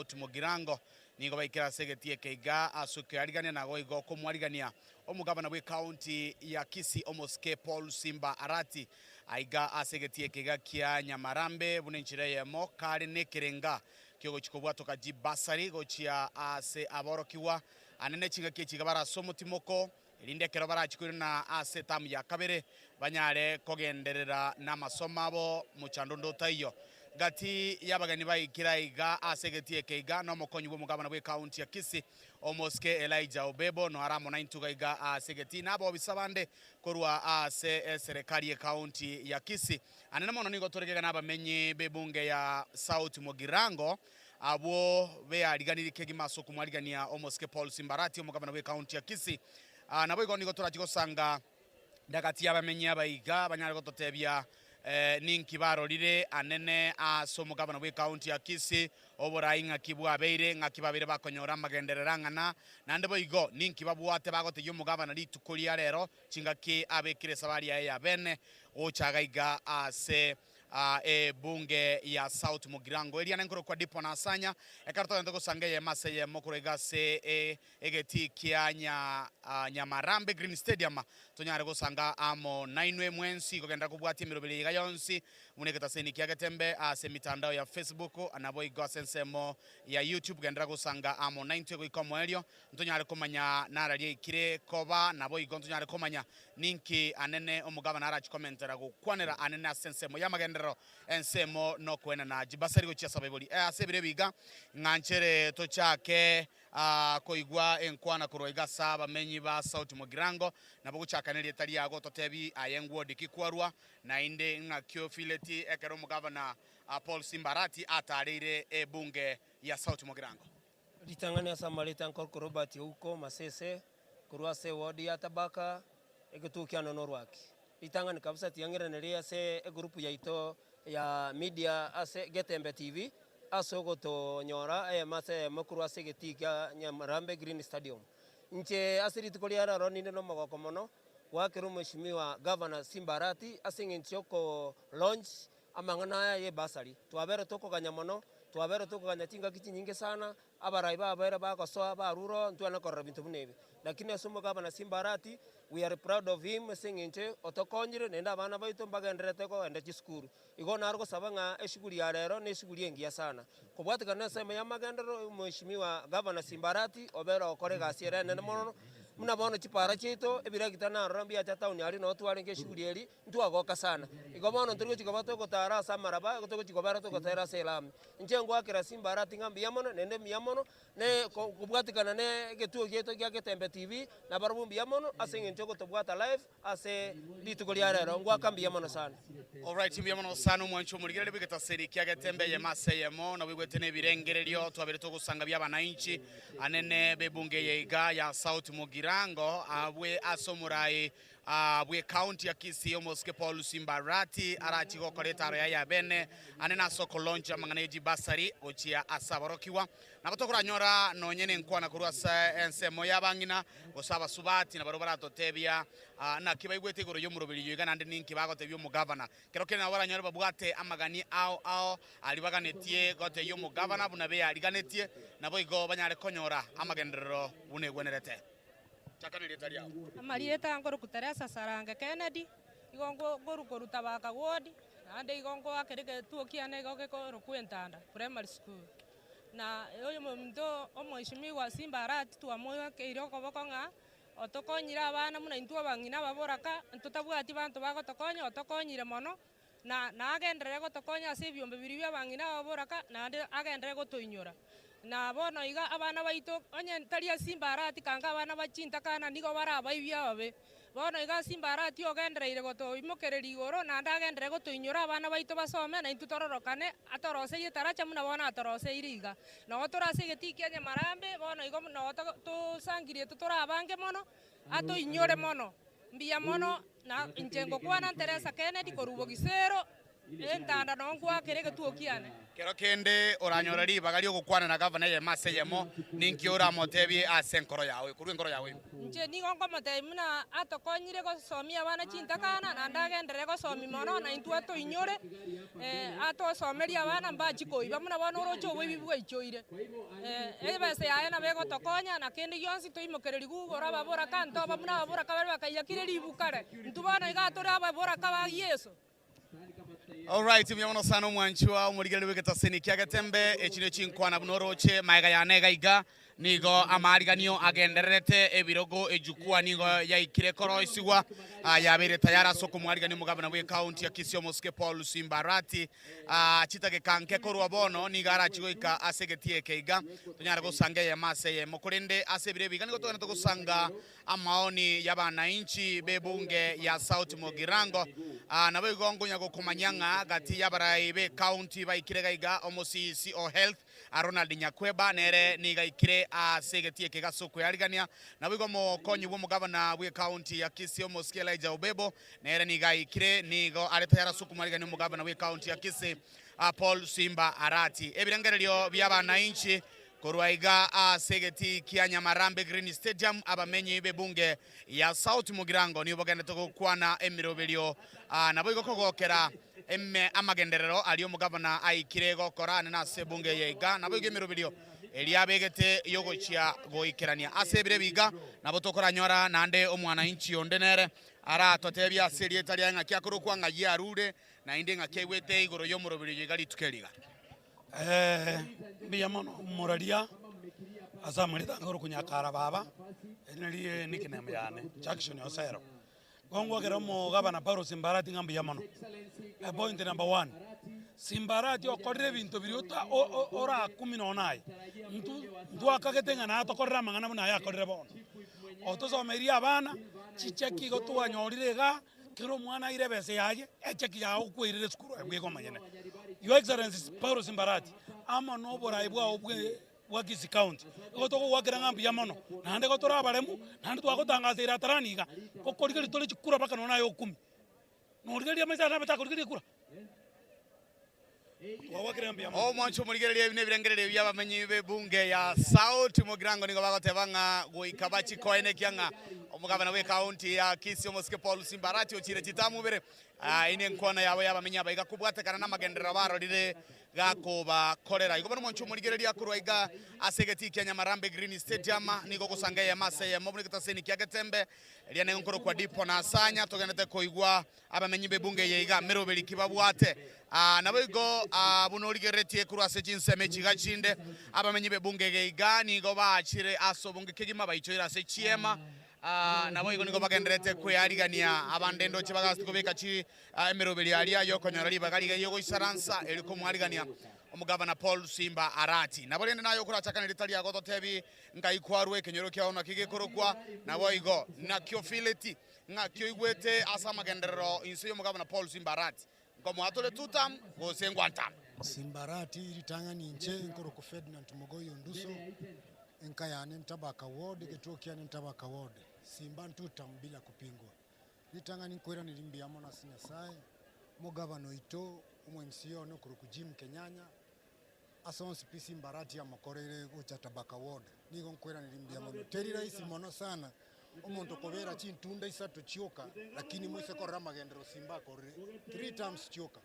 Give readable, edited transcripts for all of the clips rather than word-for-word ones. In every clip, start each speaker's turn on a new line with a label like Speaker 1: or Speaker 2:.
Speaker 1: Mugirango ningo baikira segetie keiga asuke arigania na goigo kumwarigania omugabana bwe county ya Kisii Omoske Paul Simba Arati aiga asegetie keiga kia Nyamarambe bunenchire yemo kare nekerenga kyogo chikobwatoka jibasari gochia ase aborokiwa anene chinga kichiga barasomo timoko irinde kero barachikirina ase tamu ya kabere banyare kogenderera n'amasomo abo muchandondo tayo gati yabagani bayikira iga asegetie keiga no mokonyi bw'omugabana bwe county ya Kisii Omoske Elijah Obebo no aramo 92 iga asegeti nabo bisabande korwa ase serikali ya county ya Kisii anene mono ningo toregega nabamenyi bebunge ya South Mugirango abo be ariganiri kegimaso kumwarigania Omoske Paul Simba Arati omugabana bwe county ya Kisii nabo igo ningo torakigosanga ndagati yabamenyi abayiga banyare gototebya ninki barorire anene aso mugabana bwe county ya Kisii oborainga kibwa beire ngakibabire bakonyora magenderera ngana nande boigo ninki babwate bagote yo mugabana litukulia rero chingaki abekire sabari ya bene ochagaiga ase bunge ya South Mugirango elia nenkoro kwa dipo na asanya ekarto ndego sangeye maseye mokurega se egeti kianya Nyamarambe Green Stadium tonyare gosanga amo 9 mwensi kogenda kubwati mirobele yiga yonsi muneketa seni kiagetembe ase mitandao ya Facebook anabo igosensemo ya YouTube gendera gosanga amo 90 go ikomo elio tonyare komanya naralie ikire koba nabo igontonyare komanya ninki anene omugabana arachi commentera gukwanera anene asensemo ya magendero ensemo no kwena na jibasari gochia sabeboli asebire biga nganchere tochake koigwa enkwana kuroiga saba menyi ba South Mugirango nabo guchakaneli etali yago totebi ayengwo dikikwarwa na inde ngakyo fileti ekero mugabana Paul Simba Arati atarire bunge ya South Mugirango
Speaker 2: litangania samalita nkor Robert huko masese kurwase wodi ya tabaka egetukiano norwaki litangani kabisa tiangereneria se group ya ito ya media ase Getembe TV asogo to nyora mase mokurwase getika Nyamarambe Green Stadium nche asiri tukolia roni no mogoko mono wakiru mheshimiwa governor Simba Arati asinginchoko launch amangana ye basari twabere toko kanyamono twabere toko kanyatinga kichi nyingi sana abaraiba abere bakosoa baruro ntwana korra bintu bunebe lakini asumo governor Simba Arati we are proud of him singinche otokonyire nenda abana baito mbagenderete ko ende chiskuru igo nargo sabanga eshuguri ya rero ne eshuguri engia sana kubwatikana sema ya magendero mheshimiwa governor Simba Arati obera okorega asiere nene mono muna bono chipara chito ebira kitana rambia cha town ali no twarenge shuguri eri ntwagoka sana igo bono nturigo chikobato gotara samaraba gotogo chikobara to gotera selam njengo akira Simba Arati ngambi yamono nende miyamono ne kubwatikana ne getuo gyeto gya Getembe TV na barumbi yamono asinge njogo tobwata live ase litukolia rero ngwa kambi yamono sana.
Speaker 1: All right, timbi yamono sana mwancho muligere bigeta seri kya Getembe ye maseyemo na bigwetene birengereryo twabere to gusanga by'abananchi anene bebunge yeiga ya South Mugirango abwe asomurai bwe county ya Kisii Omoske Paul Simba Arati arachi gokoreta aro ya bene anena soko launch manganeji basari ochia asaborokiwa nagotokora nyora no nyene nkwana kurwasa ensemo yabangina gosaba subati na barobara totebia na kibaigwete igoro yo murobiri yiga nande ninki bagotebyo mu governor kero kena wara nyora babwate amagani ao alibaganetie gote yo mu governor bunabe aliganetie nabo igo banyare konyora amagendero bune gwenerete
Speaker 3: amalireta ngoro kuteresa Saranga Kennedy igongo goru korutabaka wodi ande igongo akereke tuokiane igoke ko kwentanda primary school na oyo muntu omwishimiwa Simba Arati tuamoyo keiro kobokonga otokonyira abana muna intu abangina baboraka ntutabwati bantu bagotokonya otokonyire mono na agendere gotokonya ase byombe biri byabangina baboraka na agendere gotoinyora na bono iga abana baito onye ntalia Simba Arati kanga abana bachinta kana nigo barabaibya babe bono iga Simba Arati ogendereire goto imokereri igoro na ndagendere gotoinyora abana baito basome na intutororokane atorose yitaracha muna bona atorose iriga no gotorase getikia Nyamarambe bono igo no to sangirie tutorabange mono atoinyore mono mbia mono na inchengo kwana Teresa Kennedy korubo gisero entanda no ngwa kerege tuokiane
Speaker 1: kero kende oranyoreri bagali ogukwana na governor ye maseyemo ninki ora motebi asenkoro yawe kuru enkoro yawe
Speaker 3: nje ni gongo muna atokonyire gosomia abana chintakana na ndagendere gosomi mono na intu atoinyore atosomeria abana mbachi koiba muna bono orocho bwibibwa ichoire ebese yaye na bego tokonya na kende yonsi toimokereri gugora babora kanto babuna babora kabari bakayakire ribukare ntubana igatora babora kaba Yesu.
Speaker 1: Alright, myamono sana mwanchua umurigere wegeta seni kiagatembe echine chinkwana bunoroche maiga yanega iga nigo amariganio agenderete ebirogo ejukua nigo yaikire koro isigwa yabere tayara soko mwarigani mugabana we county ya Kisii Omoske Paul Simba Arati chitage kanke korwa bono nigara chigoika asegetie keiga tunyara gosange ya mase ye mokorende asebire bigani gotona to gusanga amaoni yabana inchi bebunge ya South Mogirango na begongo nyago kumanyanga gati yabarai be county baikire iga omosi o health Ronald Nyakweba nere nigaikire asegetie kega soko yarigania na bigo mo konyi bo mugabana we county ya Kisii Omoske Elijah Obebo nere nigaikire nigo areta yara soko marigania mugabana we county ya Kisii Paul Simba Arati ebirengerero byabana inchi korwaiga asegeti kianya Marambe Green Stadium abamenyi bebunge ya South Mugirango nibo gende tokwana emirobelio na bigo kogokera emme amagenderero aliyo mugabana aikire gokora na sebunge yeiga nabo igemirubiryo eliabegete yogochia goikerania asebire biga nabo tokora nyora nande omwana inchi ondenere ara totebya serie talia ngakia kurukwa ngaye arude na inde ngakia wete igoro yo murubiryo yigali tukeliga
Speaker 4: biyamono moraria asa marita ngoro kunyakara baba eneli nickname yane Jackson Osero Gongo geramo gabana Paul Simba Arati ngambi yamono. Point number 1. Simba Arati okorre bintu biriota ora 18. Ntu akagetenga na atokorra mangana muna ya korre bono. Otosomeria abana chicheki gotwa nyorirega kiro mwana ire bese yaje echeki ya okwirire skuru egwego manyene. Your Excellency Paul Simba Arati ama no boraibwa obwe Kisii County gotoko gwakira ngambi yamono nande gotora baremu nande twagotangathira taraniga gokorigeri tole chikura baka nona yo 10 norigeri ameza na bata korigeri kura twawakira ngambi yamono
Speaker 1: mwancho murigereria bine birengerere byabamenyi bebunge ya South Mugirango nigo bagotebanga goikabachi koene kianga omugabana we county ya Kisii Omoske Paul Simba Arati ochire chitamu bere ine nkona yawe yabamenya baiga kubwatekana na magendera baro rire gakoba korera igobano mwancho murigereria kurwaiga asegeti kianya Marambe Green Stadium nigo gusanga ya mase ya mobuleketa seni kiagetembe eliane nkoro kwa dipo na asanya togenete koigwa abamenyi bebunge yeiga merobeli kibabwate nabo igo bunorigeretie kurwase jinseme chigachinde abamenyi bebunge yeiga nigo baachire asobunge kegima baichoira se chiema nabo igo nigo bagenderete kuyarigania abandendo chibagasti kobeka chi emerobeli alia yokonyorali bagaliga yogo isaransa eliko mwarigania omugabana Paul Simba Arati nabo rende nayo kurachakana litalia gototebi ngaikwarwe kenyoro kyaona kigekorokwa nabo igo nakyo fileti ngakyo igwete asa magenderero inso omugabana Paul Simba Arati ngomo atole tutam go sengwantam
Speaker 5: Simba Arati iritanga ninche nkoro ku Ferdinand Mogoyo Nduso enkayane ntabaka ward getuokia ntabaka ward Simba ntutam bila kupingwa litanga ninkwera nilimbia mona sina sai mugabano ito umwensiyo no kuru kujim Kenyanya asonsi pisi Simba Arati ya makorere ucha tabaka ward nigo nkwera nilimbia mono teri raisi mono sana omuntu kobera chintunda isato chioka lakini mwise korra magendero Simba korre 3 times chioka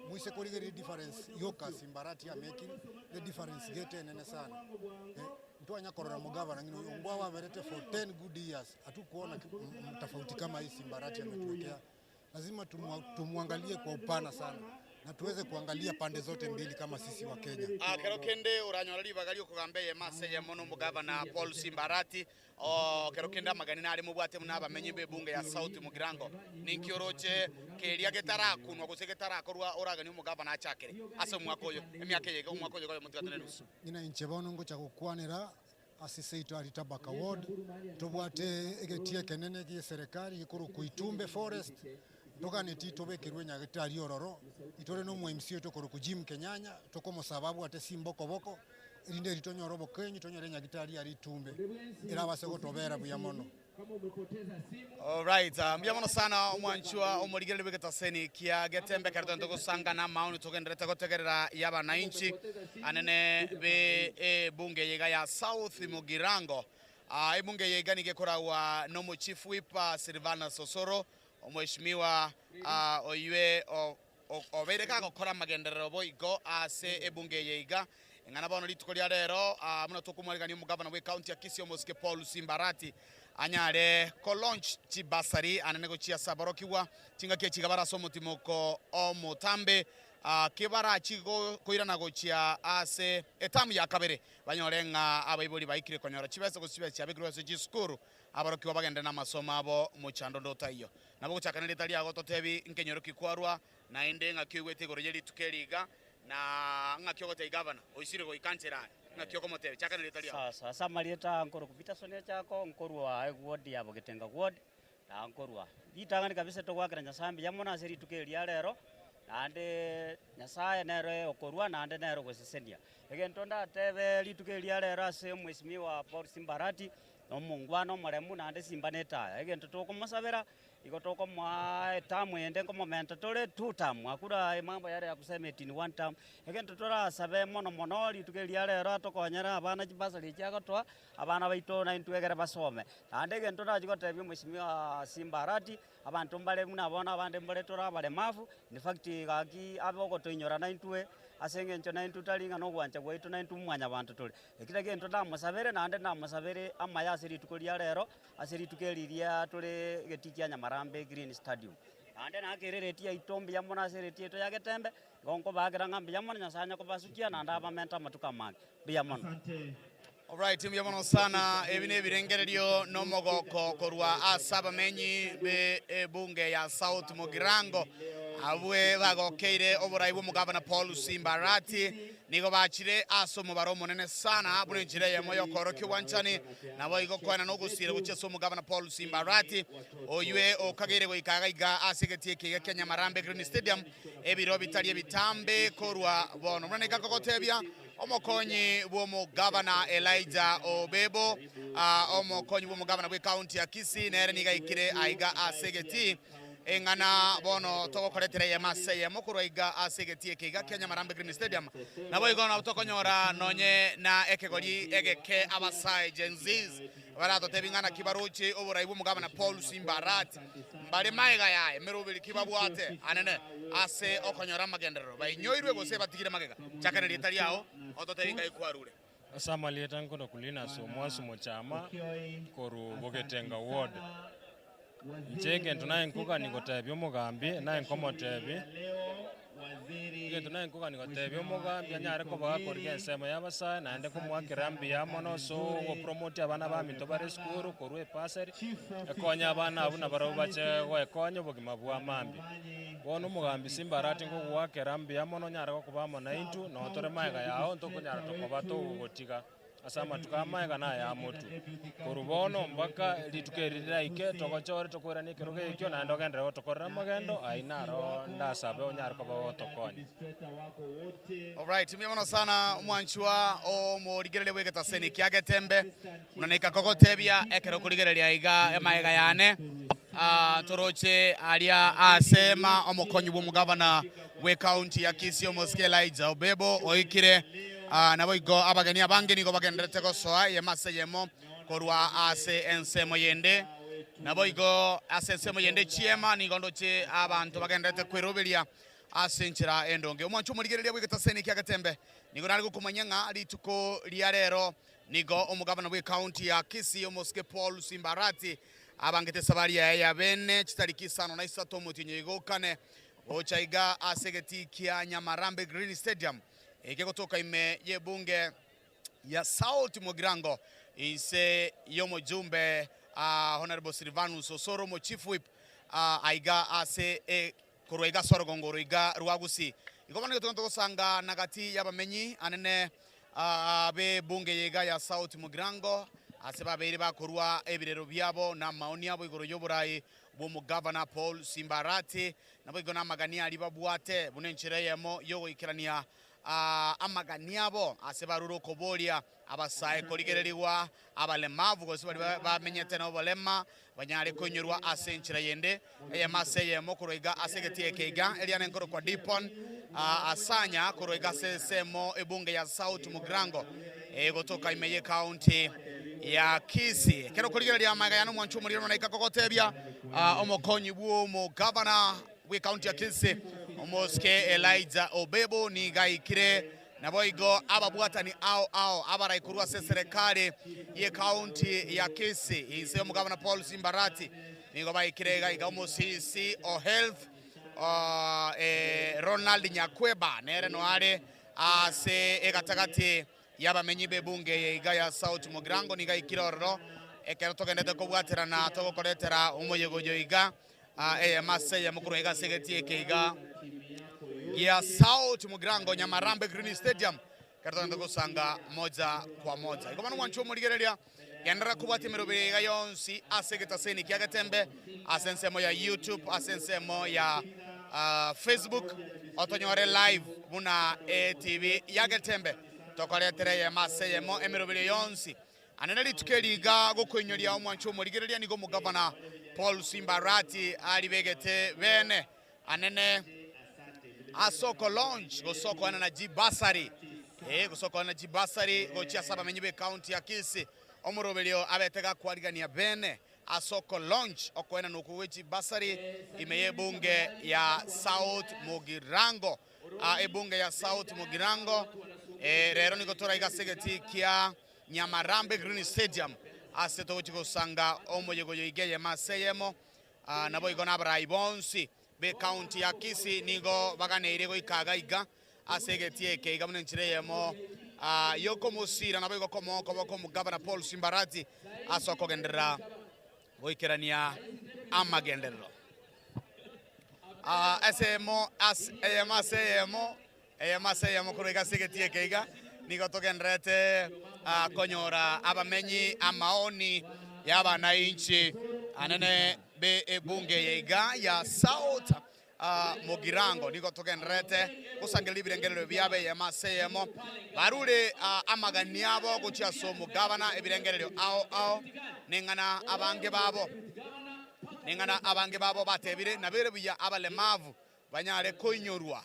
Speaker 5: mwise korigeri difference yoka Simba Arati ya making the difference gete nene sana mtu anyakorora mugabana ngino ngwa waberete for 10 good years hatukuona tofauti kama hii Simba Arati ametuwekea lazima tumuangalie kwa upana sana na tuweze kuangalia pande zote mbili kama sisi wa Kenya.
Speaker 1: Kero kende uranyorali bagali okugambe ye mase ye mono mugabana Paul Simba Arati kero kende amaganina ali mubwate munaba menyi bebunge ya South Mugirango ninkioroche kelia getara kunwa gusegetara korwa oragani mugabana achakere ase mwakoyo emyaka yege mwakoyo kwa mutgatene nusu
Speaker 5: ina inchebono ngo chakukwanira asiseito alitabaka ward tobwate egetie kenene gi serikali ikuru kuitumbe forest toka neti tobekerwe nyagetari ororo itore no mwemsio tokoro kujim Kenyanya toko mosababu ate simboko boko rinde ritonyoro bokenyi tonyore nyagitari ari tumbe irabase gotobera buya mono.
Speaker 1: All right, mbiamono sana omwanchwa omorigere begetaseni kia getembe kartonto gusangana mauni togenderete gotegerera yaba na inchi anene be bunge yega ya South Mugirango bunge yega nigekorawa no mu chief whip Silvana Sosoro omweshimiwa oywe obereka gukora magenderero boigo ase bunge yega ngana bono litukoria rero muno tukumwarigani umugabana we county ya Kisii Omoske Paul Simbarati anyare ko launch chibasari anene gochia sabarokiwa tinga ke chigabara somutimoko omutambe kibara chigo koirana gochia ase etamu ya kabere banyorenga abayiboli baikire konyora chibese gosibese abigirwese jiskuru abarokiwa bagende na masomo abo muchando ndota iyo nabo guchakana litali ago totebi nkenyoro kikwarwa na ende ngakiwete gorojeli tukeliga na ngakyogote governor oisire go ikansera ngakyoko motebe chakana litali ago
Speaker 6: sasa marieta nkoro kupita sonia chako nkorwa ward yabo Gitenga ward na nkorwa ditangani kabisa to gwakira nyasambi yamona seri tukelia rero ande nyasaye nero okorwa na ande nero gosesenia egentonda tebe litukelia rero ase mwesimiwa Paul Simbarati no mungwano maremu na ande simbaneta egento to komasabera igotoko mwa tamu ende ko momento tole two term akura mambo yale ya kusema in one term egento tora sabe mono litukelia rero atokonyera abana jibasa lichagotwa abana baito na intwegera basome ande egento najigotebye mwesimiwa Simbarati abantu mbale munabona abande mbale tora bale mafu in fact gaki aboko toinyora na intwe asenge ncho na intu talinga no gwancha gwaitu na intu mwanya abantu tole ekita gento ndamusabere na ande ndamusabere amaya asiri tukolia rero asiri tukeliria tole getikia Nyamarambe Green Stadium ande na kerereti ya itombi ya mona asiri eto ya Getembe gonko bagira ngambi ya mona nyasanya ko basukia na ndaba menta matuka manga biya mona.
Speaker 1: All right, mbiamono sana ebine birengererio no mogoko korwa asaba menyi be bunge ya South Mugirango abwe bagokeire oburaibu mugabana Paul Simbarati nigo bachire aso mubaro monene sana abune njire yemo yokoro kiwanchani nabo igokwana no gusire gucheso mugabana Paul Simbarati oywe okagere go ikagaiga asegetie kiga Kenya Marambe Green Stadium ebiro bitali bitambe korwa bono mwana kakokotebya omokonyi bwo Governor Elijah Obebo omokonyi bwo Governor we county ya Kisii nere niga ikire aiga asegeti engana bono toko koletere ya maseye mukuru aiga asegeti kiga Kenya Marambe Green Stadium nabo igona utokonyora nonye na ekegoli egeke abasai Genziz barato tebingana kibaruchi oburaibu mugabana Paul Simbarati mbali maiga yae merubiri kibabwate anene ase okonyora magendero bainyoirwe gose batigire magega chakane litali yao ototebinga ikwarure
Speaker 7: asama lieta nkono kulina so mwasu mochama koru Bogetenga ward nchenge tunaye nkuka nikotebi omugambi naye nkomotebi tunaye nkuka nikotebi omugambi anyare ko bagakora ensemo y'abasaya nande ko mwakirambi yamono so wo promote abana ba minto bare skuru korwe paseri ekonya abana abuna baro bache go ekonya bogima bwa mambi bono mugambi Simbarati ngo gwakirambi yamono nyare ko kubamo na intu no tore maiga yao ntoko nyara to kobato gotiga asama tukamaega na ya motu korubono mpaka litukerira ike tokochore tokwera ni kiroge ikyo na ndogendre tokorera magendo ainaro ndasabe onyar ko botokonya.
Speaker 1: All right, mbiamono sana mwanchwa o morigerele wegeta seni kya Getembe unanika kokotebya ekero kurigerele aiga emaiga yane toroche alia asema omokonyi bwo mugabana we county ya Kisii Omoske Elijah Obebo oikire nabo igo abageni abange nigo bagenderete gosoa yemase yemo korwa ase ensemo yende nabo igo ase ensemo yende chiema nigo ndoche abantu bagenderete kwirubiria ase nchira endonge omwanchu murigereria bwegetaseni kya Getembe nigo nari gukumanyenga lituko lya rero nigo omugabana we county ya Kisii Omoske Paul Simbarati abangete sabari ya bene chitariki 5 mutinyo igokane ochaiga asegeti kya Nyamarambe Green Stadium kutoka ime ye bunge ya South Mugirango ise yomo jumbe Honorable Silvana Sosoro mo chief whip aiga ase kuruiga sorogongoro iga ruagusi igomana gitondo sanga nagati yabamenyi anene be bunge yega ya South Mugirango ase babiri bakurwa ebirero byabo na maoni yabo igoro yoburai bwo mugavana Paul Simbarati nabo igona magania ali babwate bunenchire yemo yo ikirania amaganiabo ase baruro koboria abasae korigereriwa abalemavu gose bari bamenyete no bolema banyare konyurwa ase enchira yende eyemase mokoroiga asegetie keiga eliane nkoro kwa dipon asanya koroiga sesemo ebunge ya South Mugrango gotoka imeye county ya Kisii kero korigereria magayano mwanchu muliro na ikakokotebia omokonyi buo mo governor we county ya Kisii Omoske Elijah Obebo ni gaikire na boigo ababwatani ao abaraikurwa serikali ye county ya Kisii ise mugabana Paul Simbarati nigo baikire gaiga omosisi o health Ronald Nyakweba nere no are ase egatagati yabamenyi bebunge ye igaya South Mugrango ni gaikiroro ekero togendete kobwatira na togokoretera umoyegojo iga mase ya mukuru iga segetie keiga ya South Mugrango Nyamarambe Green Stadium kartanda kusanga moja kwa moja ikomana mwancho murigereria yandara kubati merobere ga yonsi asegeta seni kyagatembe asensemo ya YouTube asensemo ya Facebook otonyore live muna TV yagatembe tokoretere ya maseyemo emerobere yonsi anenali tukeliga gokwenyoria omwancho murigereria nigo mugabana Paul Simbarati alibegete bene anene asoko launch gosoko na jibasari gosoko na jibasari gochia saba menyibe county ya Kisii omurobelio abetega kwarigania bene asoko launch okwena nukuwechi basari imeye bunge ya South Mugirango ebunge ya South Mugirango rero nigotora igasegeti kia Nyamarambe Green Stadium aseto gochiko sanga omoyegoyo igeye maseyemo nabo igona abraibonsi be county ya Kisii nigo baganeire go ikaga iga asegetie keiga munenchireyemo yoko musira nabo igo komoko mugabana Paul Simbarati asoko gendera goikerania amagenderero asemo eymaseyemo kuruiga segetie keiga nigo togendrete konyora abamenyi amaoni yabana inchi anene be ebunge yeiga ya South Mugirango nigo togendrete kusangeli birengerero byabe yamaseyemo barure amaganiabo guchia so mugabana ebirengerero ao ningana abange babo batebire nabere buya abalemavu banyare koinyorwa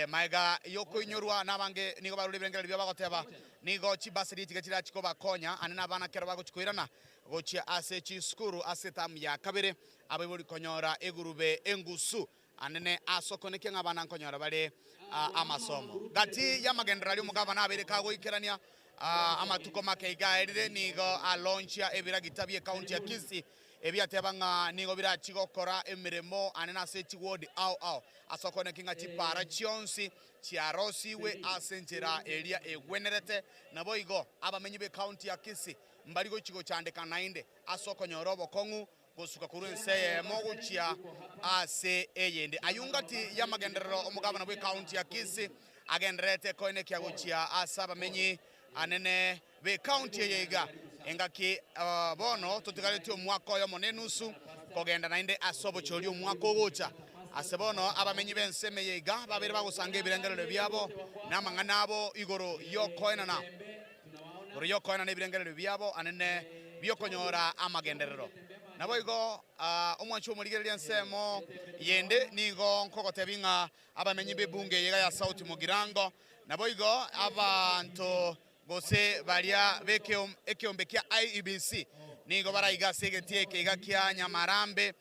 Speaker 1: maiga yoko inyorwa nabange nigo barule birengerero byabagoteba nigo chibasiri tigachira chikoba konya anena bana kero bagochikoirana gochia ase chiskuru ase tam ya kabere abebori konyora egurube engusu anene asoko neke ngabana konyora bale amasomo gati ya magendrali mugabana abere kago ikerania amatuko makeiga erire nigo launchia ebiragitabye county ya Kisii ebyatebanga nigo birachigokora emiremo anena ase chiwodi ao asoko neke ngachipara chionsi chiarosi we asenjera elia egwenerete nabo igo abamenyi be county ya Kisii mbarigo chigo chandeka nainde asoko nyorobo kongu gosuka kurense moguchia ase eyende ayungati ya magenderero omugabana bwe county ya Kisii agenderete koine kya gochia asaba menyi anene be county yeiga engaki bono tutigaleti omwako yo monenusu kogenda nainde asobo choli omwako gocha asebono abamenyi benseme yeiga babere bagusanga ebirengerero byabo namangana abo igoro yokoenana Yokoena nebirengerero byabo anene byokonyora amagenderero nabo igo omwancho murigereria nsemo yende nigo nkogotebinga abamenyi bebunge yega ya South Mugirango nabo igo abantu gose balia ekeombekia IEBC nigo baraiga segetie keiga kia Nyamarambe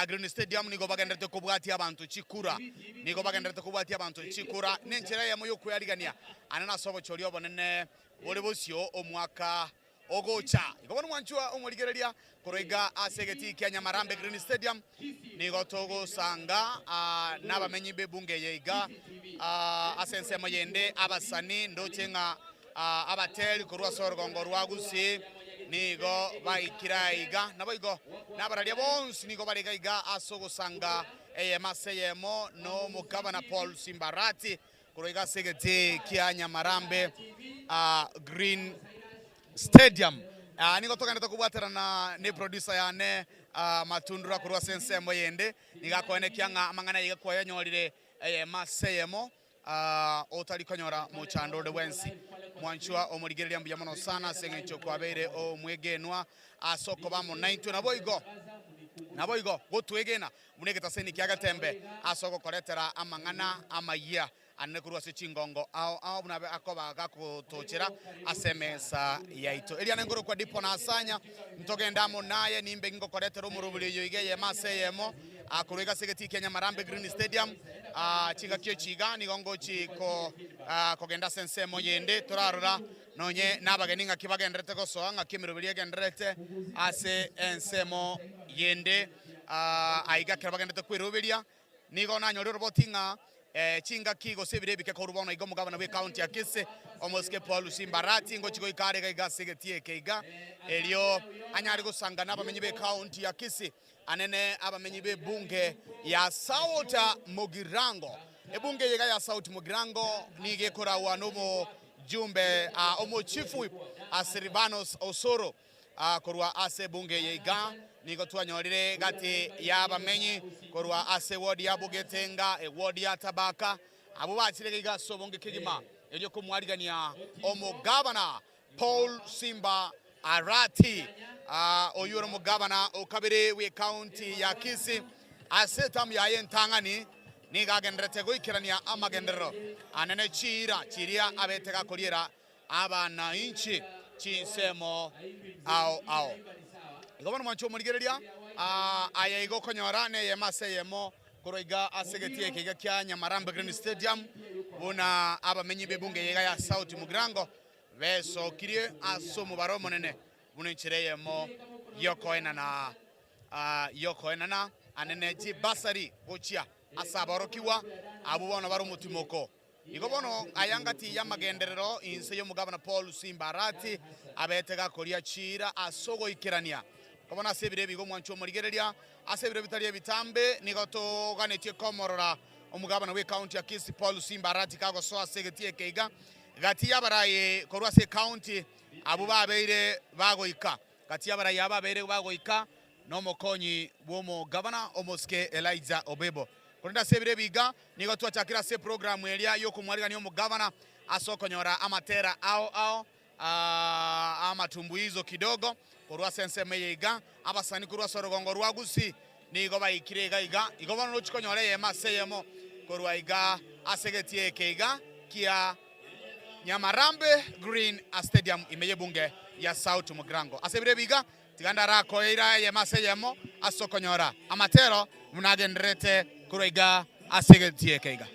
Speaker 1: Green Stadium nigo bagendete kubwati abantu chikura nigo bagendete kubwati abantu chikura nenchera ya moyo kuyarigania anana sobo chori obonene bole bosio omwaka ogocha igobona mwanchua omurigereria kuroiga asegeti kia Nyamarambe Green Stadium nigo togo sanga nabamenyi bebunge yeiga asensemo yende abasani ndochenga abateli kurwa sorgongo rwagusi nigo baikiraiga nabo igo nabaralia bonsi nigo barigaiga asogo sanga maseyemo no mugabana Paul Simbarati kuroiga segeti kia Nyamarambe Green Stadium nigo tokanda kubwatera na ne producer yane matundura kurwa sensemo yende niga koene kyanga amangana yiga kwa yanyorire maseyemo otari konyora muchando de wensi mwanchua omurigereria mbuya mono sana sengecho kwabere o mwegenwa asoko bamo 90 naboigo gotwegena munegeta seni kiagatembe asoko koretera amang'ana amayia anne kurwa se chingongo au bunabe akoba gakutochera asemesa yaito eliane ngoro kwa dipo na asanya mtogendamo naye nimbe ngo koretera umurubuli yoigeye maseyemo akurega segeti Kenya Marambe Green Stadium chinga kyo chiga ni gongo chiko kogenda sense moyende turarura nonye nabageninga kibagendrete gosoanga kimirubili gendrete ase ensemo yende aiga kirabagendrete kwirubilia nigo nanyo robotinga chinga kigo sebire bike ko rubona igo mugabana we county ya Kisii Omoske Paul Simbarati ngo chiko ikarega igasegetie keiga elio anyari gusanga nabamenyi be county ya Kisii anene abamenyi be bunge ya South Mugirango ebunge yega ya South Mugirango nige kora wanomo jumbe omo chief whip Silvanus Osoro korwa ase bunge yega nigo twanyorire gati yabamenyi korwa ase ward ya Bugetenga ward ya Tabaka abo bakirege gasobonge kigima elyo ko mwarigania omugabana Paul Simba Arati oyuro mugabana okabere we county ya Kisii asetam ya yentangani niga gendrete goikirania amagendero anene chiria abetega koliera abana inchi chinsemo ao igobana mwancho murigereria aya igo konyorane yemaseyemo koroiga asegetie kiga kya Nyamarambe Green Stadium bona abamenyi bebunge yega ya South Mugirango beso kirie asomu baromo nene bunenchireyemo yokoenana anene ji basari gochia asaborokiwa abubona baro mutimoko igobono ayangati yamagenderero inse yo mugabana Paul Simbarati abetega koria chira asogo ikirania kobona sebire bigo mwancho murigereria asebire bitari bitambe nigoto ganetie komorora omugabana we county ya Kisii Paul Simbarati kago so asegetie keiga gati yabaraye korwa se county abubabeire bagoika gati yabaraye ababeire bagoika no mokonyi bomo gavana Omoske Elijah Obebo konda sebire biga nigo twachakira se program elia yo kumwariga ni omugavana asokonyora amatera amatumbuizo kidogo korwa sense meyega abasani korwa sorogongo rwagusi nigo bayikirega iga igobana no chikonyore yema seyemo korwa iga asegetie keiga kia Nyamarambe Green Stadium imeye bunge ya South Mugirango asebire biga tiganda rako ira yemaseyemo asokonyora amatero munagendrete kuraiga asegetie keiga.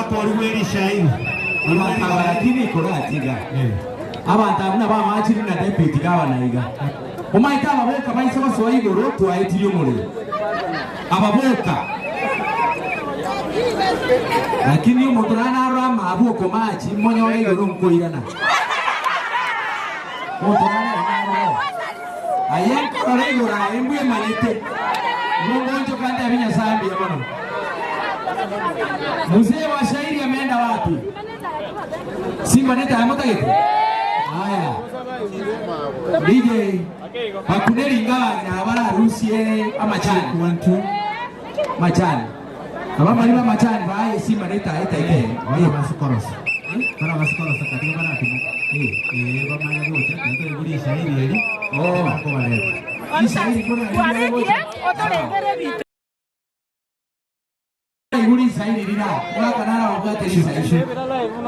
Speaker 8: Paul Weli Shaini.
Speaker 9: Lakini koratiga. Abantu abuna ba machiri na deputy governor iga. Omaita ababoka baise basoa igoro twaitiri omuri. Ababoka. Lakini umuturana arama abuko machi monyo igoro nkoirana. Umuturana arama. Ayenka oregora embwe malete. Mungonjo kanda abinya sambi amano. Mzee wa shairi ameenda wapi? Simba neta amotagete. Haya. DJ Bakuneri ngaba na abara harusi amachani 1 2 machani. Aba maliba machani baye Simba neta ite.
Speaker 8: Wala basikoros. Kana basikoros katika bana timu. Bamanya gocha ndio guri shairi eli. Ko wale. Ni shairi kuna ni gocha. Otolengere bito. Guri shairi lila. Waka nara wakati shairi.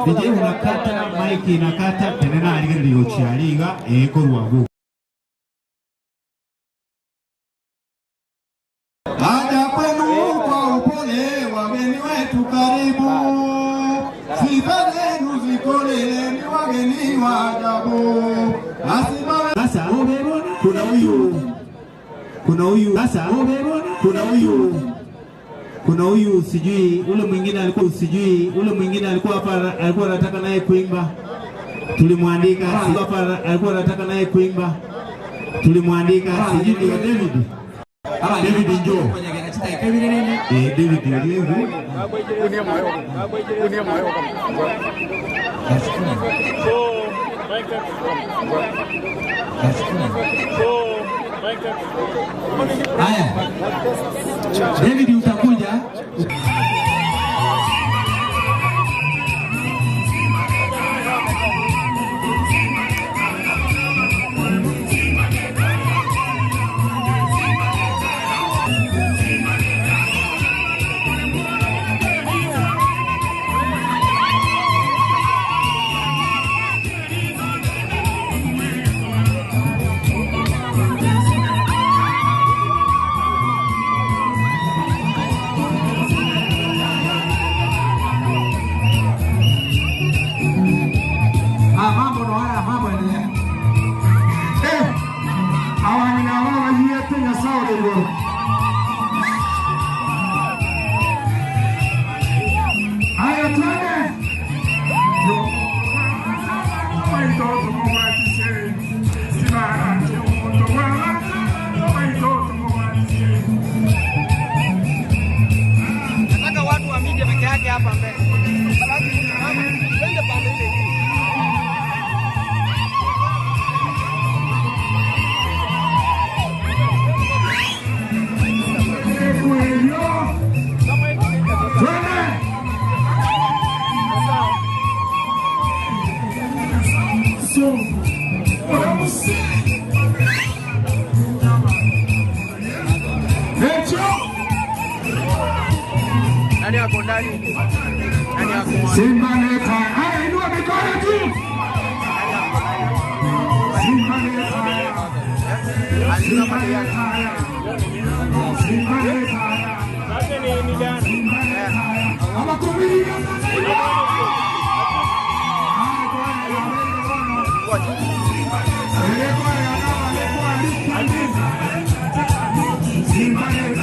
Speaker 8: DJ unakata maiki inakata tenena aligere liocha liga eko ruago.
Speaker 10: Aja kwenu kwa upole wageni wetu karibu. Sifa zenu zikolele ni wageni wa ajabu.
Speaker 8: Sasa kuna huyu sijui ule mwingine alikuwa hapa alikuwa anataka naye kuimba. Tulimwandika alikuwa anataka naye kuimba. Tulimwandika sijui ni David. David njoo. David aliyehu.
Speaker 9: Haya. David utakuja.
Speaker 10: Simba neta, haya inua mikono juu. Simba neta, Simba neta, Simba neta, ama kumilia Simba neta, Simba neta.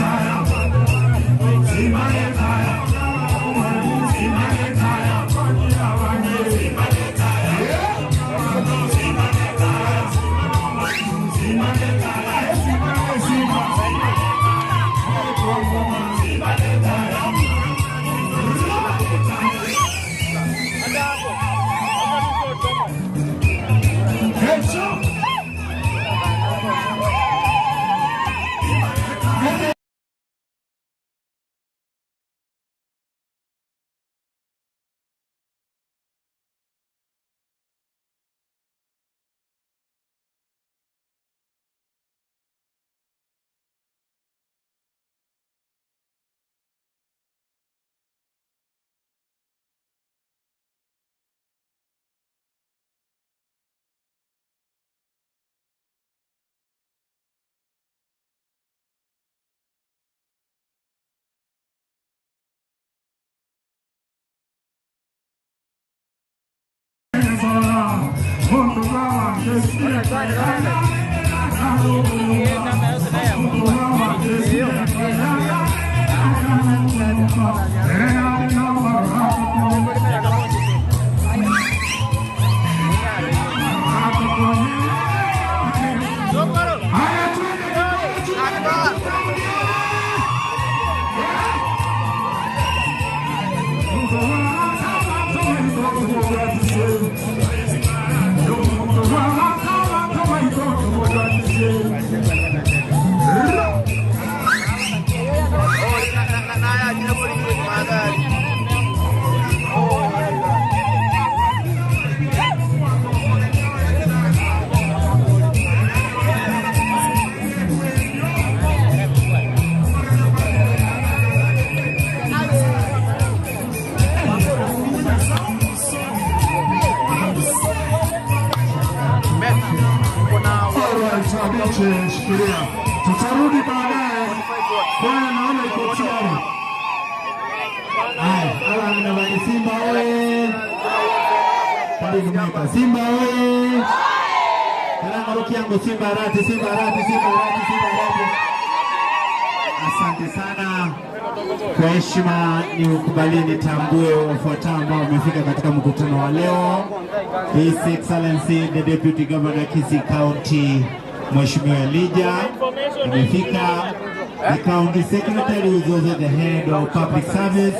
Speaker 10: Tutarudi baadaye. Bwana naona iko tayari.
Speaker 8: Hawa mnabaki Simba oye. Karibu mweka Simba oye. Karanga Rukiango Simba Arati, Simba Arati, Simba Arati, Simba Arati. Asante sana. Kwa heshima ni ukubali nitambue wafuatao ambao wamefika katika mkutano wa leo. His Excellency the Deputy Governor Kisii County Mheshimiwa Elijah amefika. The County Secretary who is also the Head of Public Service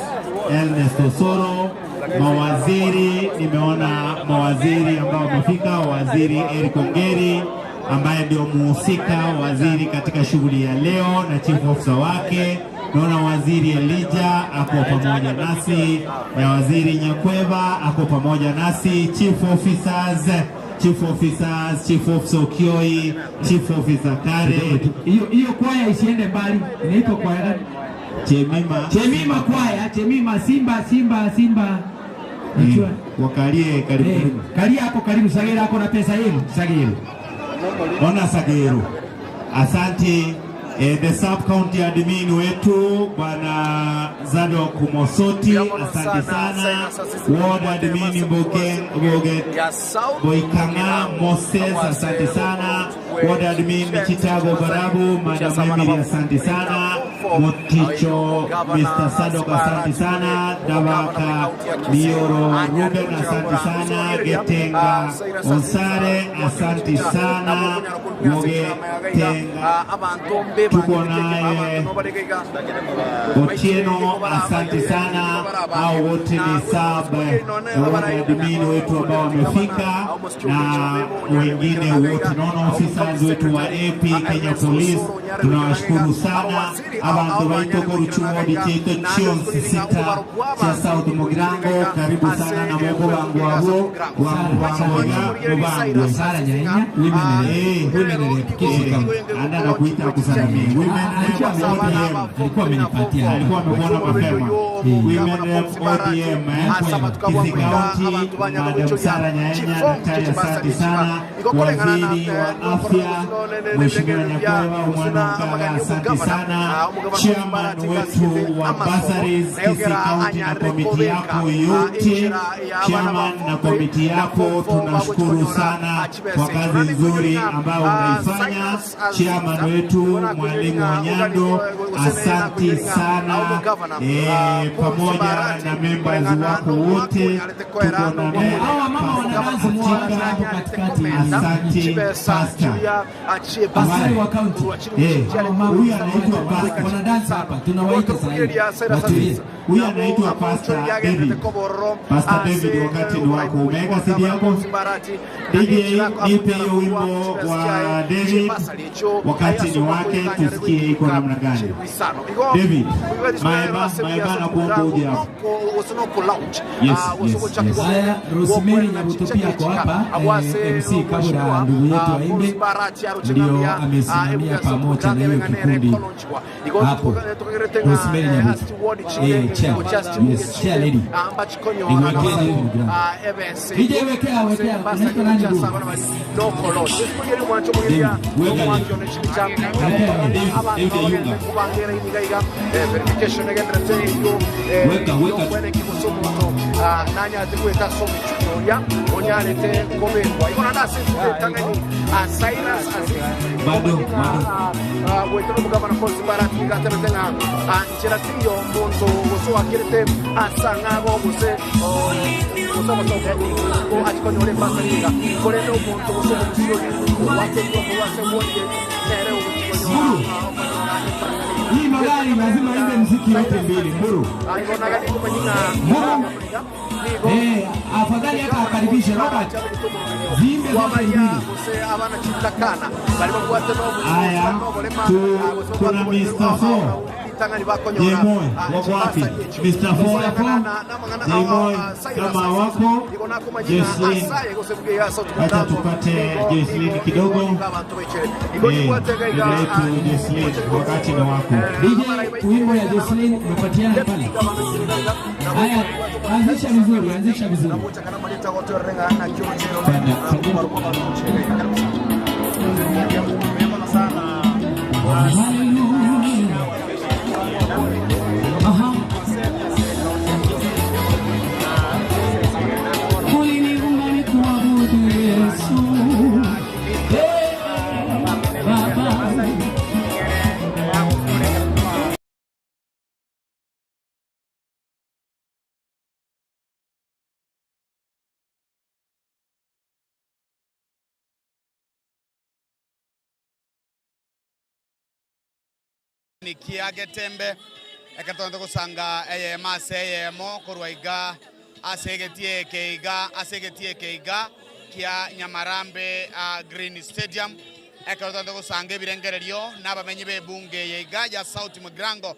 Speaker 8: Ernest Osoro. Mawaziri, nimeona mawaziri ambao wamefika. Waziri Eric Ongeri ambaye ndio muhusika waziri katika shughuli ya leo na chief officer wake. Naona waziri Elijah ako pamoja nasi na waziri Nyakweva ako pamoja nasi. Chief officers, Chief Officer Okioi, Chief Officer Kare.
Speaker 9: Hiyo kwaya isiende mbali. Inaitwa kwaya gani? Chemima kwaya, Chemima Simba.
Speaker 8: Wakalie karibu.
Speaker 9: Kalia hapo karibu, Sagera hapo na pesa hiyo. Sagera.
Speaker 8: Ona Sagero. Asante. The sub county admin wetu Bwana Zado Kumosoti, asante sana. Ward admin Boikanga Moses, asante sana. Ward admin Chitago Barabu, Madam Emily, asante sana. Moticho Mr. Sadok, asante sana. Davaka Bioro Ruben, asante sana. Getenga Onsare, asante sana. Tenga tuko naye Otieno, asante sana. Hao wote ni admin wetu ambao wamefika na wengine wote. Naona officers wetu wa AP Kenya Police, tunawashukuru sana. Abantu baitoko Ruchumodi cheto chionsi sita cha South Mugirango, karibu sana na Mungu wangu wao wangu ya mubangu
Speaker 9: Sara nyanya
Speaker 8: women anda na kuita kusalimia alikuwa amenipatia, alikuwa ameona mapema. Women ODM Kisii County, Madam Sara Nyanya, daktari, asante sana. Waziri wa afya Mheshimiwa Nyakweva Mwanakala, asante sana. Chairman wetu wa Bursaries Kisii County na komiti yako yote, chairman na komiti yako, tunashukuru sana kwa kazi nzuri ambayo unaifanya. Chairman wetu Mwalimu Wanyando, asante sana. Pamoja na members wako wote, tuko na
Speaker 9: hawa mama wanaanza mwaka hapo katikati.
Speaker 8: Asante pastor.
Speaker 9: Pastor wa county.
Speaker 8: Huyu anaitwa pastor.
Speaker 9: Wana dance hapa. Tunawaita sasa.
Speaker 8: Huyu anaitwa Pastor David. Pastor David, wakati ni wako. Umeweka CD yako? DJ, nipe hiyo wimbo wa David. Wakati ni wake, tusikie iko namna gani. David, maeba na kuomba uje hapo. Yes.
Speaker 9: Haya, Rosemary Nyabutopia kwa hapa, MC Kabura ndugu yetu Aimbe ndio amesimamia pamoja na hiyo kikundi hapo. Rosemary Nyabuto. Chair. Yes, Chair lady.
Speaker 11: Ambachikonyora Evans.
Speaker 9: Wekea. Unaitwa nani ndugu?
Speaker 11: Lokolo. Sikuye mwancho mulia. Mwancho nechicha.
Speaker 9: Yunga.
Speaker 11: Kubangera iniga verification again retengo.
Speaker 9: Weka.
Speaker 11: Kwene kikusomo. Nanya atikweta somo chunya. Onyalete ngobengwa. Ikona dasi tangani. Cyrus Aziz.
Speaker 9: Bado.
Speaker 11: Wetero mugabana Paul Barati gateretenga. Ancheratiyo monzo goso akirete asangago gose. Ko atikonyole pasariga. Kole no monzo goso musiyoni. Wate kwa wase wonye. Nere ugonyo.
Speaker 9: Hii magari lazima iwe mziki yote mbili mburu.
Speaker 11: Aigona gani kumanyina.
Speaker 9: Afadhali hata akaribishe Robert. Zimbe zote mbili.
Speaker 11: Abana chitakana. Bali bakwate no.
Speaker 9: Aya. Kuna Mr. Four. Jemoy, wako wapi? Mr. Four yako? Jemoy, kama wako? Jocelyn. Acha tupate Jocelyn kidogo. Letu Jocelyn, wakati na wako. DJ, wimbo ya Jocelyn umepatiana pale. Haya, anzisha vizuri.
Speaker 1: Ni kiage tembe ekatonde kusanga mase mo korwaiga asegetie keiga kia Nyamarambe Green Stadium ekatonde kusanga ebirengererio n'abamenyi bebunge yeiga ya South Mugrango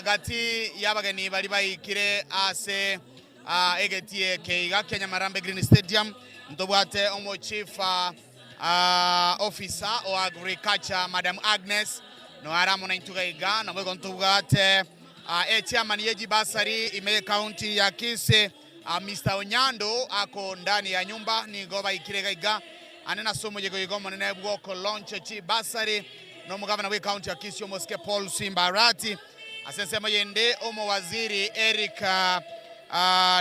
Speaker 1: gati yabageni bali bayikire ase egetie keiga kia Nyamarambe Green Stadium ndobwate omo chief officer o agriculture Madam Agnes no aramo na intugaiga na mwe kontugate chairman yeji basari ime county ya Kisii Mr. Onyando ako ndani ya nyumba ni goba ikirega anena somo jego igomo nene bwoko launch chi basari no mugabana we county ya Kisii Omoske Paul Simba Arati asensema yende omo waziri Eric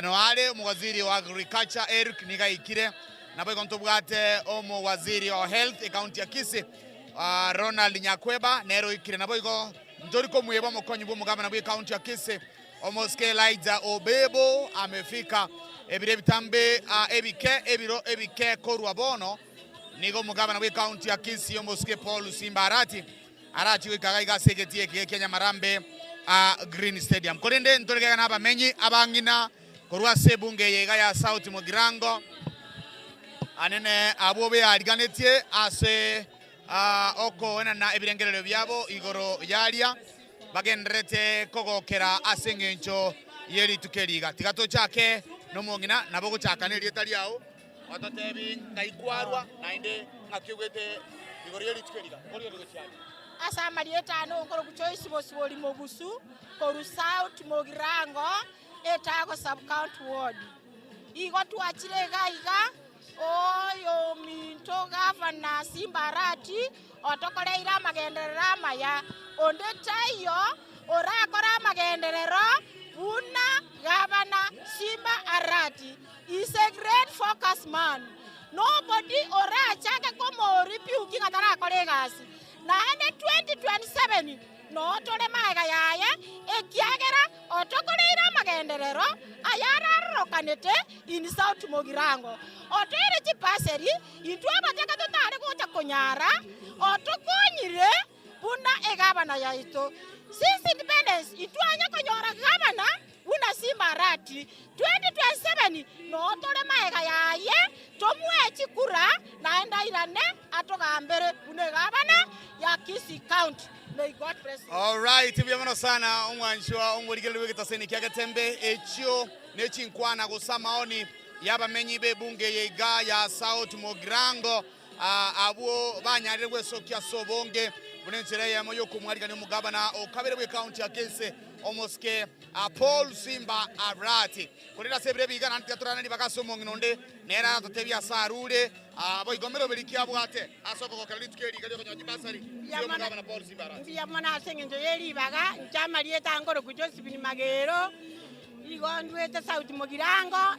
Speaker 1: Noale omo waziri wa agriculture Eric niga ikire na mwe kontugate omo waziri wa health county ya Kisii Ronald Nyakweba nero ikire na boigo ndoriko muyeba mokonyi bo mugabana bwe county ya Kisii Omoske Elijah Obebo amefika ebire bitambe ebike korwa bono nigo mugabana bwe county ya Kisii Omoske Paul Simba Arati wikagaiga segetie keke Nyamarambe Green Stadium korende ntorega na abamenyi abangina korwa sebunge yega ya South Mugirango anene abobe aliganetie ase oko ena na ebirengerero byabo igoro yalia bagendrete kogokera asengencho yeri tukeriga tigato chake no mongina nabo guchaka ne lieta liao watotebi ngaikwarwa nainde ngakigwete igoro yeri tukeriga kori yeri guchaka
Speaker 12: asa marieta no ngoro kuchoisi bosiboli mogusu koru South Mugirango etago sub county ward igo tuachire gaiga oyo minto gavana Simba Arati otokoleira magenderera maya onde tayo orakora magenderero una gavana Simba Arati is a great focus man. Nobody orachake komo rebuke ngatara kolegasi na ene 2027 no tole maiga yaye ekiagera otokoleira magenderero ayara rokanete in South Mugirango otere chipaseri intu abataka totare kucha konyara otokonyire buna egabana yaito since independence intu anya konyora gabana una Simba Arati 2027 no tole maiga yaye tomwe chikura naenda irane atogambere buna gabana ya Kisii County. May God bless you.
Speaker 1: All right, bienvenido sana umwanshwa umurigele wegetaseni kiagatembe echo nechinkwana gusamaoni yabamenyi bebunge yeiga ya South Mugirango abo banyarire gwesokia sobonge bunentere ya moyo kumwarigana mugabana okabere we county ya Kisii omoske Paul Simba Arati kurira sebire bigana ntiaturana ni bakasomo nginonde nera totebia sarure boigomero berikia bwate asoko ko kaliti keri kali ko nyibasari yamana Paul Simba Arati
Speaker 12: yamana sengenjo yeli baga njamali etangoro ku Josephine Magero igondwete sauti Mogirango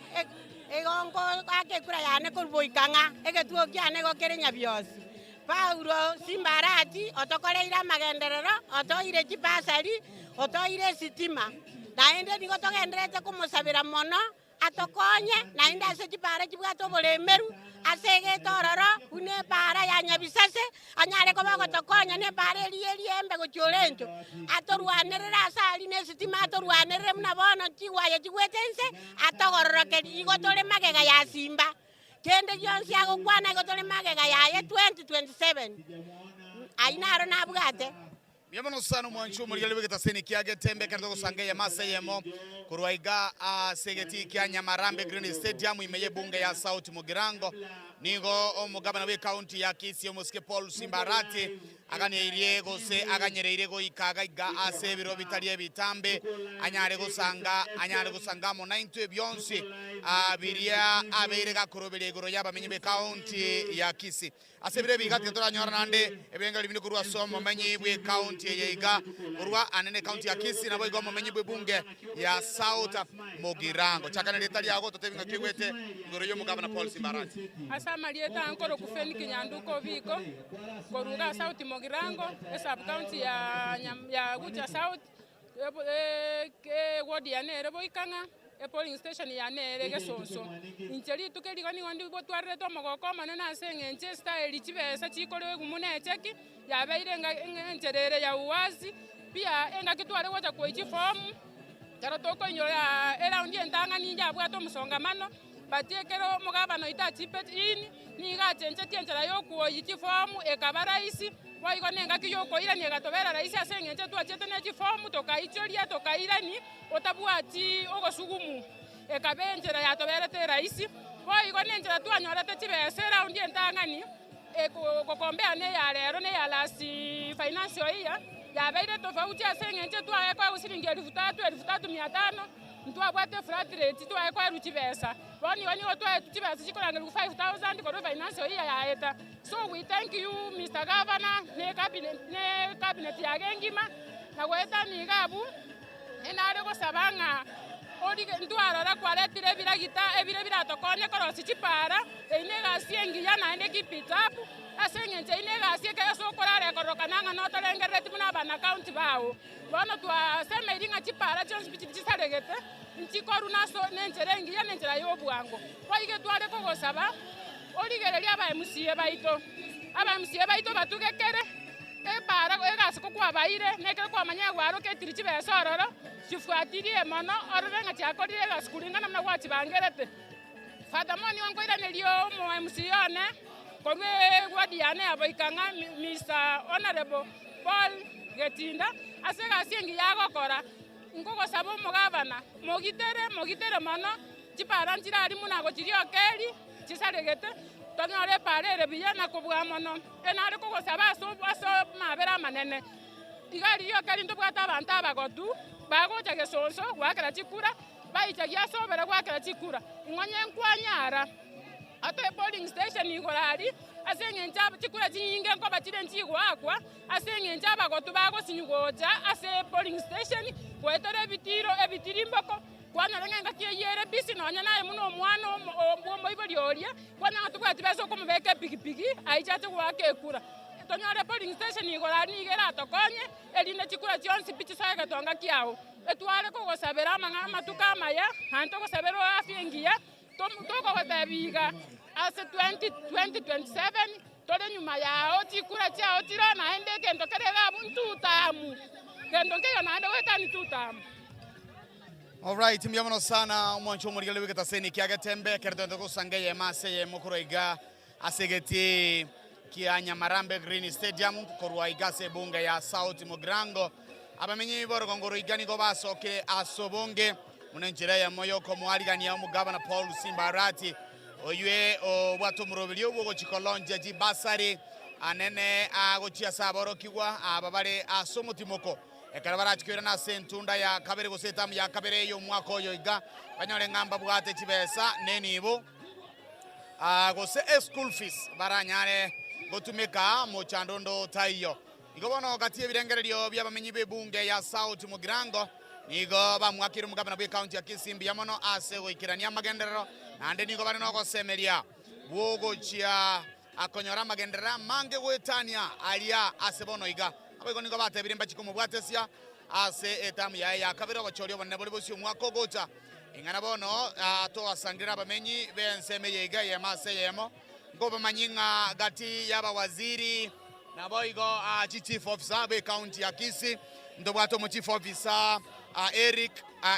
Speaker 12: egongo akekura yane kurboikanga egetuokiane go kerenya byosi Paulo Simba Arati otokoreira magenderero otoire kipasari otoire sitima naende nigo togenderete kumusabira mono atokonye naende ase kipara kibwato bolemeru asege tororo une para ya nyabisase anyare ko bagotokonya ne para eliembe go chorento atorwanerera asali ne sitima atorwanerere muna bono chiwaye chigwetense atogororoke igotore magega ya Simba kende yonsi agokwana igotore magega ya 2027 ainaro nabwate
Speaker 1: Bienvenido sana mwanchu muriele wigeta seni kiage tembe kerdo kusange ya masayemo kuruaiga segeti kia Nyamarambe Green Stadium imeye bunge ya South Mugirango nigo omugabana we county ya Kisii omoske Paul Simba Arati agane gose aganyere go ikaga iga ase biro bitalie bitambe anyare gusanga mo 90 byonsi abiria aberega kurobere goro yaba menye be county ya Kisii asebire bigati tora nyora nande ebenga libini kurwa somo menye bwe county yeiga kurwa anene county ya Kisii nabo igomo menye bwe bunge ya South Mugirango chakana letali yago totevinga kigwete ngoro yo mugabana Paul Simba Arati
Speaker 3: asama lieta ankoro kufeni kinyanduko viko koruga South Mugirango sub county ya Gucha South ward ya nere boikanga polling station ya nere gesonso incheri tukeligani wandi botwarre to mogoko manena sengenche style chibesa chikolewe gumune cheki yabeire ngerere ya uwazi pia enga kitware wacha kuichi form tara toko nyoya around yendanga ninja bwato musongamano batiekero mugabano itachipet in ni gachenche tienchera yokuo ichi form ekabaraisi waigo nenga kiyoko ira ni gatobera raisi asengenche twachete ne chifomu tokaichoria tokairani otabwati ogosugumu ekabenjera ya tobera te raisi waigo nenjera twanyorete chibese round yentangani ekokombea ne ya lero ne ya last financial year yabeire tofauti asengenche twaye kwa usiringi 3,500 ntwabwate flat rate twaye kwa ruchibesa wani otwaye chibesa chikolanga 5,000 kwa financial year ya eta. So we thank you Mr. Governor ne cabinet ya gengima na gweta ni gabu enare go sabanga odi ntwarara kwaretire biragita ebire biratokonye korosi chipara einega siengi yana ende kipitapu asengenche inega sieke so korare korokananga notalengereti muna bana account bawo bono twa semeringa chipara chonsi bichisaregete nchikoru naso nenjerengi yana njera yobwango waige tware ko gosaba origereria aba MCA baito batugekere ebara egasi ko kwabaire nekere kwa manyagwaro ketiri chibesororo chifuatirie mono ororenga chakorire gasi kuringana na wachi bangerete fatamoni wangoira nelio mo MCA ne korwe gwadiane aboikanga Mr. Honorable Paul Getinda asega siengi yagokora ngogo sabo mugabana mogitere mono chipara nchirari munago chiriokeri chisaregete tonyore parere biyana kubwa mono enari ko gosaba aso mabera manene igari yo kari ndubwata abantu abagotu bagocha gesonso gwakera chikura baichagia sobera gwakera chikura ingonye nkwanyara ato polling station igorari asengencha chikura chinge ko bachire nchigwa akwa asengencha abagotu bagosinyugocha ase polling station kwetore ebitirimboko kwana renga kiyere bisi no nyana muno mwana ombo ibirioria kwana tubati beso kumubeke pigipigi aichate gwake kura tonyore polling station igorani igera tokonye eline chikura chionsi pichi saga tonga kiao etwale ko gosabera mangama tukamaya hanto gosabera afiengia toko batabiga ase 2027 tole nyuma yao chikura chao tirana ende kendo kerega buntu tamu kendo keyo naende wetani tutamu.
Speaker 1: All right, mbiamono sana mwancho muriele wigeta seni kiage tembe kerdo ko sangaye maseye mokoroiga asegeti kia Nyamarambe Green Stadium korwaiga se bunge ya South Mugirango abamenyi boro gongoro igani go basoke asobonge munenjira ya moyo ko mwaligani ya mugabana Paul Simba Arati oywe obwato murobili obwo chikolonje jibasari anene agochia saboro kiwa ababare asomotimoko ekara barachikira na sentunda ya kabere guseta ya kabere yo mwaka oyo iga banyore ngamba bwate chibesa nenibo gose school fees baranyare gotumeka mu chandondo tayo igobono gatie birengererio byabamenyi bebunge ya South Mugirango nigo bamwakira umugabana bwe county ya Kisimbi yamono ase goikirania magenderero nande nigo bari no gosemeria bwogo chia akonyora magenderera mange gwetania alia asebono iga abego nigo batebire mbachiko mubwatesia ase etamu ya kabiro gochorio bonne boli bosio mwako gota ingana bono to asangira abamenyi bensemeye iga yemase yemo ngoba manyinga gati yaba waziri na boigo chief officer be county ya Kisii ndobwato mo chief officer Eric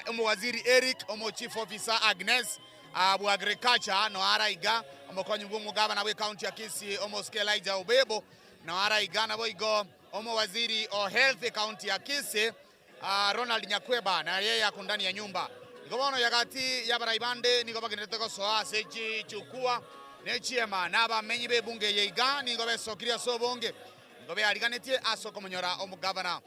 Speaker 1: omo waziri Eric omo chief officer Agnes abu agriculture no araiga omo konyungu mugabana we county ya Kisii omo Skelaija Ubebo no araiga na boigo omo waziri o health county ya Kisii Ronald Nyakweba na yeye akundani ya nyumba ngobono yakati yabaraibande niko bageneteko soa sechi chukua nechiema naba menyi bebunge yeiga ningobe sokiria sobonge ngobe aliganetie asokomonyora omugabana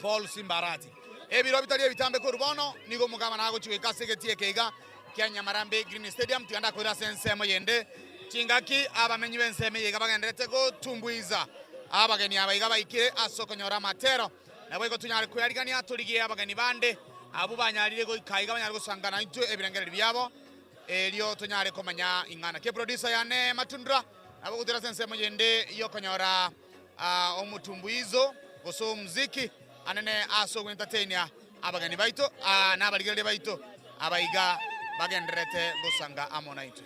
Speaker 1: Paul Simbarati ebiro bitali bitambe ko rubono nigo mugabana ago chiweka segetie keiga Kenya Marambe Green Stadium tuyanda ko rasensemo yende chingaki abamenyi benseme yeiga bagenderete ko tumbuiza abageni abaiga baikire asokonyora matero nabo iko tunyari ko yaligania tuligiye abageni bande abo banyarire ko ikaiga banyari gusangana into ebirengere byabo elio tunyare komanya ingana ke producer yane matundra abo kutira sensemo yende iyo konyora omutumbuizo goso muziki anene aso entertainer abagani baito nabaligende baito abaiga bagenderete gusanga amona itu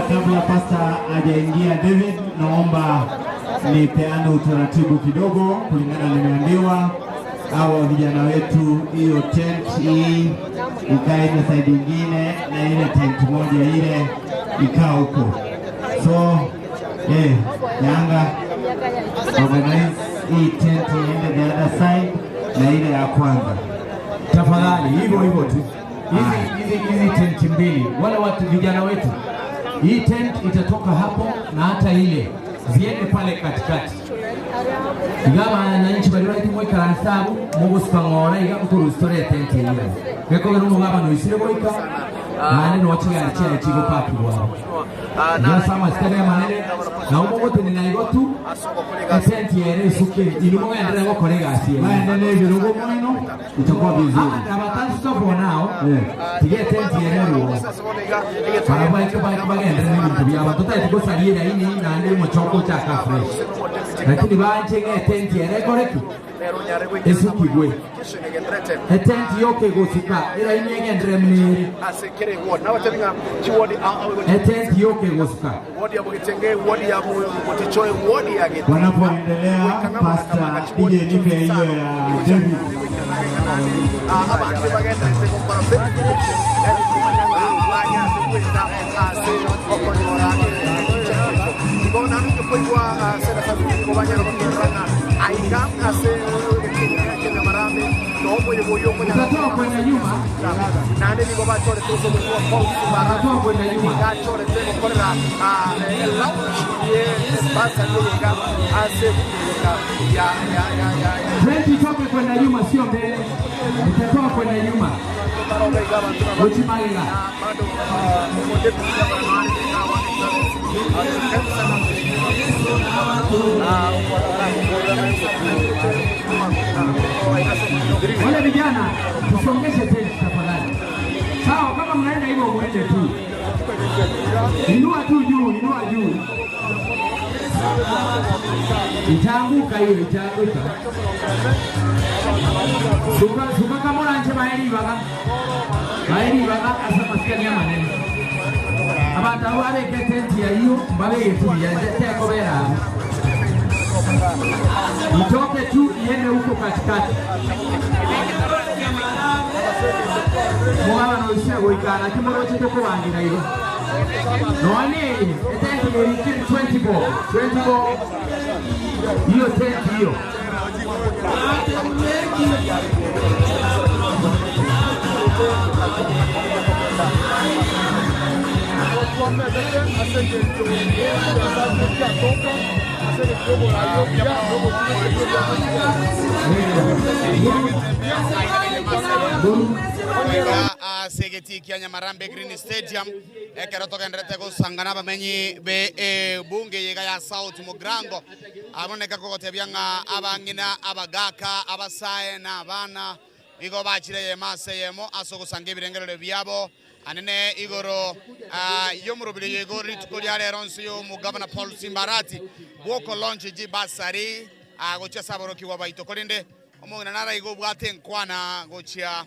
Speaker 8: Kabla pasta hajaingia David, naomba nipeane utaratibu kidogo kulingana na nimeambiwa hao vijana wetu hiyo tent hii ikae na side nyingine na ile tent moja ile ikaa huko. So Yanga organize hii tent iende the other side na ile ya kwanza. Tafadhali hivyo tu. Hizi tent mbili wale watu vijana wetu. Hii tent itatoka hapo na hata ile ziende pale katikati. Igaba na nchi bali wali mweka ransabu mugo spangora iga kukuru story tent ile. Keko no mugaba no isire boika. Nani no wachiga ya chigo paki bwa. Ya sama stade ya manene na umo wote ni naigotu. Tent yere suke ilimo ya ndere ko kolega asie. Maendeleo birugo mwino itakuwa vizuri. Abatasi stop nao. Tige tent yere ruo. Para bagenda n'ibintu byaba tutayikusagira ini na ndi mu choko cha ka fresh. Lakini banje nge tent yere koreki. Esukigwe. Tent yoke gusika ira inyenge ndremniri.
Speaker 11: Asekere ward na watenga chiwodi
Speaker 8: tent yoke gusika.
Speaker 11: Wodi ya Bugitenge, wodi ya Motichoe, wodi ya Gete.
Speaker 8: Wanapoendelea pasta DJ nipe hiyo ya David.
Speaker 11: Abantu bagenda nsekompara Bona ndio kwa sera sababu kwa banya ranga aika ase Kenya Marambe no moyo
Speaker 8: Utatoa kwenda nyuma
Speaker 11: na ndio kwa bachore tuzo kwa Paul
Speaker 8: Utatoa kwenda nyuma
Speaker 11: bachore tena kwa launch basa ndio kama ase ya
Speaker 8: toke kwenda nyuma sio mbele. Utatoa kwenda nyuma Uchimaila wale vijana tusongeshe tena tafadhali. Sawa, kama mnaenda hivyo muende tu. Inua tu juu, inua juu. Itaanguka hiyo, itaanguka. Suka kama nje mahali baka. Mahali baka asa maskani ya maneno.
Speaker 9: abantu abo abekete ntia iyo mbabegetulia teko bera itoke tu iende huko katikati mwana no ishago ikana kimoro chete ko bangira ile noani etenti ni 20 ball hiyo tenti hiyo
Speaker 1: segeti kianya Marambe Green Stadium ekero togendrete gusangana bamenyi be bunge yega ya South Mugrango aboneka kogotebya nga abangina abagaka abasaye na abana igo bachire yemase yemo asogusanga ibirengerero byabo anene igoro yomurubiri yego ritukolia leronsi yo mugabana Paul Simbarati bwoko launch ji basari gocha boroki wabaito kolinde omongana nara igo bwate nkwana gocha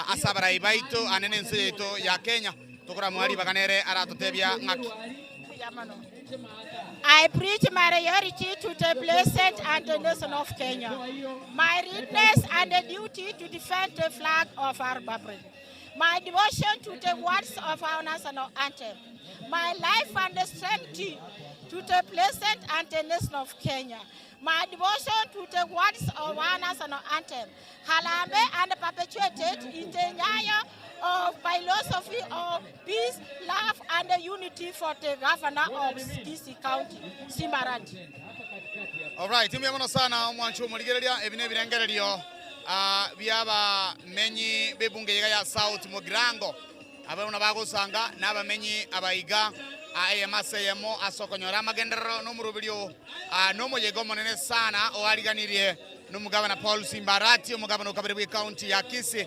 Speaker 1: asabara ibaito anene nseto ya Kenya tokora mwali baganere aratotebya ngaki.
Speaker 12: I preach my loyalty to the blessed and the nation of Kenya, my readiness and the duty to defend the flag of our republic, my devotion to the words of our national anthem, my life and the strength to the blessed and the nation of Kenya, my devotion to the words of our national anthem, Harambe and perpetuated in the nyayo of philosophy of peace, love, and the unity for the governor of Kisii County, Simbarati.
Speaker 1: All right, timu yamono sana mwanchu muligereria ebine birengererio byaba menyi bebunge yega ya South Mugrango abana bagusanga nabamenyi abayiga AMSM asokonyora magendero no murubiryo no moyego monene sana oaliganirie no mugabana Paul Simbarati omugabana ukabiri county ya Kisii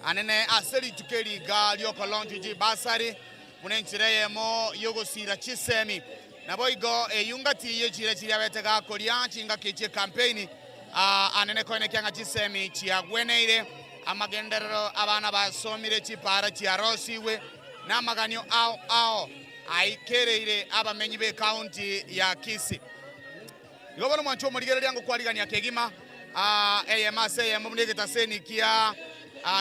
Speaker 1: anene aseri tukeri ga lyoko launch ji basari munenchireyemo yogosira chisemi naboigo eyungati yechire chiri abetega kolia chinga keche campaign anene koine kyanga chisemi chiagweneire amagendero abana basomire chipara chiarosiwe namaganyo ao aikereire abamenyi be county ya Kisii yobono mwancho muligereri yango kwaligania kegima AMSM munegeta seni kia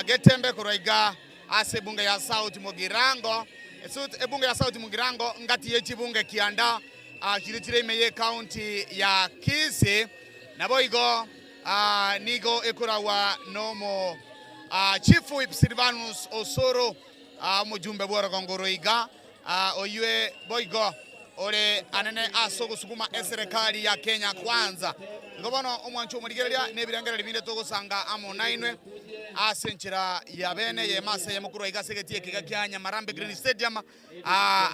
Speaker 1: getembe kuroiga ase bunge ya South Mugirango ebunge ya South Mugirango ngati yechibunge kianda chirichire imeye county ya Kisii naboigo nigo ekurawa nomo Chief Whip Silvanus Osoro mujumbe bora kongoroiga oyue boigo ole anene asogo sukuma serikali ya Kenya kwanza ngobono omwancho muligereria nebirangera libinde togosanga amonainwe asenchira ya bene ye mase ye mukuru igasegeti ekiga kyanya Marambe Green Stadium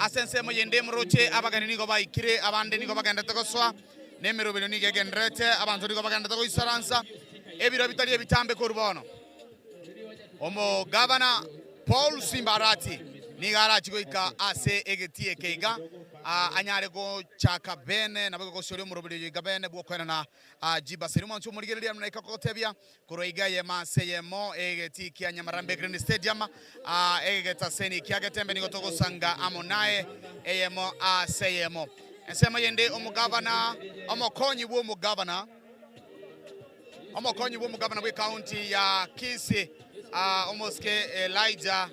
Speaker 1: asense mo yende mroche abagani nigo bayikire abande nigo baganda togoswa nemero bino nige gendrete abantu nigo baganda togoisaransa ebiro bitali ebitambe korubono omo governor Paul Simbarati nigara chigoika ase egeti ekiga anyare go chaka bene nabwo ko sori murubiri gabene bwokwena na jiba serimo ncho muligereria mnaika kokotebya kuroiga ye mase ye mo egeti kyanya Marambe Green Stadium egeta seni kyagetembe nigotogo sanga amonae eyemo aseyemo ensema yende omugavana omokonyi bwo mugavana we county ya Kisii omoske Elijah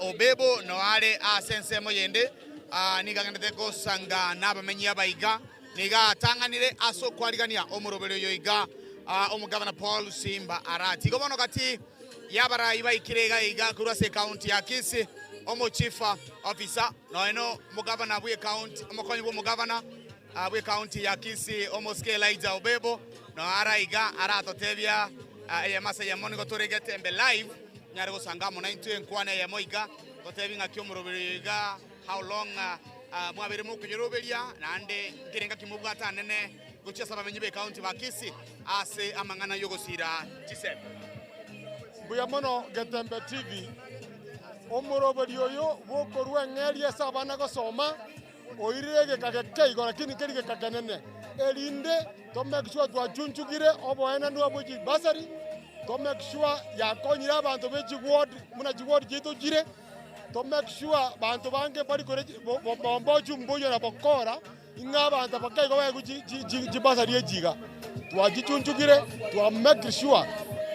Speaker 1: Obebo no ale asensemo yende nigagandete ko sanga nabamenyi abayiga niga tanganire aso kwaligania omurobero yoiga omugavana Paul Simbarati gobono kati yabara ibaikirega iga kurase county ya Kisii omo chief officer no eno mugavana bwe county omokonyi bwo mugavana bwe county ya Kisii omoske Elijah Obebo no ara iga ara totebya eyamase yamoni gotoregete embe live nyare go sanga mo 92 nkwane yamoiga totebinga kyomurobero yoiga how long mwabere mukunyeroberia nande kirenga kimubwata nene gochia saba menyibe county ba Kisii ase amangana yogosira chisebe
Speaker 13: buya mono Getembe TV omuroberi oyo bokorwa ngerie sabana gosoma oirege kageke igora kini kerige kagenene elinde to make sure twachunchugire oboena ndo aboji basari to make sure yakonyira abantu beji ward muna ji ward jitu jire to make sure bantu bange bari kore bombo chumbuyo na bokora inga bantu bakai go jibasa rie jiga twajichunchugire to make sure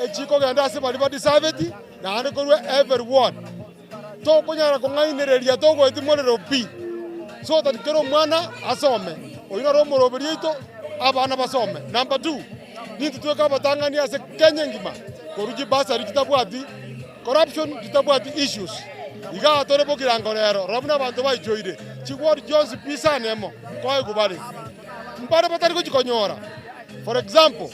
Speaker 13: echiko genda se bari deserve it na ande korwe everyone to konyara ko ngainereria to go etimorero pi so that kero mwana asome oyina ro moroberito abana basome. Number 2 nintu tweka batangania se Kenya ngima koruji basa rikitabwati corruption kitabwati issues iga tore bokirango rero robuna bantu bayijoire chigwori Jones pisa nemo koe kubali mbare batari ko chikonyora. For example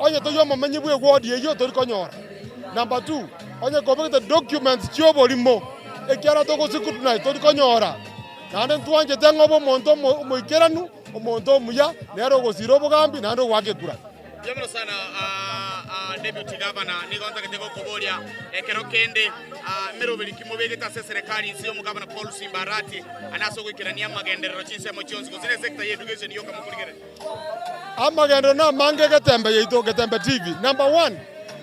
Speaker 13: onye to yomo menyi bwe word yeyo tori konyora. Number 2 onye ko the documents chiobo limo ekiara to ko sikutu na tori konyora nande tuanje tengo bo monto mo ikeranu omonto muya nero go zero bogambi nando wake kura.
Speaker 1: Jamano sana Deputy Governor nigonza ketego kobolia ekero kende merobeli kimobegeta se serikali sio mugabana Paul Simba Arati anaso gwikirania magenderero chinse mo chionzi kuzine sector ye education yoka mukuligere
Speaker 13: amagendero na mange getembe yeito getembe TV. Number 1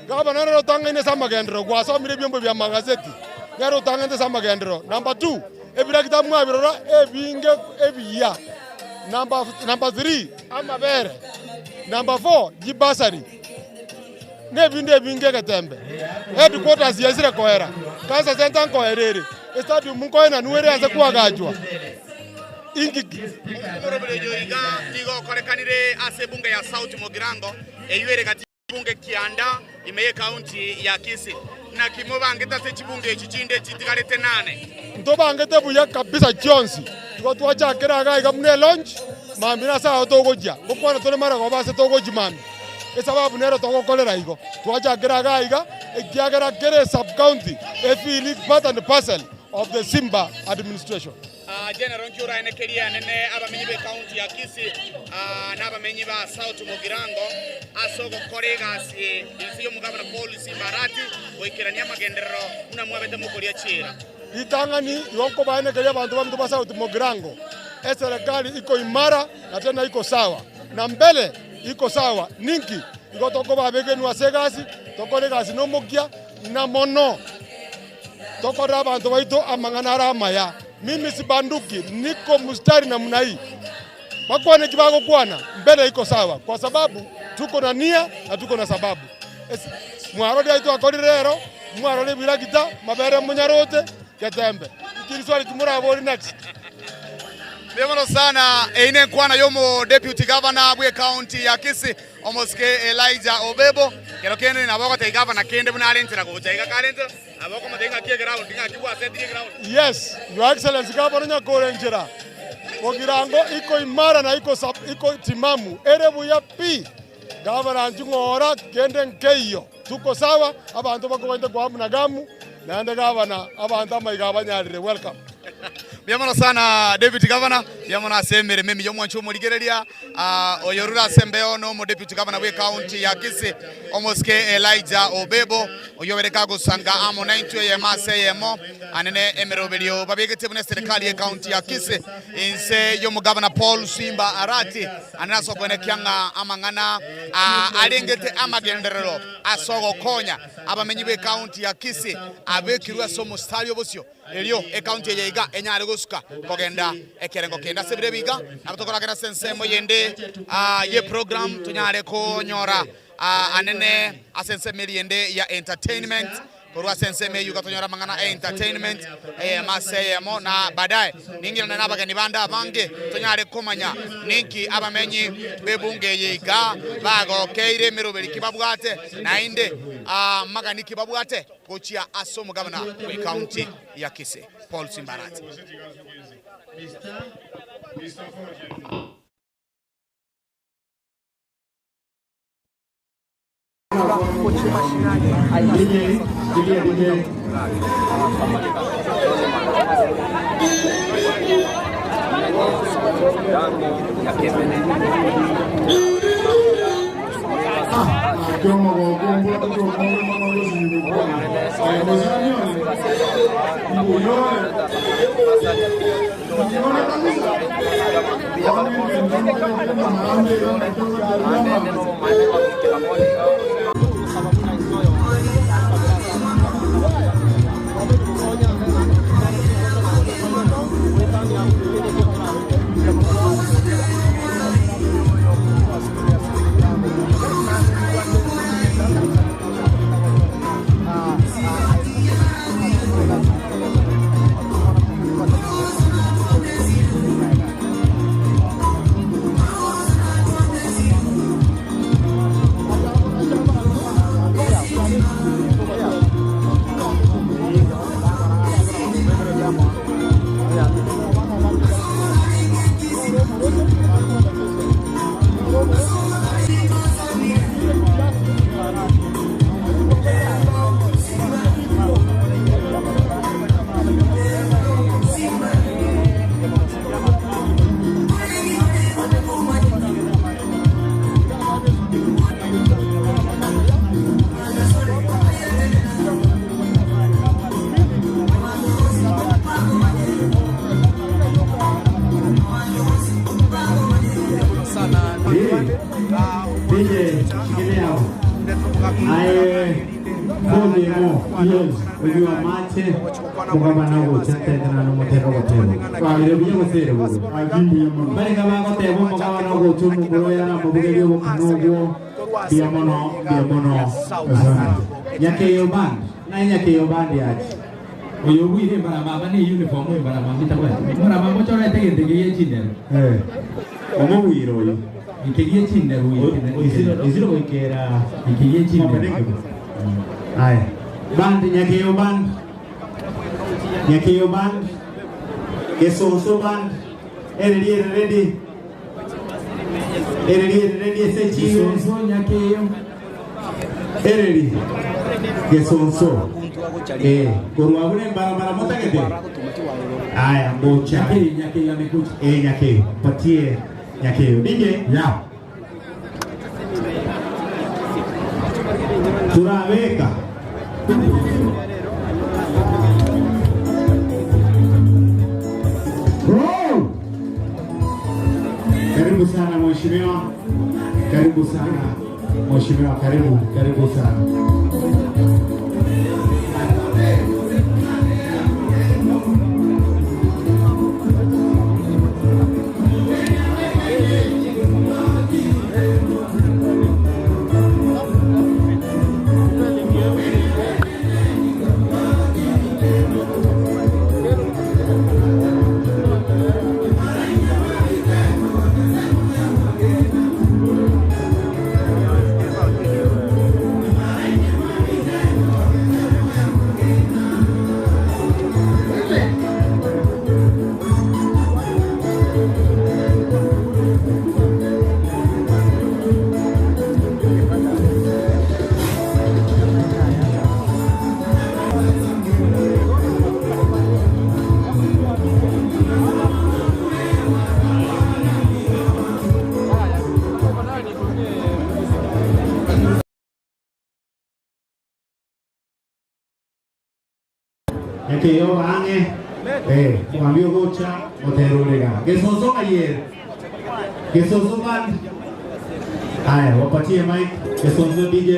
Speaker 13: Governor ro tangine sa magendero kwa so mire byombo bya magazeti yaro tangine sa magendero. Number 2 ebira kitamwa birora ebinge ebiya. Number 3 amabere. Number 4 jibasari nebinde binge getembe headquarters yesire koera kasa center koerere stadium munko ina nuere anze kuagajwa ingiki
Speaker 1: murobele joiga nigo korekanire ase bunge ya South Mogirango eyuere kati bunge Kianda imeye county ya Kisii na kimobangeta se chibunge chichinde chitigarete 8
Speaker 13: ntobangete buya kabisa Jones ngo twachakira gaiga mune launch mambira saa togoja gukwana tole mara go base togoji mami esababu nero togokolera igo twachakira gaiga ekiagera kere sub county efili part and parcel of the Simba administration.
Speaker 1: General Njura enekeria nene abamenyi be county ya Kisii na abamenyi ba South Mogirango asogo korega si isiyo mugabana Paul Simba Arati oikirania magenderero una mwabete mukolia chira
Speaker 13: itangani yonko baene keria bantu ba South Mogirango serikali iko imara na tena iko sawa na mbele iko sawa ninki iko toko babegenu asegasi toko legasi no mokia na mono toko rabantu baito amangana ramaya mimi sibanduki niko mustari na mnai bakwane kibago kwana mbele iko sawa kwa sababu tuko na nia na tuko na sababu mwaro dia itu akorirero mwaro le bilagita mabere munyarote getembe ikiriswali tumurabori next.
Speaker 1: Demano sana ine kwana yomo Deputy Governor bwe county ya Kisii omoske Elijah Obebo kero kende na bako te governor kende buna alentera go jaiga kalentera abako madenga kie ground dinga kibwa senti ground.
Speaker 13: Yes, Your Excellency Governor nyakolenjera Mogirango iko imara na iko timamu erebu ya pi Governor njungora kende nkeyo tuko sawa abantu bako wende kwa munagamu na ande Governor abantu amaigabanyarire welcome.
Speaker 1: Biamano sana Deputy Governor biamano asemere mimi yo mwanchu murigereria oyorura sembeo no mo Deputy Governor we county ya Kisii omoske Elijah Obebo oyobereka gusanga amo 90 ye mase yemo anene emerobelio babegete bune serikali ya county ya Kisii inse yo mo Governor Paul Simba Arati anaso kwene kyanga amangana alengete amagenderero asogo konya abamenyi be county ya Kisii abekirwa somo stali obosio elio county ya iga enyare gosuka kogenda ekerengo kenda sebire biga nakutokora kena sensemo yende ye program tunyare ko nyora anene asenseme yende ya entertainment korwa senseme yuga tonyora mangana entertainment maseyemo na baadaye ningira na nabagani banda bange tunyare komanya ninki abamenyi bebunge yiga bago keire mirobeli kibabwate na inde magani kibabwate kochia asomo gavana we county ya Kisii Paul Simba Arati.
Speaker 8: shikilia. Kodi mo yes ukiwa mache mugaba nawo chatendera no mutego gotebo kwagire biye gusere buzo bari kaba gotebo mugaba nawo tumu kuroya na mubuge byo kunugo biamono yake yoban na yake yoban yaje uyo bwire bara baba ni uniform bara mama bitagwa bara mama chora tegeye chinde omo bwiro yo ikiye chinde huyo iziro goikera ikiye chinde. Aye. Band Nyakeyo band. Kesonso band. Ready. Sechi. Kesonso Nyakeyo. Ready. Kesonso. Kurwa bune bara mota kete. Aya, mocha. Nyakeyo amekuja. Nyakeyo. Patie Nyakeyo. DJ. Ya. Turaweka. Karibu sana mheshimiwa. Karibu sana mheshimiwa. Karibu sana. Nyakeyo bange mwambio gocha oterulega. Kesonso ayer. Kesonso band. Haya, wapatie mic. Kesonso DJ.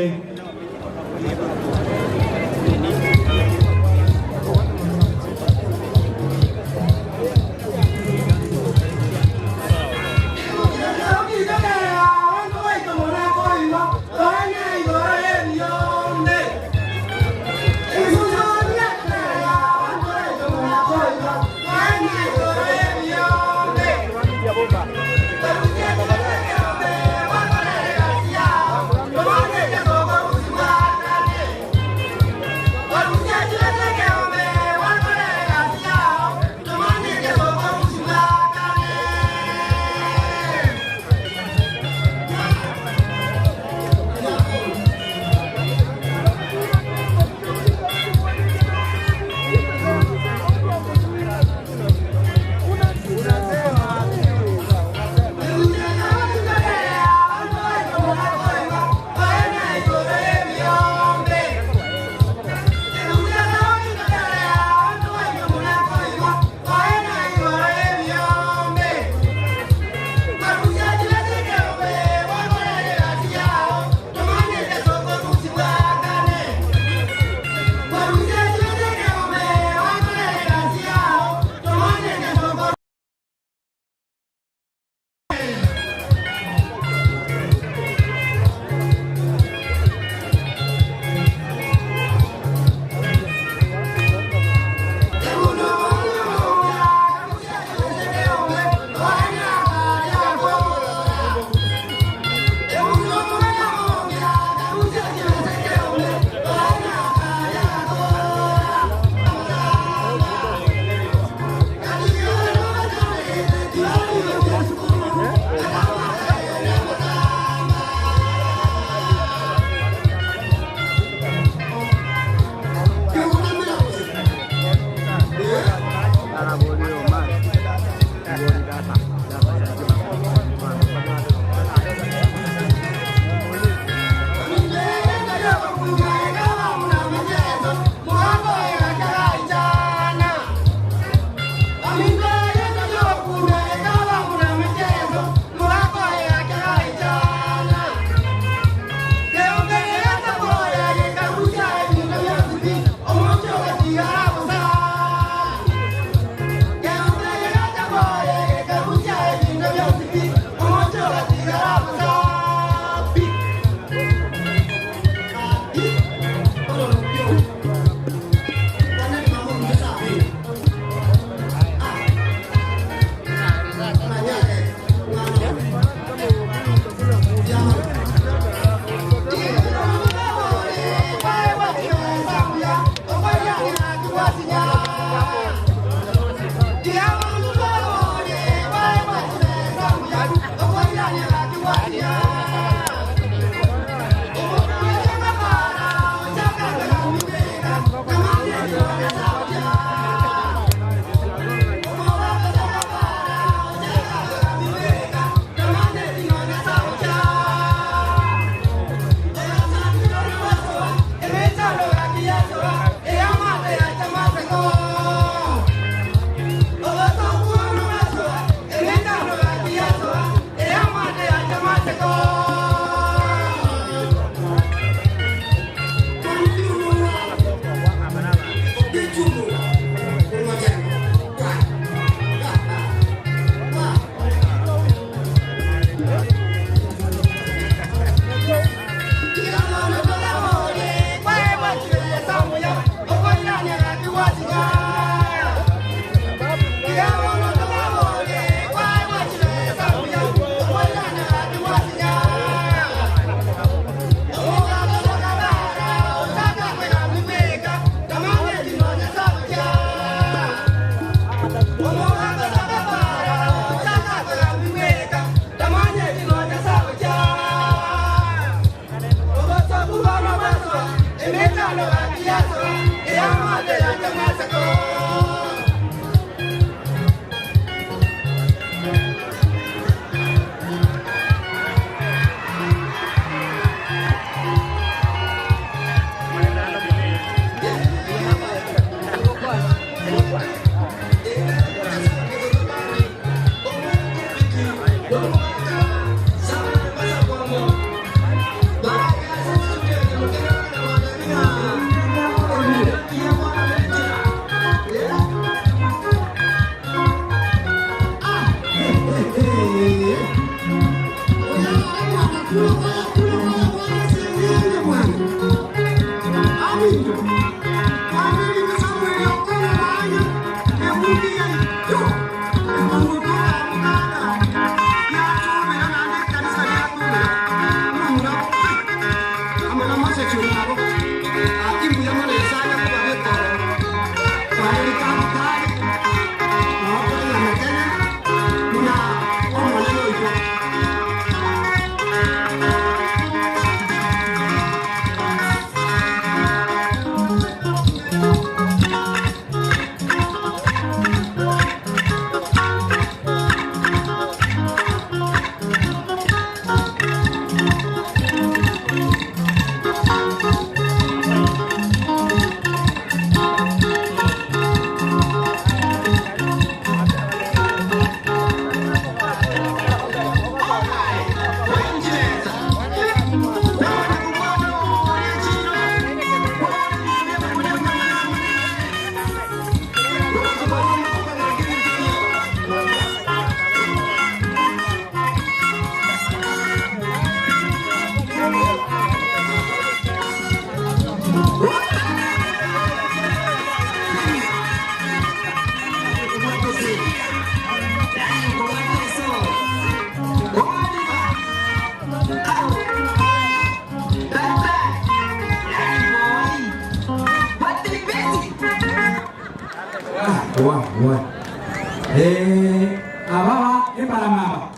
Speaker 9: Ababa eparamaba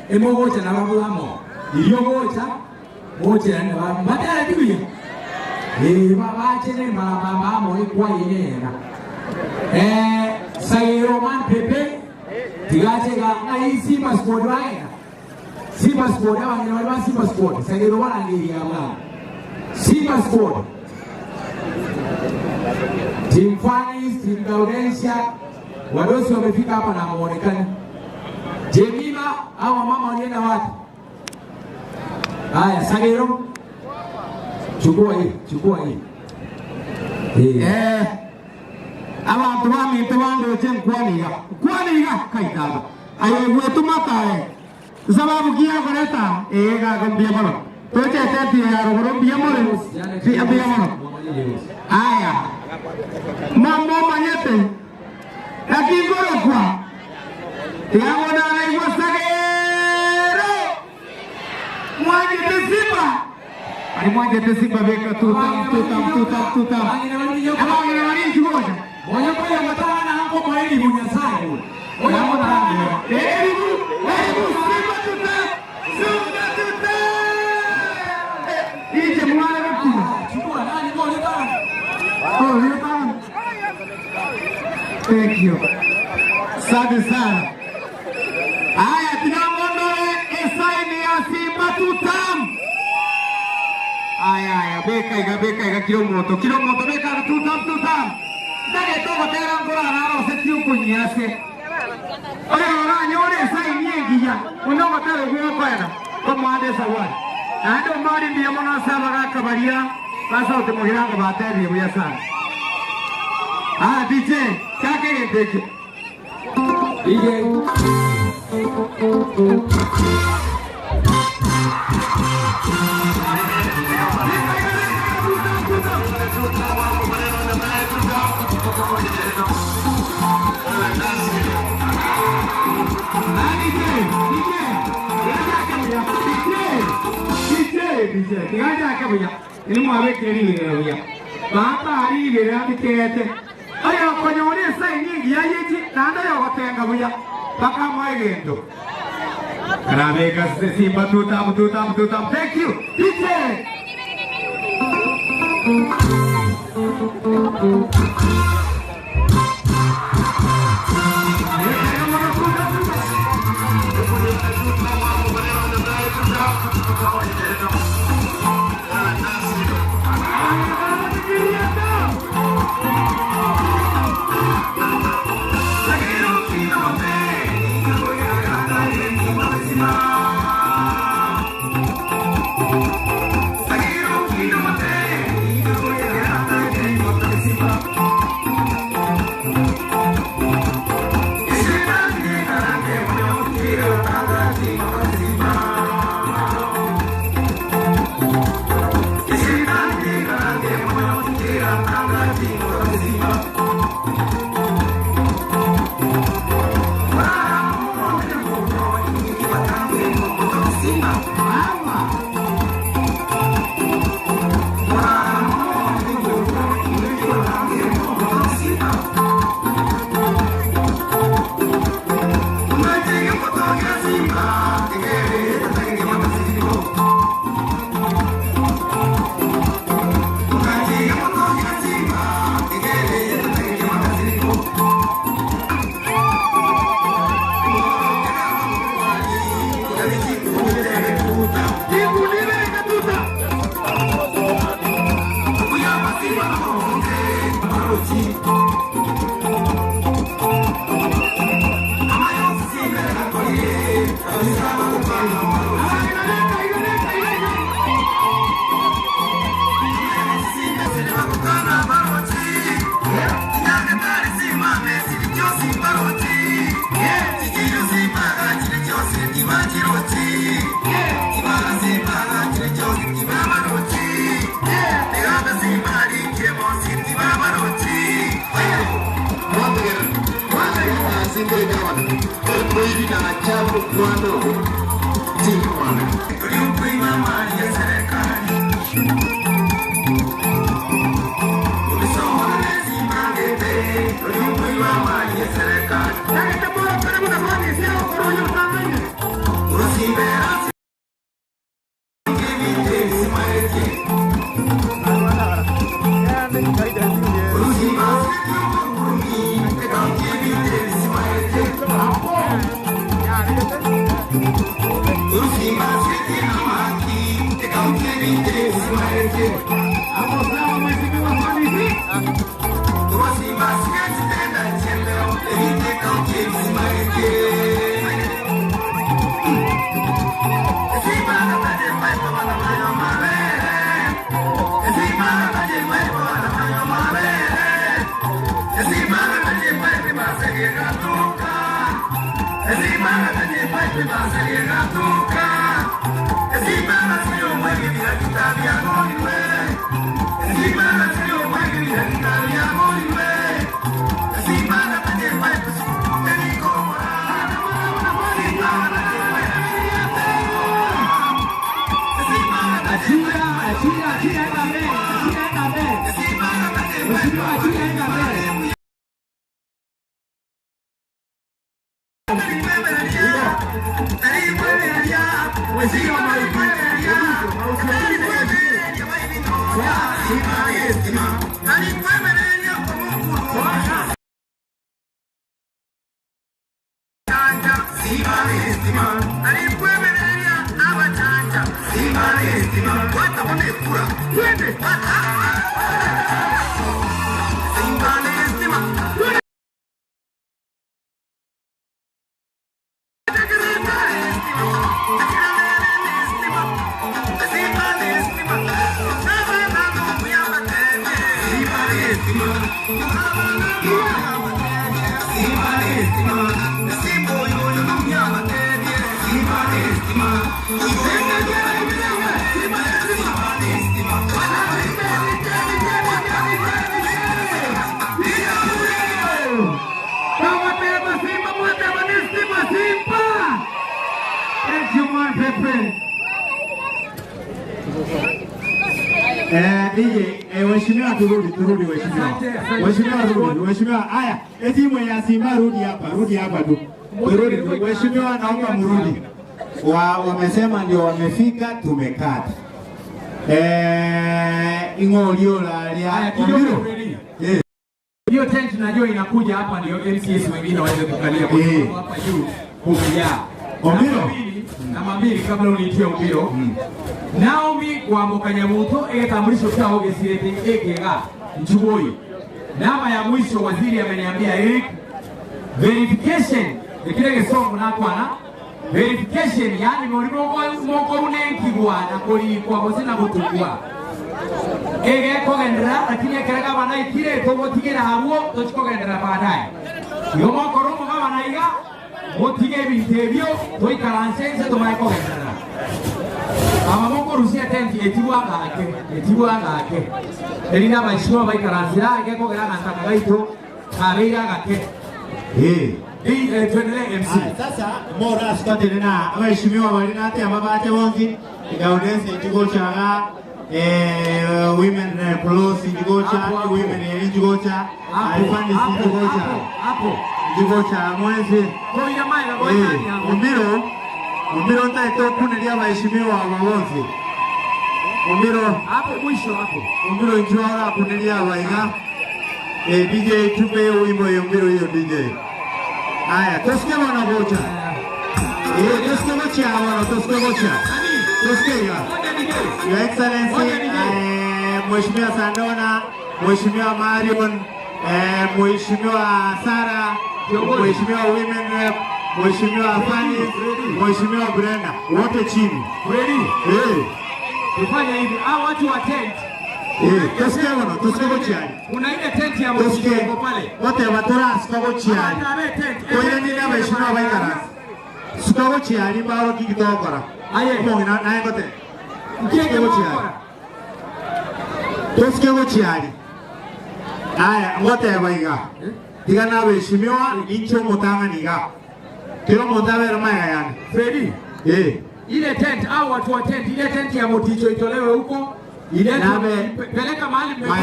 Speaker 9: emogocha na babulamo iliyogocha mocha na batara tibiya baba chene mama mo ikwa yena sayero man pepe tigache ga ai Simba Sport waina Simba Sport wa Simba Sport sayero wana ngi ya mama Simba Sport Team Fanis, Team Gaudensia, wadosi wamefika hapa na muonekani. Jemima au mama walienda wapi? Haya, Sagero. Chukua hii. Abantu bami tubando chenkwaniga. Kwaniga kaitaba. Ayewe tumatae. Sababu kia koreta ga gombia mono. Toche tete ya gombia mono. Si abia mono. Haya. Mambo manyete. Lakini goro kwa. Tiago na naigwa Sagero. Mwajete Simba. Ari mwajete Simba beka tutam. Ama ngine wani chukoja. Moyo kwa matana na hapo kwa hili munyasai. Moyo kwa nani? Eribu Simba tuta. Ije mwana mtu. Chukua nani kwa leta. Oh, leta. Thank you. Asante sana. Haya tunamwondoe esaini ya Simba tutam. Aya beka iga kilomoto beka tutam. Dale todo tera ngora naro setiu kunyase. Oya ora nyore esaini yegiya. Uno matero gwo kwena. Como ande sawari. Ando mari ndiye mona saba kabaria. Basa utemuhiranga bateri buya sana. DJ, chake geteke. DJ. Ini mau ambil kiri ya. Bapa hari ini dia dikete. Ayo konyole sai nyingi ya yeji nanda ya watenga buya. Baka mau gitu. Karabe kas Simba tutam. Thank you. DJ.
Speaker 8: Waheshimiwa turudi waheshimiwa. Haya, timu ya Simba rudi hapa tu. Waheshimiwa naomba mrudi. Wamesema ndio wamefika, tumekata. ingolio la ya
Speaker 9: kidogo. Hiyo tent najua inakuja hapa ndio MCS wengine waweze kukalia kwa sababu hapa juu kumejaa. Omiro namba 2 kabla uniitie Omiro. Naomi kwa Mokanyamuto etambulisho chao gesirete ekega Njugoi. Namba ya mwisho waziri ameniambia Eric verification ikirege somo na kwana verification yani moko unenkigwa na kuli kwa bosina gutugwa ege kogendera lakini ekeraga bana ikire togotigera hawo tochikogendera baadaye yomo koromo kama naiga motige bintebyo toikaransense tomaikogendera ama moko rusia tenti etibuanga ake elina baishwa baikaranzira ege kogera nantaka gaito kabeira gake tuendelee MC.
Speaker 8: Sasa mora sikatene na abaheshimiwa bali nate ababache bonzi igaonense ikigocha women plus ikigocha women ikigocha alifani ikigocha
Speaker 9: hapo
Speaker 8: ikigocha mwenzi
Speaker 9: kwa ina maana ngoja
Speaker 8: Omiro ntaito kunelia abaheshimiwa bonzi Omiro
Speaker 9: hapo mwisho hapo
Speaker 8: Omiro njora kunelia abaiga DJ tupe wimbo Omiro hiyo DJ. Aya, tusikie wana bocha. Tusikie bocha wana, tusikie bocha. Tusikie ya. Your Excellency, Mheshimiwa Sandona, Mheshimiwa Marion, Mheshimiwa Sara, Mheshimiwa Women Rep, Mheshimiwa Fani, Mheshimiwa Brenda, wote chini.
Speaker 9: Ready? Tufanye hivi, hao watu wa tent.
Speaker 8: Tusikie wana, tusikie bocha.
Speaker 9: Kuna ile tent ya mwisho pale.
Speaker 8: Wote watora sikago chiari. Koye ni na mheshimiwa baikara. Sikago chiari baro kikitokora. Aye mongina naye kote. Sikago chiari. Sikago chiari. Aya ngote baiga. Diga na mheshimiwa incho motanga niga. Tiro montawe ramaya yani.
Speaker 9: Fredi. Ile tent au watu wa tent ile tent ya moticho itolewe huko. Ile peleka mahali
Speaker 8: mmetoa.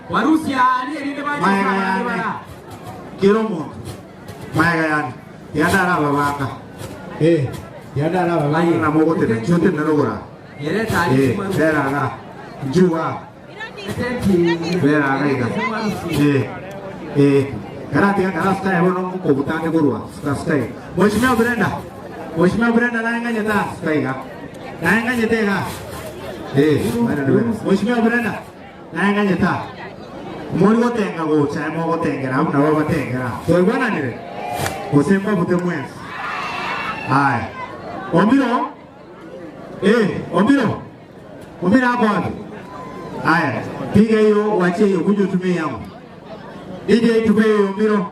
Speaker 9: Warusi aliye maji
Speaker 8: Kiromo Maya yani yandara babaka yandara babaka na mogote na chote na rogora bera na jua bera na iga karate karasta ebo no ko butane gorwa karasta Mheshimiwa Brenda na nganyeta staiga na nganyetega Mheshimiwa Brenda na nganyeta Mori gotenga gocha mo gotengera una baba tengera to bwana nire osemba bute mwenzi haya Omiro Omiro hapo haya piga hiyo wache hiyo kuja tumie yangu DJ tupe Omiro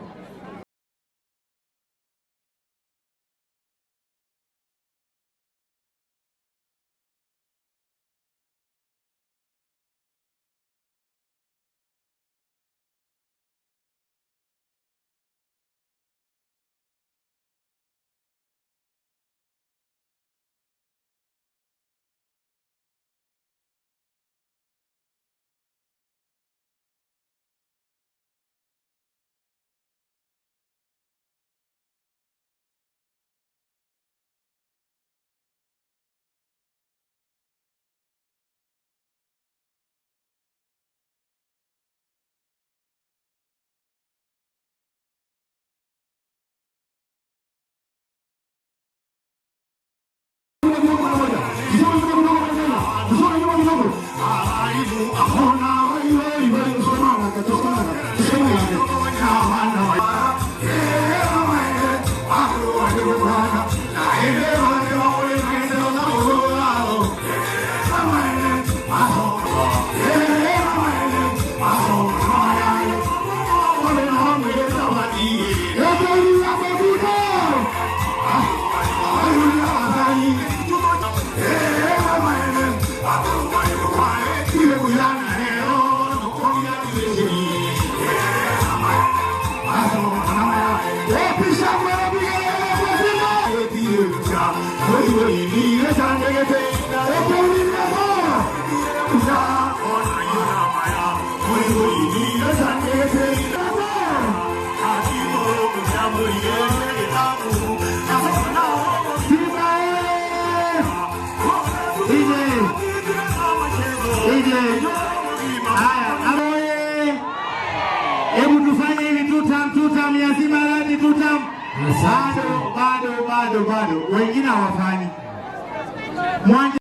Speaker 8: DJ DJ. Haya, amoye. Hebu tufanye hivi tutam ya Simba Arati tutam. Bado. Wengine hawafanyi. Mwanje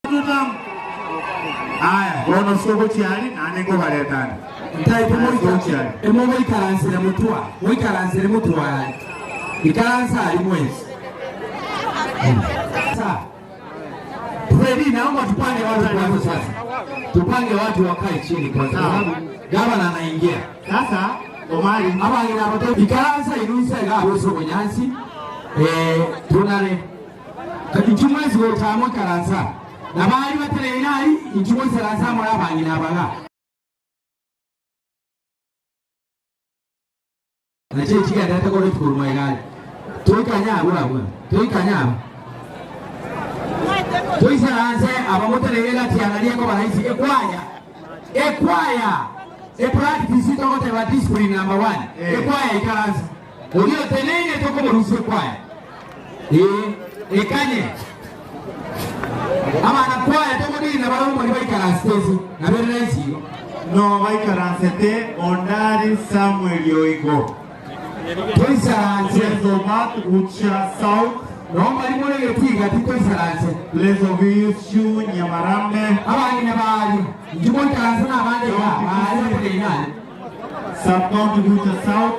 Speaker 8: tutam. Haya, wono soko chiari na nengo baletana.
Speaker 9: Ntai pomoja chiari. Emogo ikaranzire mutwa. Wikaranzire mutwa. Ikaranza ali mwezi. Sasa. Fredi, naomba tupange watu kwanza sasa. Tupange watu wakae chini kwa sababu gavana anaingia. Sasa Omari abangina abato ikaranza inusa gabo so kunyansi tunale. Kakichumwezi gotamo ikaranza. Nabali batere nai ichumwezi ikaranza mora abangina abaga. Nache chiga data ko kuruma igali. Toikanya abura. Toikanya. Toisaranze abamuterera tiangalia ko baraisi ekwaya practice to gote ba discipline number 1 ekwaya ikaranza ulio tenene to ko murusi ekwaya ekanye ama na kwaya to ngodi na barombo ni baikaranze na berezi
Speaker 8: no baikaranze te Ondari Samuel Yoigo
Speaker 9: toisaranze
Speaker 8: Zomat Ucha South
Speaker 9: Nomba limone getiga tito isaranze.
Speaker 8: Lezo vishu Nyamarambe.
Speaker 9: Abani na bali. Njumon karanze na abandi ya. Bali na pele
Speaker 8: Sub-County Bucha South.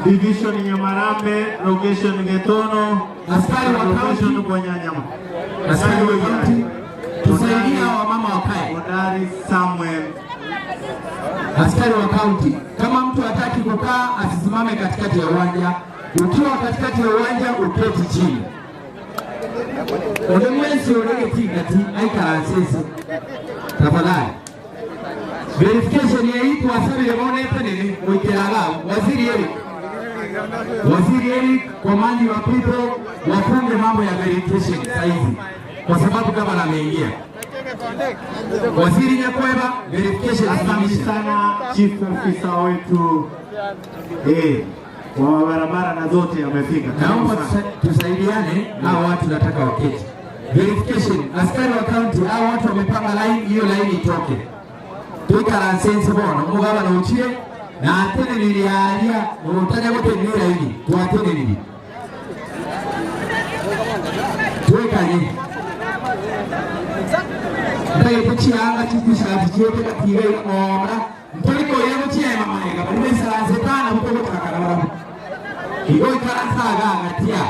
Speaker 8: Division Nyamarambe. Location Getono.
Speaker 9: Askari wa
Speaker 8: location Bonyanyama.
Speaker 9: Askari wa county. Tusaidia wa mama wakae.
Speaker 8: Ondari Samuel.
Speaker 9: Askari wa county. Kama mtu hataki kukaa asisimame katikati ya uwanja. Ukiwa katikati ya uwanja uketi chini. Odemwezi orege tigati aikaranzese. Tafadhali. Verification ya hii tuwasabile maone penene mwikelaga Waziri Eric komandi wa people wafunge mambo ya verification saizi. Kwa sababu kama ameingia. Waziri Nyakweba verification
Speaker 8: asante sana chief officer wetu kwa barabara na zote amefika.
Speaker 9: Naomba tusaidiane hao watu nataka waketi. Verification askari wa county hao watu wamepanga line, hiyo line itoke. Tuikaransense bona mugaba na uchie na atene nilialia utanya wote ni line tuatene nili. Tuikanye. Ndaye kuchianga chikushati chiote katiwe omra. Mtoliko yego chiema maega bali saranzetana mtoko takakara. Hiyo ikaranza agatia.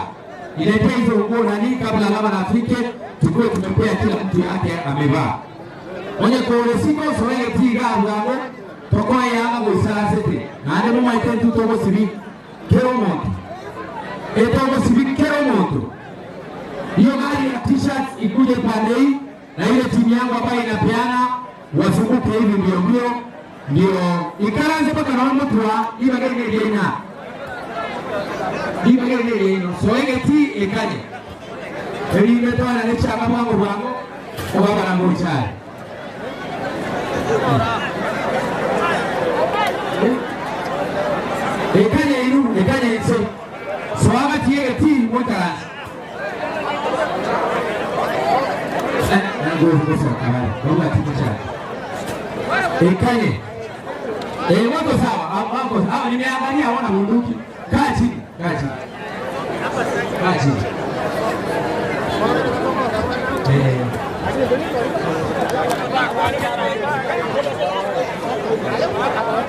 Speaker 9: Ilete hizo nguo nani kabla gavana afike tukue tumepea kila mtu yake amevaa. Onye kore siko soye tiga abwango tokoa yanga goisarasete. Nande mu maite tu togo sibi kero moto. Togo sibi kero moto. Hiyo gari ya t-shirts ikuje pande hii na ile timu yangu ambayo inapeana wazunguke hivi ndio ikaranza paka na mtu wa iba gari ile ina. Ibagere soegeti ekanye erime twana nechaga mwango bwango obaba na ngochari ekanye itse soaga tiegeti motara ngo ngoso kabali ngoba tikicha ekanye wako sawa hapo nimeangalia wana bunduki kaji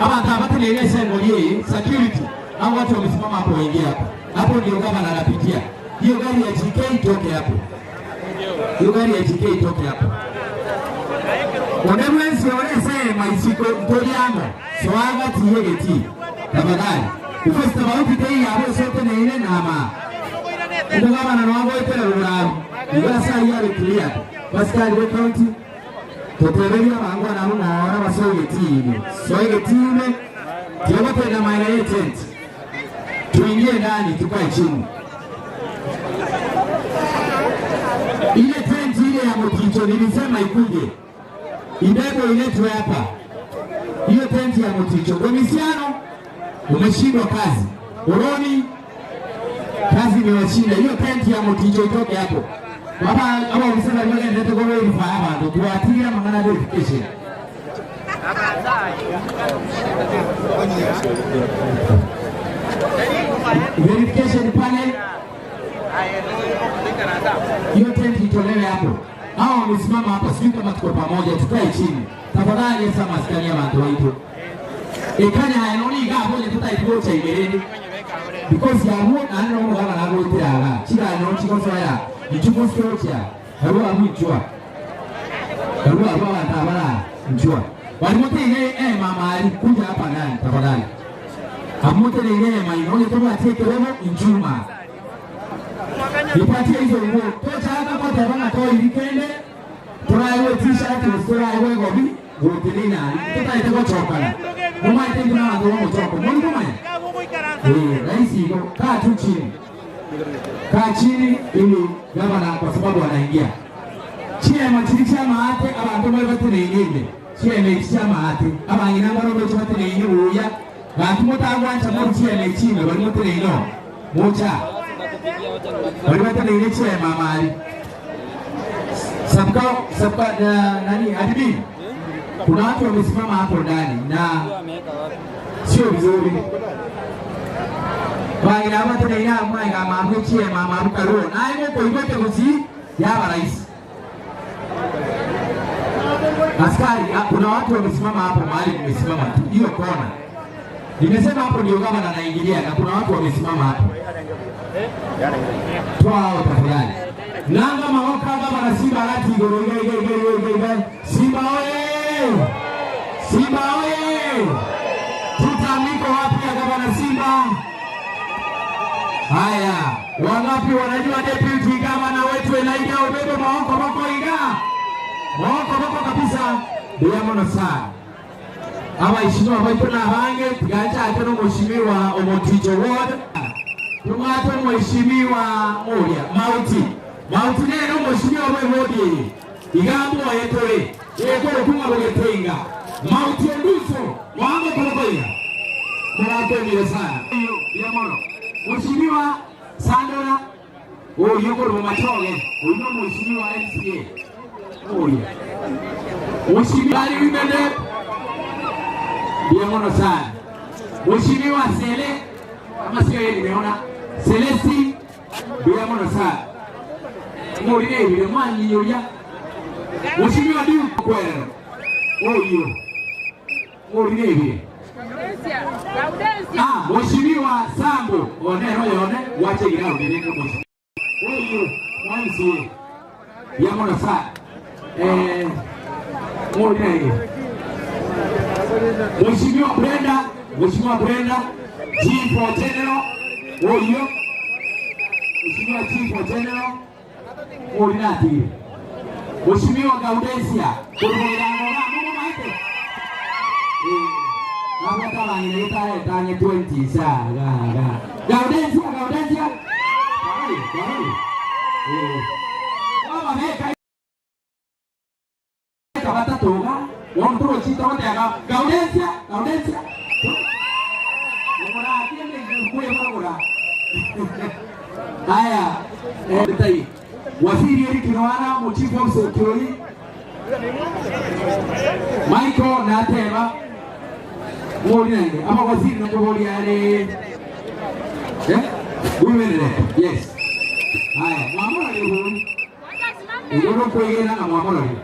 Speaker 9: Abantu abatenele sengoli security au watu wamesimama hapo wengi hapo. Hapo ndio gavana anapitia. Hiyo gari ya GK itoke hapo. Odemwezi orese maisiko toriamo soaga tiyegeti. Tafadhali. Because about the day I was certain in an ama. The governor of the you guys are here clear. Pascal County to Pereira Mangwana was so a team. So a team, Tiago my agent to India Nani to quite him. In a tent, he amoticho, nilisema ikuje. Idego iletu hapa. Hiyo tenti ya moticho. Komisiano umeshindwa kazi. Uroni kazi imewashinda. Hiyo tent ya Moticho itoke hapo. Baba hapa usema wewe ndio kwa wewe ifaa hapa ndio tuatia mangana verification. Verification pale. Hiyo tent itolewe hapo. Hao wamesimama hapa sio kama tuko pamoja, tukae chini. Tafadhali sasa maskani ya watu wetu. Ekanya hayanoni gabo ni tutaipio cha imereni. Because ya huo na ndio mwana na go tiraga. Chira no chiko soya. Ichuko socha. Haru amuchwa. Haru aba tabara njua. Walimote ile mama alikuja hapa ndani tafadhali. Amote ile maimoni kama ateke leo njuma. Ipatie hizo nguo. Tocha hapa kwa tabana toi weekend. Tunayo t-shirt usura iwe gobi. Wotelina. Tutaita kwa chokana. Mama ite kuna watu wao choko. Mbona kama raisi iko kaa tu chini. Kaa chini ili gavana kwa sababu anaingia. Chie machirisha maate abantu bali bateneyinde. Chie mechicha maate. Abangina baro becho bateneyinde uya. Bantu mutagwancha mu chie mechime bali muteneyino. Mocha. Bali bateneyinde chie mamali. Sabka nani admin. Kuna watu wamesimama hapo ndani na sio vizuri. Baina watu na ina mwa kama mchie mama mkaro na hiyo kwa hivyo kusi ya rais. Askari kuna watu wamesimama hapo mahali wamesimama tu hiyo kona. Nimesema hapo ndio kama anaingilia na kuna watu wamesimama hapo. Toa tafadhali. Nanga maoka kama na Simba lati goro Simba oye! Simba oye! Tutamiko wapi ya gavana Simba? Haya, wangapi wanajua deputy gavana wetu Elijah Obebe moko inga? Moko kabisa. Diamono sana. Aba ishino wetu na bange tugacha atano mheshimiwa Omoticho ward. Tumato mheshimiwa Moria Mauti neno mheshimiwa wewe Igambo yetore. Yeko kuma bogetenga. Mauti nduso wango kolokoya. Mwakwendele sana. Diamono. Mheshimiwa Sandora yuko Rumatoge. Uno mheshimiwa MCA. Mheshimiwa Limende. Diamono sana. Mheshimiwa Sele kama sio yeye nimeona Celesti Diamono sana. Morine ile mwanyi yoya. Mheshimiwa Diu kwera. Oyo. Morine ile. Mheshimiwa Sambo onero yone wache girao ndireke mheshimiwa. Oyo mwanzi. Diamono sana. Morine ile. Mheshimiwa Brenda Chief for General Oyo. Mheshimiwa Chief for General Orinati. Mheshimiwa Gaudensia Kurumirano Mungu maite. Hapa kama inaita tani 20 saa Gaudensia. Kari. Mama meka kabata toga. Wonto chito wotega Gaudensia. Mwana akiende kuye mwana. Haya, tai. Waziri Eric Noana Muchifu wa Security. Michael Natema. Mwonenge. Ama waziri natoboli yale. Women yes. Haya, mwamola ni huyu. Ugono kuigena na mwamola ni.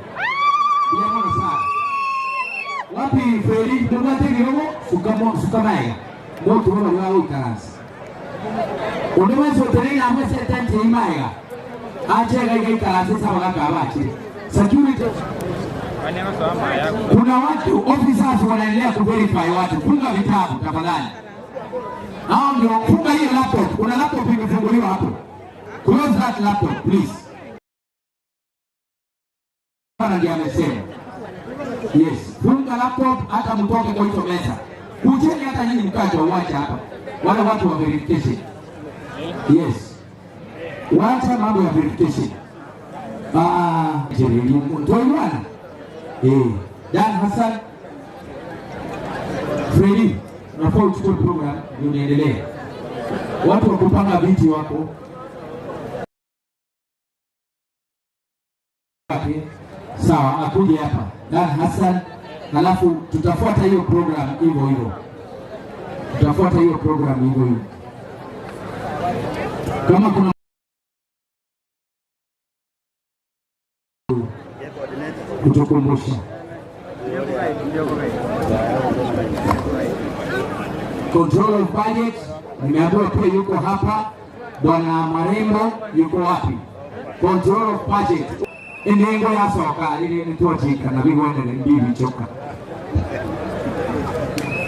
Speaker 9: Diamono sana. Wapi Feli ndumate kirogo sukamaiga. Moto wao wao ikarasi. Unaweza kutengeneza amese tente imaiga. Ache gai ikarasi sawa kaka abachi. Security. Kuna watu officers wanaendelea kuverify watu. Funga vitabu tafadhali. Hao ndio funga hiyo laptop. Kuna laptop imefunguliwa hapo. Close that laptop please. Bana ndiye amesema. Yes, funga laptop hata mtoke kwa hiyo meza. Kujeni hata nyinyi mkaje uacha hapa. Wale watu wa verification. Yes. Wacha mambo ya verification. Jeremy Mtoiwana. Dan Hassan. Freddy, unafaa uchukue program unaendelea. Watu wa kupanga viti wako. wapi? Sawa, akuje hapa Dan Hassan, alafu tutafuata hiyo program hivyo hivyo, tutafuata hiyo program hivyo hivyo. Kama kuna kutukumbusha control of budget, nimeambiwa pia yuko hapa. Bwana Marembo yuko wapi? Control of budget inengo yasoka ili nituachika na bigwende ndibi choka.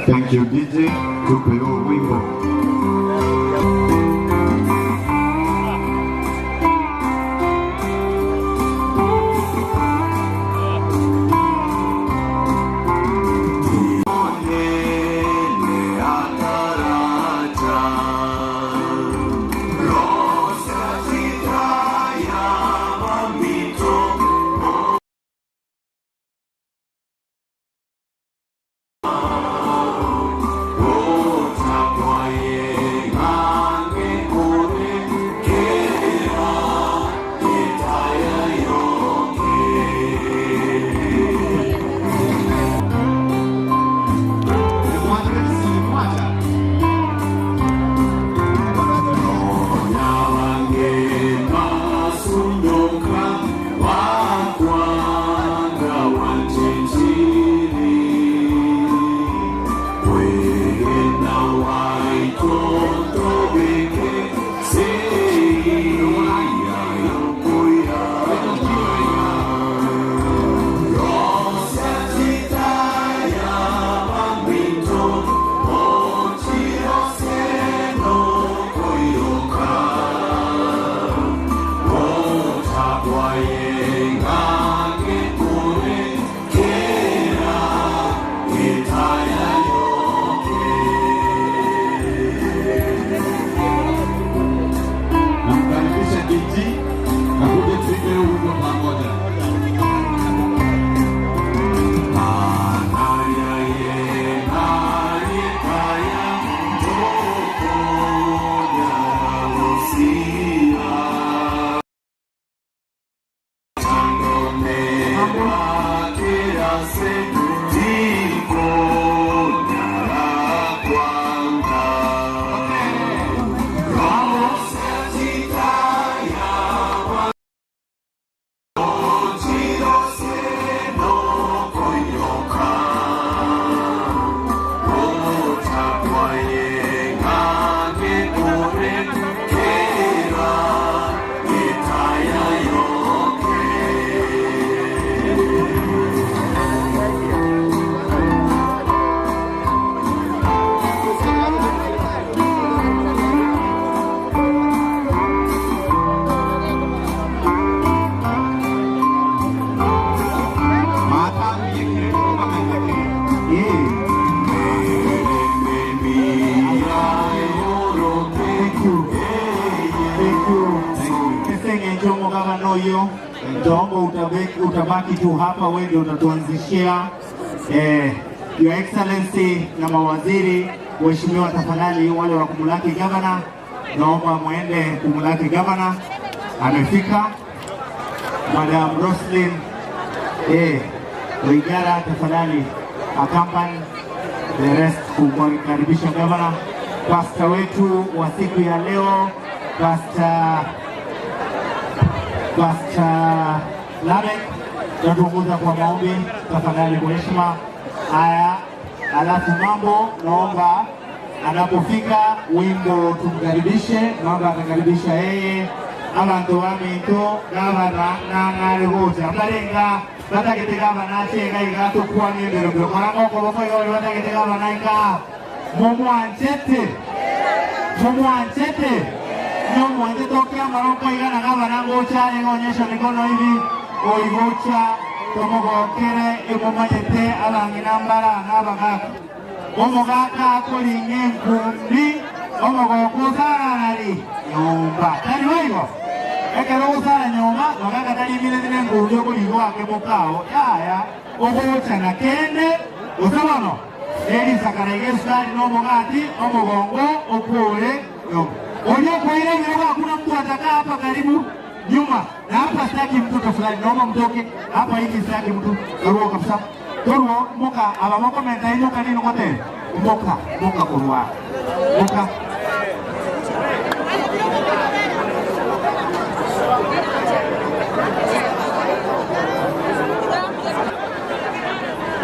Speaker 14: Thank you DJ, tupe huo wimbo.
Speaker 8: Utabaki tu hapa, wewe ndio utatuanzishia. Your Excellency na mawaziri, waheshimiwa, tafadhali wale wa kumlaki gavana, naomba muende kumlaki gavana. Amefika Madam Roslyn Waigara, tafadhali accompany the rest kumkaribisha gavana. Pastor wetu wa siku ya leo, Pastor Lamek, tunaongoza kwa maombi tafadhali kwa heshima. Haya, alafu mambo, naomba anapofika wimbo tumkaribishe, naomba atakaribisha yeye abantu bamito gavana na ngarigoja mbarenga batakete gavana chenga igato kwa niendero kwa marango kwa boko yo batakete gavana ika momwanchete mwanje tokea marongo igana gavana ngocha ngonyesha mikono hivi oigocha tomogokere emomanyete abangina mbara n'abagaka omugaka akolinga enkumbi omugokuzararari nyumba tari waigo ekero gusara nyumba nogaka tarimire zine enkumbi okolinga wake mukao yaya ogocha na kende usabono erisakaraige esukari n'omugati omugongo okure nyumba. Uliokuile hakuna mtu atakaa hapa karibu nyuma na hapa sitaki mtoto fulani, naomba mtoke hapa hivi, sitaki mtu Korwa kabisa. Korwa moka abamoko menta imoka nini kote moka Korwa moka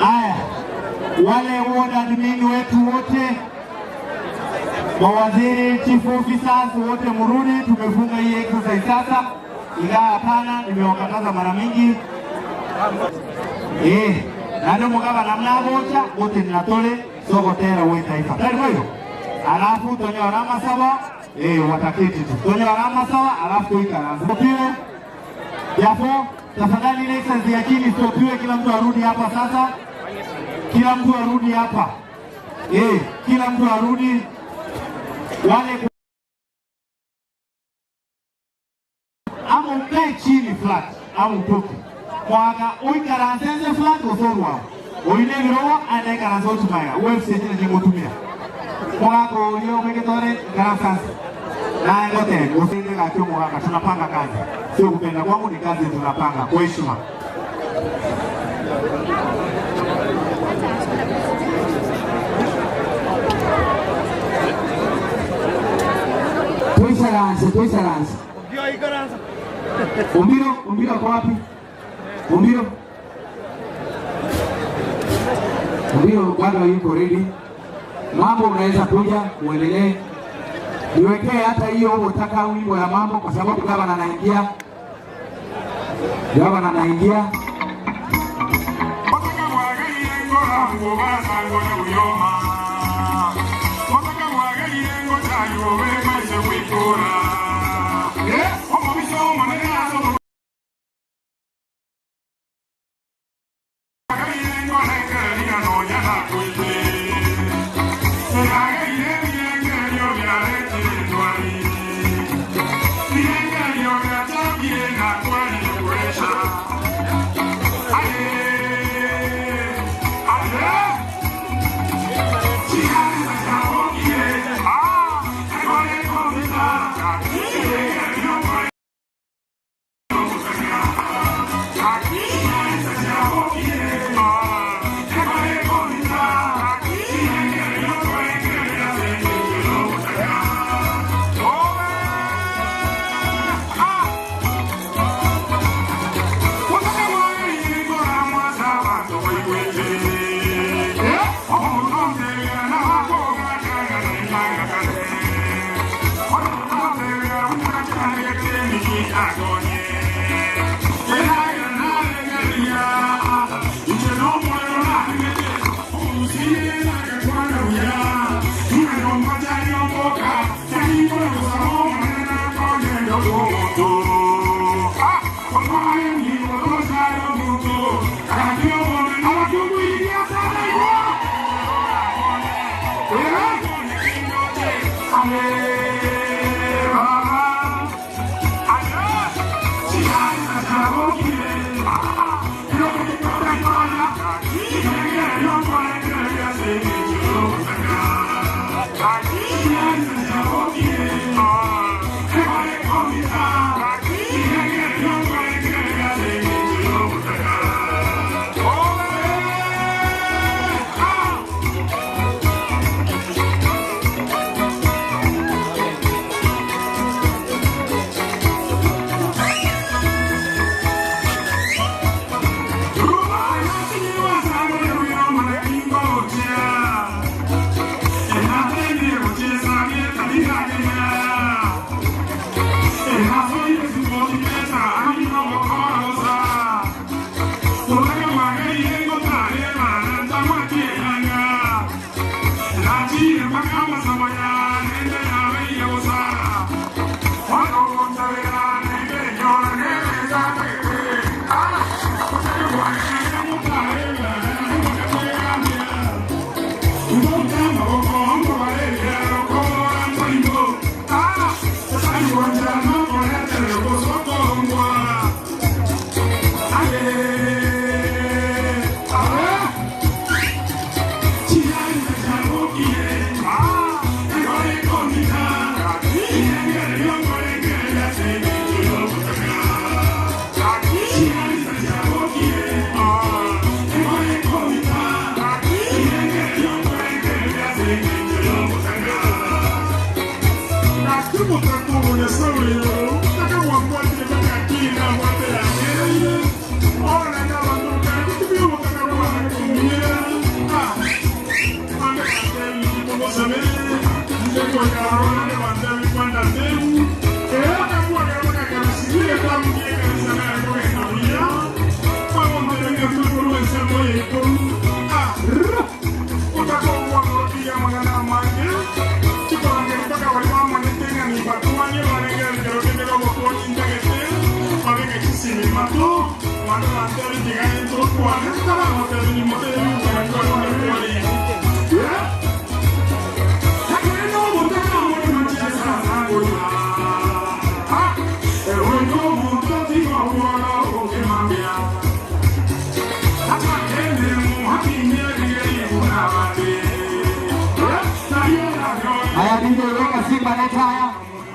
Speaker 8: haya. Wale ward admin wetu wote, mawaziri, chief officers wote murudi, tumefunga hii exercise sasa. Ila hapana, nimewakataza mara mingi. Ndio mugaba namna bocha wote ninatole soko tera wewe taifa. Karibu hiyo. Alafu tonyo alama sawa, wataketi tu. Tonyo alama sawa, alafu tuikala. Stopiwe. Yafo, tafadhali ile exercise ya chini stopiwe, kila mtu arudi hapa sasa. Kila mtu arudi hapa. Kila mtu arudi. Wale ama ukae chini flat au utoke. Mwaka uikaransenze flat usorwa. Oine virowa ane karansotu maya. Uwe fsejine jengotumia. Mwaka ulio umeketore karansanze. Na ngote, usinde kakio mwaka. Tunapanga kazi. Sio kupenda kwangu, ni kazi tunapanga. Kwa heshima. Tuisaranse. Umbiro kwa wapi? Umbiro bado yuko ready. Mambo unaweza kuja uendelee. Niwekee hata hiyo unataka wimbo ya mambo kwa sababu gavana anaingia.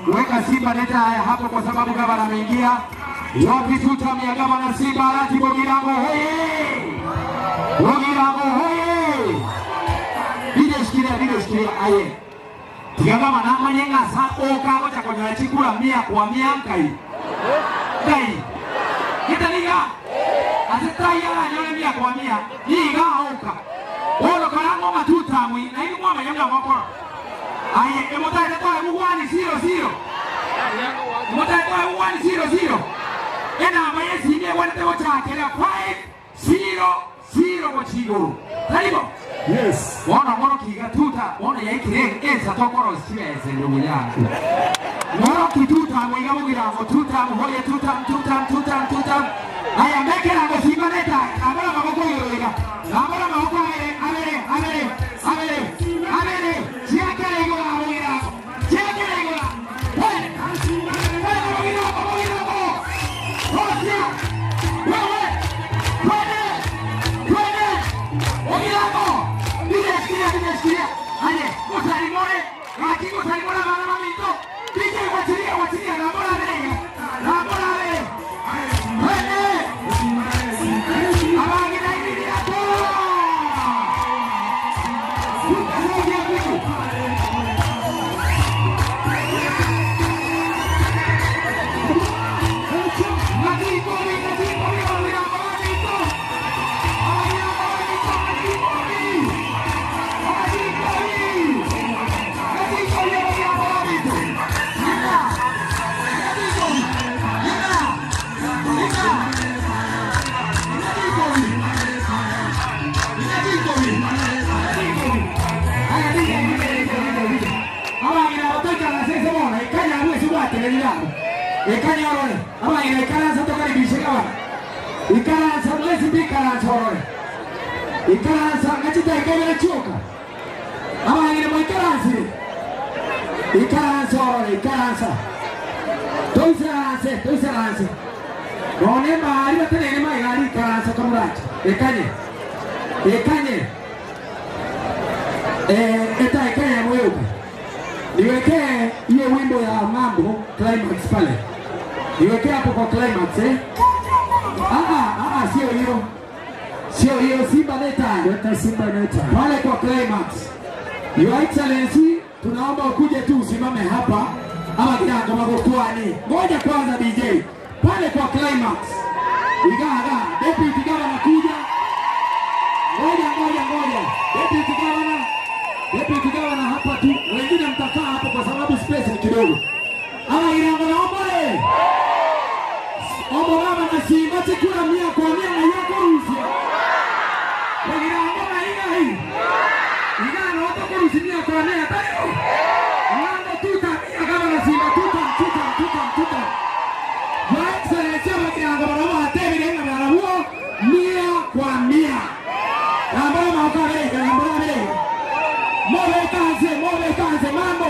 Speaker 9: Weka Simba leta haya hapo kwa sababu gavana ameingia. Wapi tutamia gavana Simba Arati Bogirango hoye! Bogirango hoye! Video shikilia aye. Gavana na manyenga sa oka cha kwenye chikula 100 kwa 100 kai. Kai. Kitaliga. Asitai ala nyole 100 kwa 100. Hii ga oka. Ono karango matutamwi na hivi mwa manyanga mapora. Aye, emotaje kwa uwani 0-0. Emotaje kwa uwani 0-0. Ena mayesi ndiye wanete wachakela 5-0 kwa Chiguru. Taribo? Yes. Wana kiga tuta, wana yaikire esa tokoro siweze ndugu yangu. Wana kituta mwiga Bogirango tuta mhoye tuta. Aya mekela ngo Simba neta, abala maboko yolega. Abala maboko amere. Siakele igual a Bogirango. Niwekee hiyo wimbo ya mambo climax pale. Niwekee hapo kwa climax sio hiyo Simba neta. Pale kwa climax. Your Excellency, tunaomba ukuje tu usimame hapa ama kidogo magokwani. Ngoja kwanza DJ. Pale kwa climax. Igaga, deputy governor kuja. Ngoja. Deputy governor hapa tu. Wengine mtakaa hapo kwa sababu space ni kidogo. Ama Irango na Omole. Omolama na Simba chikula 100 kwa 100 na yako Rusia. Irango na hii. Igano watu kwa Rusia kwa 100 tayo. Irango tuta governor Simba tuta. Your Excellency Irango na Omole na huo 100 kwa 100. Ambao wakale. Move kaze mambo.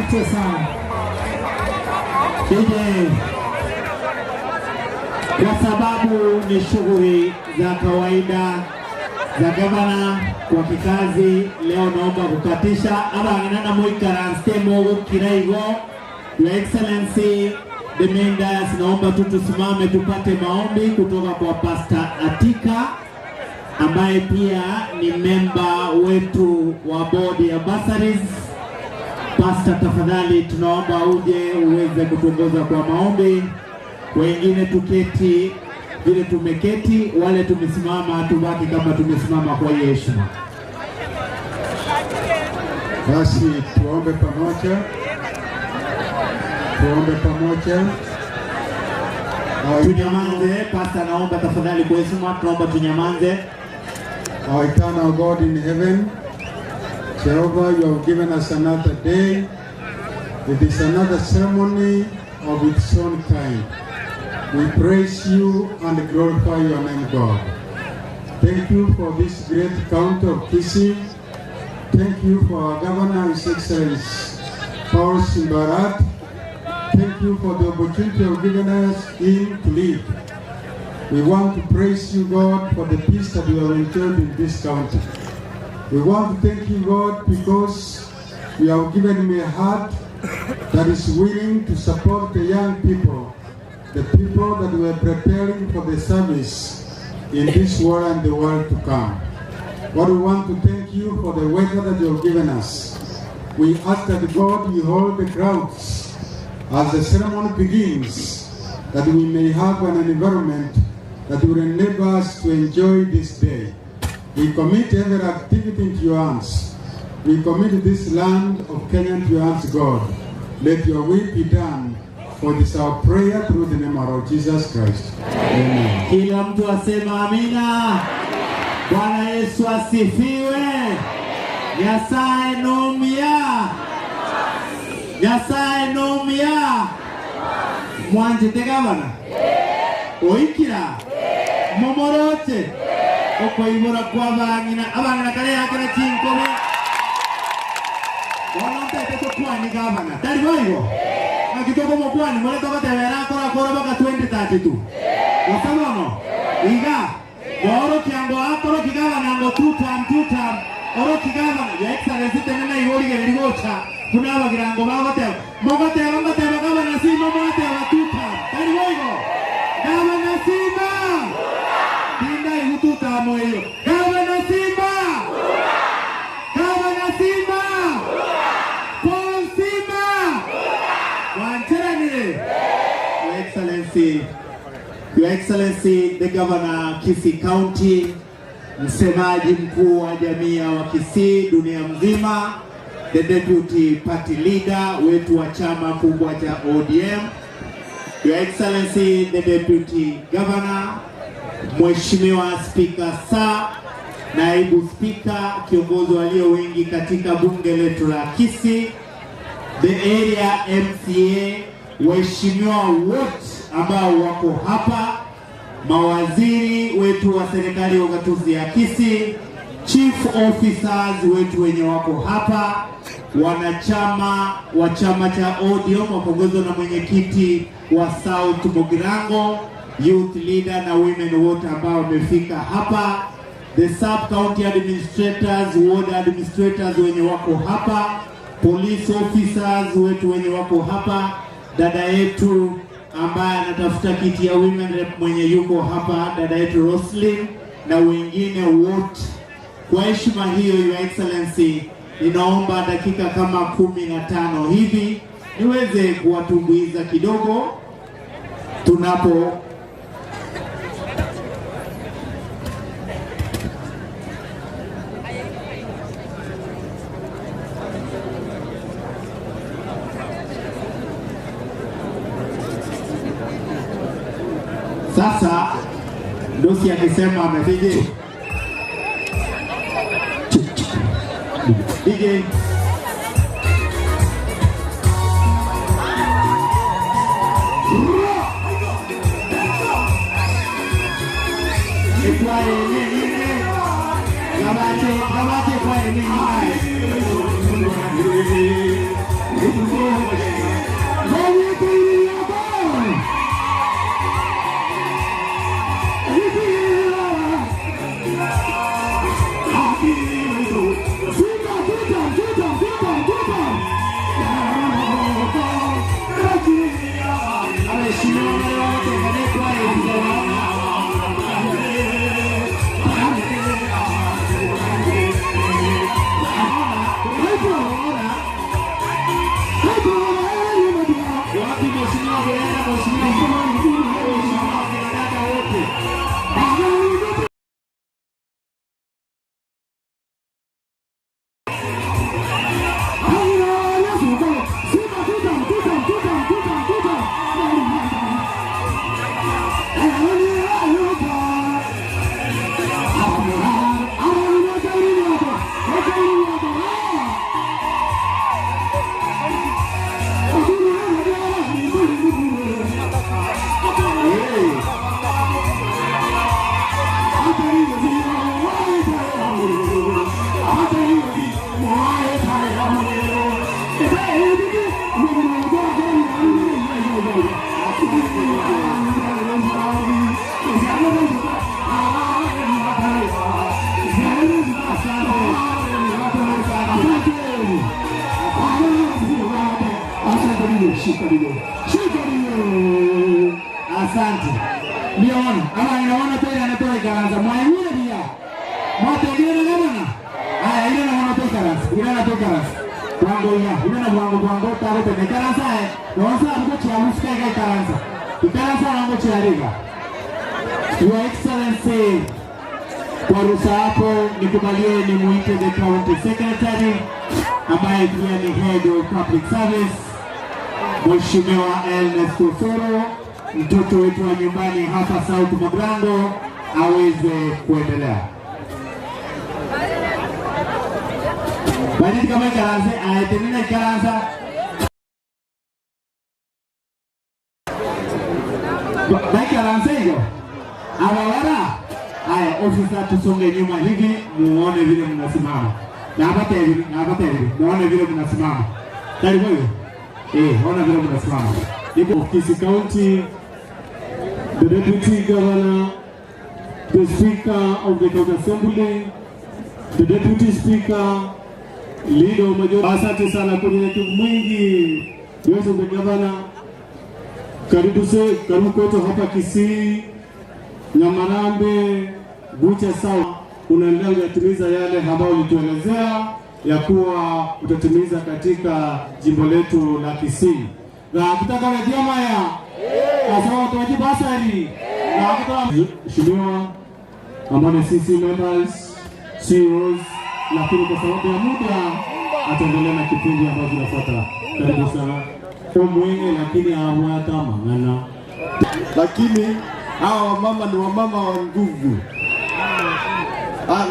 Speaker 8: Asante sana. Kwa sababu ni shughuli za kawaida za gavana kwa kikazi, leo naomba kukatisha abanana muikaranste mogo kiraigo. Your Excellency the main dais, naomba tusimame tupate maombi kutoka kwa Pastor Atika ambaye pia ni memba wetu wa board ya bursaries. Pastor, tafadhali tunaomba uje uweze kutuongoza kwa maombi. Wengine tuketi vile tumeketi, wale tumesimama tubaki kama tumesimama kwa heshima.
Speaker 15: Basi tuombe pamoja.
Speaker 8: Tunyamaze. Pastor, naomba tafadhali kwa heshima, tunaomba tunyamaze.
Speaker 15: Our eternal God in heaven, Jehovah, you have given us another day. It is another ceremony of its own kind. We praise you and glorify your name, God. Thank you for this great county of Kisii. Thank you for our Governor, His Excellency Paul Simbarat. Thank you for the opportunity of giving us him to lead. We want to praise you, God, for the peace that you have enjoyed in this county. We want to thank you, God, because you have given me a heart that is willing to support the young people, the people that were preparing for the service in this world and the world to come. Lord, we want to thank you for the weather that you have given us. We ask that, God, you hold the crowds as the ceremony begins, that we may have an environment that will enable us to enjoy this day. We commit every activity into your hands. We commit this land of Kenya into your hands, God. Let your will be done. For this our prayer through the name of our Jesus Christ. Amen.
Speaker 8: Kila mtu asema amina. Bwana Yesu asifiwe. Nyasaye nomia. Nyasaye nomia. Mwanje tegabana. Oikira. Momorote. Okoibora kwa bangina. Abangina kale yakana chinkobe. Wanonte teto kwa ni gavana. Tari boigo. Akitoko mokwani mole toka tevera kora baka 2032. Wasabono. Iga. Oro kiango akoro kigava nango 2 term. Oro kigava ya Excellency tenena igori gerigocha. Kuna bagirango bagote. Mogote gavana Simba mogote wa 2 term. Tari boigo. Gavana Simba. Tinda ihututa moyo. Gavana Simba. Gavana Simba. Paul Simba. Wanchani. Your Excellency the Governor Kisii County, msemaji mkuu wa jamii wa Kisii dunia mzima, the deputy party leader wetu wa chama kubwa cha ODM, Your Excellency the Deputy Governor, Mheshimiwa Speaker Sir, Naibu Speaker, kiongozi walio wengi katika bunge letu la Kisii, the area MCA, waheshimiwa wote ambao wako hapa, mawaziri wetu wa serikali ya ugatuzi ya Kisii, chief officers wetu wenye wako hapa, wanachama wa chama cha ODM wakiongozwa na mwenyekiti wa South Mugirango, youth leader na women wote ambao wamefika hapa, the sub county administrators, ward administrators wenye wako hapa, police officers wetu wenye wako hapa, dada yetu ambaye anatafuta kiti ya women rep mwenye yuko hapa, dada yetu Roslyn na wengine wote. Kwa heshima hiyo, Your Excellency, ninaomba dakika kama 15 hivi niweze kuwatumbuiza kidogo tunapo sasa. Dosi akisema amefije DJ Gabate kwa
Speaker 9: Asante. Niona, ama inaona tena anatoa ikaanza. Mwaimuna dia. Mwato ndio nani? Haya, ile naona toka karanza. Ile natoka karanza. Wango ya, ile na wango tare tena karanza eh. Naona mko chia musika ile karanza. Karanza wango chia riga. Your Excellency, kwa ruhusa yako nikubalie ni muite the county secretary ambaye pia ni head of public service, Mheshimiwa Ernest Osoro, mtoto wetu wa nyumbani hapa South Mugrango, aweze kuendelea. Bali kama ikaanza, aitenina ikaanza. Baki ikaanza hiyo. Awawara, haya ofisa tusonge nyuma hivi muone vile mnasimama. Na hapa hivi, muone vile mnasimama. Karibu hiyo. Ona vile mnasimama. Niko Kisi County, the Deputy Governor, the Speaker of the County Assembly, the Deputy Speaker, Leader of Majority. Asante sana kwa unyenyekevu mwingi. Yote the Governor. Karibu kwetu hapa Kisii, Nyamarambe, Bucha sawa. Unaendelea kutimiza yale ambayo ulituelezea ya kuwa utatimiza katika jimbo letu la Kisii. Na kitaka rejea maya. Asante tuwaji basari. Na kutoa Mheshimiwa ambao ni CC members, CEOs, lakini kwa sababu ya muda ataendelea na kipindi ambacho kinafuata. Karibu sana. Omwenge lakini hawata mangana.
Speaker 16: Lakini hawa wamama ni wamama wa nguvu.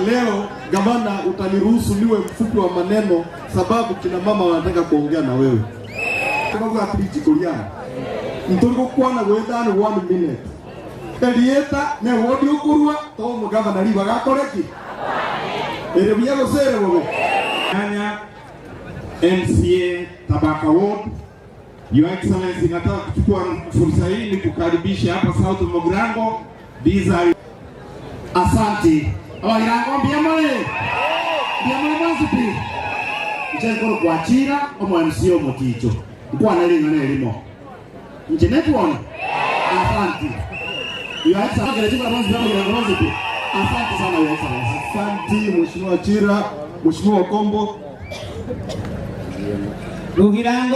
Speaker 16: Leo gavana, utaniruhusu niwe mfupi wa maneno sababu kina mama wanataka kuongea na wewe. Sababu atriji kuliana. Mtongo kuana gwethana 1 minute. Elieta ne wodi ukurwa to mugavana liba gakoreki. Ere byego sere wowe.
Speaker 9: Kanya MCA Tabaka Ward. Your Excellency, nataka kuchukua fursa hii ni kukaribisha hapa South Mugrango. These are asante. Abagirango biamole. Biamole mwanzipi. Mcheko kwa chira omo MCO moticho. Kwa nalinga na elimo. Mchenetu ona. Asante. Your Excellency, ngaletuka mwanzipi. Asante sana Your Excellency.
Speaker 16: Asante Mheshimiwa Chira, Mheshimiwa Kombo.
Speaker 9: Lugirango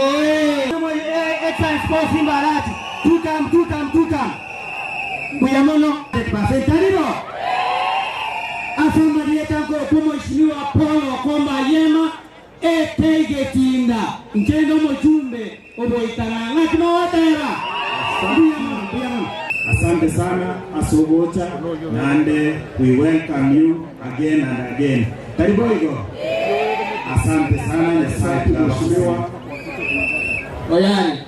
Speaker 9: Excellency kwa Simba Arati. Tutam. Buyamono pasentaribo. Afuma diyetango kwa Mheshimiwa Paul Komba Yema etegetinda. Nkendo mojumbe oboitaranga tunawatera. Buyamono. Asante sana Asobota Nande, we welcome you again and again. Karibu higo. Asante sana asante Mheshimiwa
Speaker 17: Oyani.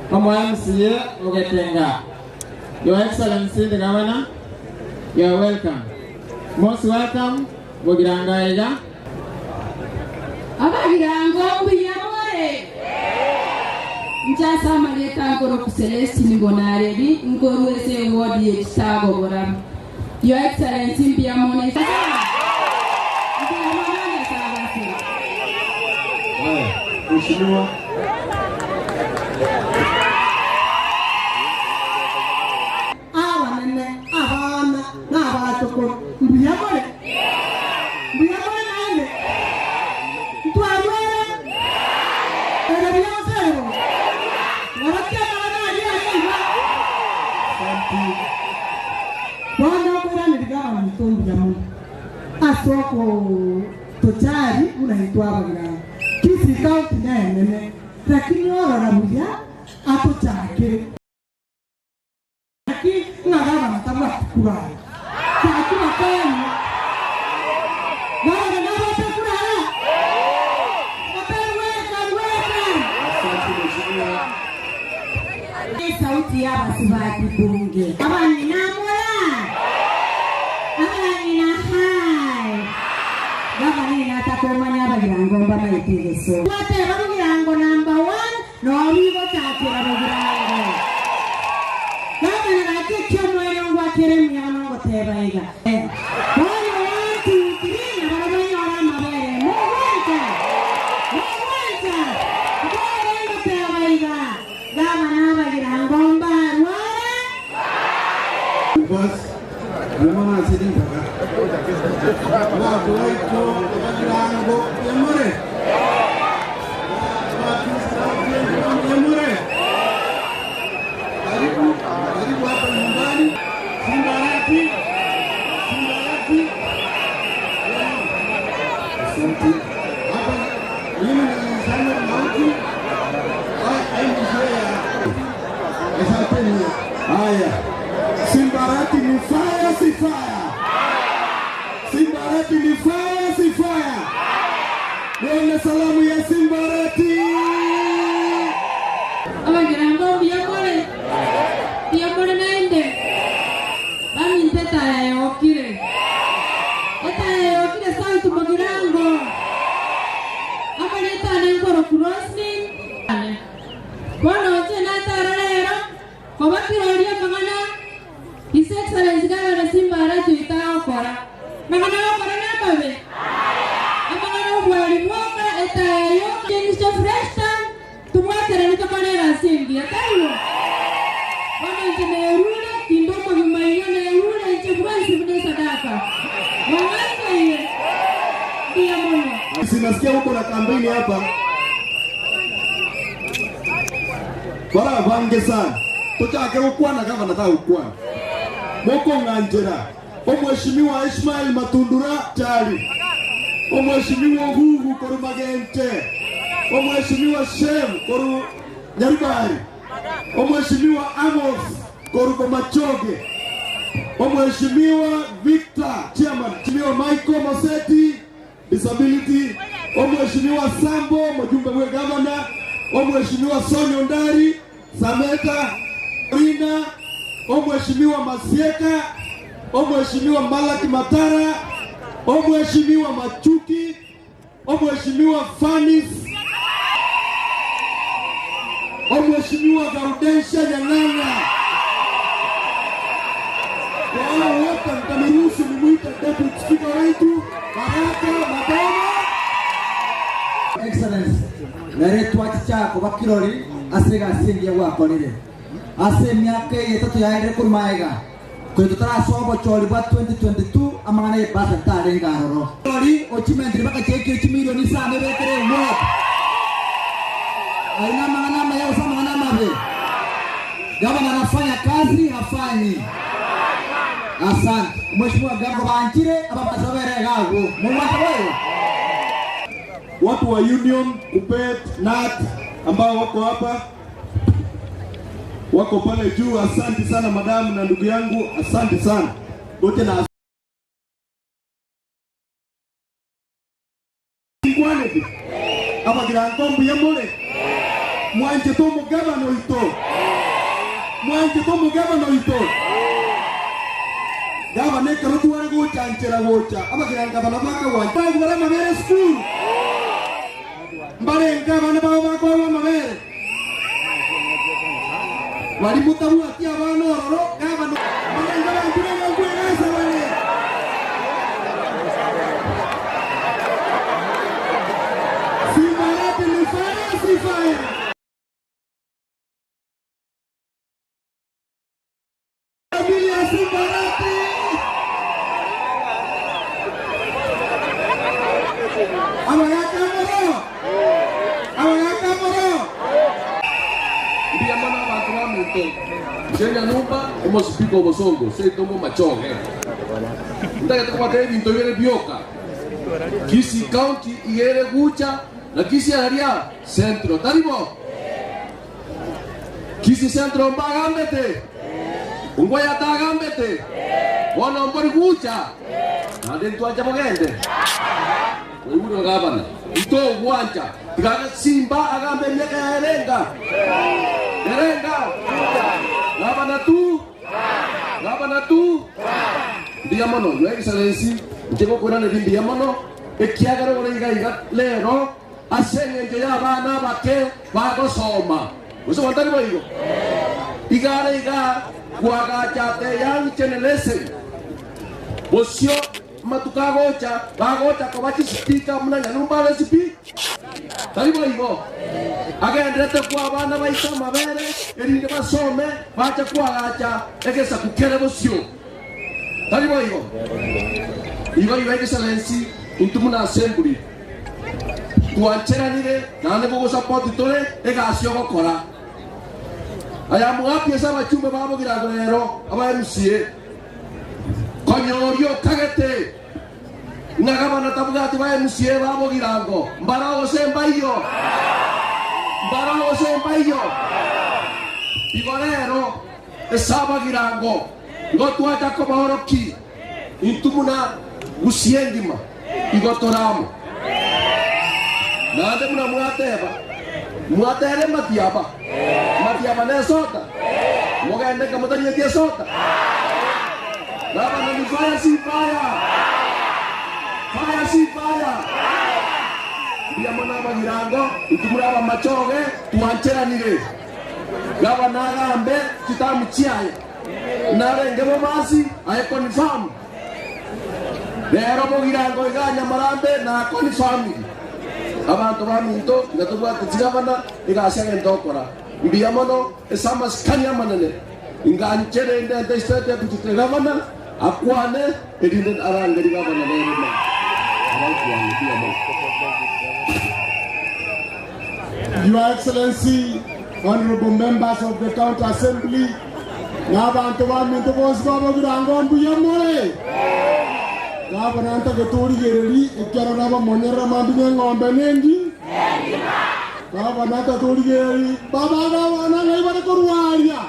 Speaker 17: Kama MCA Ogetenga. Your Excellency the Governor, you are welcome. Most welcome Bugiranga Ega.
Speaker 18: Abagirango biyamore. Injasa Marieta Ngoro Celestine Bonaredi, Ngoro Ese Wodi Estago Boram. Your Excellency Piamone.
Speaker 16: Mheshimiwa
Speaker 19: abana n'abatoko mbiyabore nande twabwera era byasero waratema nani ayiba bwana bwana ndigaba mtombi ya Mungu asoko totari unaitwa bagira kisi kaunti nene lakini ora buya ato chake lakini ngagaba natabwa kubali chakula kwenu wale ndio watakula sauti ya basibati bunge abani namura abani na hai gavana ina atakomanya abagirangomba maitegeso wate bagirango number 1 no bigo tatira bagirango gavana nakikyo moyo ngwa keremya ngo tebaiga moyo watu kirina barabanyora mabere muwenta ngo tebaiga gavana bagirangomba
Speaker 16: bas mama sidin kaka wa kuwaito bagirango yamore karibu hapa nyumbani Simbarati asante hapa mimi ni sana mauti asante haya Simbarati ni fire si fire Simbarati ni fire si fire Nione salamu ya Simbarati
Speaker 18: Abagirango biyamore naende bami nteta ya yokire sauti Mugirango abaleta nengoro crossing Bono tena tararero kwa bakiroria kangana His Excellency Governor Simbarati itaokora mangana okora nababe amangana ubwali mwoka etayo Mr. Freshton tumwatere nikamanera simbi atayo Bono tenerule kindoko bimayo nerule chibwansi bude sadaka Mwangaye Dia mono
Speaker 16: Sinasikia huko na kampeni hapa Bara bange sana Tochake ukwana kama nataka ukwana Moko nganjera Omweshimiwa Ismail Matundura Chali Omweshimiwa Gugu Koru Magente Omweshimiwa Shem Koru Nyaribari Omweshimiwa Amos Koru Komachoge Omweshimiwa Victor Chairman Omweshimiwa Michael Moseti Disability Omweshimiwa Sambo Mjumbe wa Governor Omweshimiwa Sonyo Ndari Sameta Rina Omweshimiwa Masieka Omweshimiwa Malaki Matara Omweshimiwa Machuki Omweshimiwa Fanis Omweshimiwa Gaudensha Nyang'anga kwa hao wote mtaniruhusu nimuite deputy speaker wetu Baraka Madama
Speaker 20: Excellency naretwa chako bakirori asega asingia wakorire ase myaka yetatu yaire kurmaiga kwetu tarasobo chori bwa 2022 amangana yebasa tare ngaroro chori ochimendri baka cheki milioni sana bekere mwa aina mangana maya usama mangana mabe gavana anafanya kazi hafanyi asante mheshimiwa gambo banchire abapasabere gago mwata wewe
Speaker 16: watu wa Union Kupet Nat ambao wako hapa wako pale juu. Asante sana madamu na ndugu yangu, asante sana wote na Ngwaneti abagirango mbuyamole mwanje to mugabano ito gaba ne karutu wari gucanchera gocha abagiranga bana baka wa ngora mabere school mbarenga bana baba bako mabere Wali mutabu atia bano ro kama no. Maganga mpira ngwe ngasa wale. Simbarati ni fire. Familia Simbarati.
Speaker 21: Dia mana watu wa mto. Jenya numba emo spiko bosongo, sei tomo machoge. Ndaya tukwa tevi ntoyere bioka. Kisi county igere gucha na kisi area centro. Taribo. Kisi centro mbagambete. Ungoya tagambete. Wana mbori gucha. Nade tuacha mogende. Uyu gavana. Ito guancha. Tigaga Simba agambe miaka ya Erenga. Gavana tu. Dia mono, Your Excellency, njego kona ne dia mono, ekiagara ora iga lero, asenge nje ya bana bake bagosoma. Uso wantari boigo. Iga kuaga chate yang chenelese. Bosio matukagocha, bagocha kobachi speaker mna nyumba le speak. Tari boigo. Agendete kwa abana baita mabere erinde basome bacha kwagacha egesa kukere bosio. Tari boigo. Your Excellency intumuna assembly. Tuancheranire nane bogo support tole egasio gokora. Aya mugapi esa bachumbe babo giragorero aba MCA. Konyorio kagete. Nagabana tabugati ba MCA babo girango. Mbarago sembayo. Igorero esaba girango ngotu acha ko bahoroki intumuna gusiengima igotoramo nande muna muatere matiaba ne sota mogende kamotanya tie sota baba na fire si fire dia mana girango intumura ba machoge tuancheranire gavana agambe tutamuchiaye narenge bomasi aye confirm lero bogirango iganya marambe na confirm abantu baminto ngatubwate tigavana igashya ngendokora mbia mono esama skanya manene inganchere ndende state deputy gavana akwane edinde arangeri gavana lero na abakwani dia mono.
Speaker 13: Your Excellency, honorable members of the County Assembly, n'abantu baminto bose babagirango mbuya more. Gavana anta getori gereri ikero naba monyera mambinye ngombe nengi. Gavana anta tori gereri baba gavana ngai bana korwaria.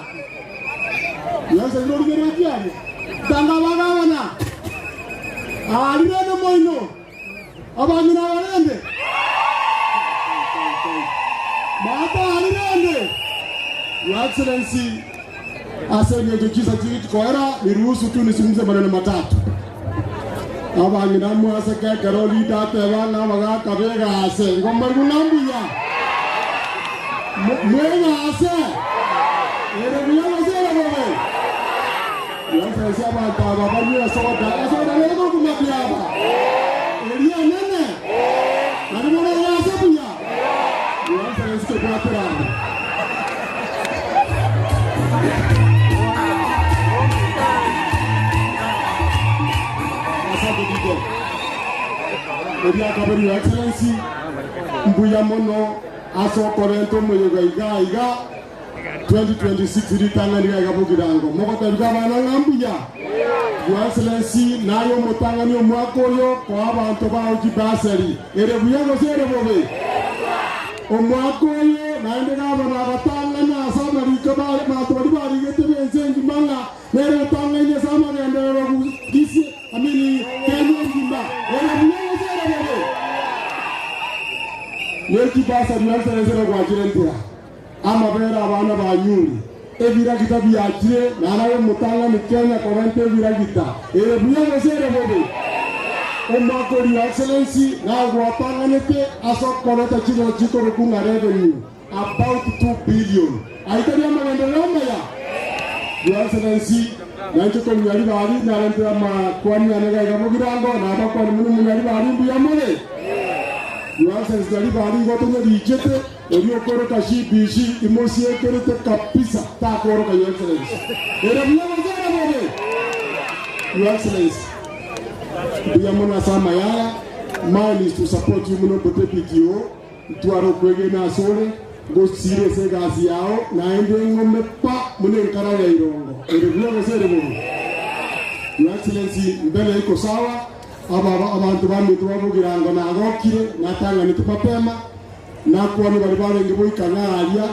Speaker 13: Yose tori gereri tiani. Tanga gavana. Alire no moino. Abanyina barende. Mata alirende. Your Excellency, asenge tukiza chiti koera niruhusu tu nisimze maneno matatu. Abanyina mwase ke Karoli date bana baga kabega ase ngomba kunambuya. Mwega ase. Ere biya ase baba. Your Excellency abanta baba ni soda lego kumabiaba. Elia nene. Nani mwana ase buya. Your Excellency kwa terana. Your Excellency, mbuya mono aso korento moyoga iga 2026 ritanga liga gabugirango moko tabana ngambuya. Your Excellency nayo mutangani omwako yo kwa abantu ba ujibasari ere buyango sere bobe omwako yo naende gabana batanga na sama rikaba matori bari gete benzengi manga nere tanga ine sama ngende bagisi amini kenyo ngimba ere buyango sere bobe Neki basa nianza nezera kwa jirentira. Ama bera abana banyuri. Evira kita biachire na nawe mutanga ni Kenya korante evira kita. Ere buya ngosere bobe. Omako Your Excellency na gwapanga nete aso korata chino chiko rukunga revenue.
Speaker 16: about 2 billion. Aitalia maendeleo ya Your Excellency, nancho ko nyali bali na rentera ma kwani anega igamo girango na ba kwani munu nyali bali mbuya mole. Your Excellency nyali bali goto nyali ichete orio koro kashi bishi imosi ekerete kapisa ta koro ka Your Excellency. Era biya mazara mole. Your Excellency, biya mona sama yaya, mine is to support you muno bote PTO, tuaro kwege na sole. Go sire se gazi yao na ende ngome pa mune nkara ya Irongo erevyo gosere bono. Your Excellency, mbele iko sawa abantu bamwe tubavugirango na agokire natanga nitupapema na kwani bali barenge boikanaria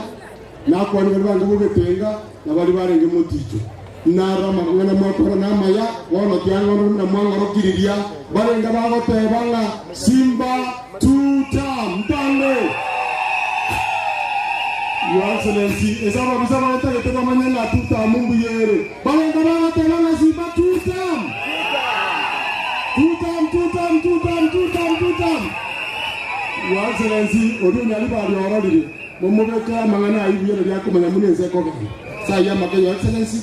Speaker 16: na kwani bali barenge bogetenga na bali barenge moticho na rama ngana mwakora na maya wono kyango na mwangoro kiriria barenga bagotebanga Simba tuta mpango. Your Excellency, esaba bisaba leta kwa manyana tuta mungu yere. Balenga bana tena Simba tutam. Your Excellency, odio nyali bali ororire. Momobeka mangana ayibiyere yako manyamuneze ko gani. Sa yama ke Your Excellency,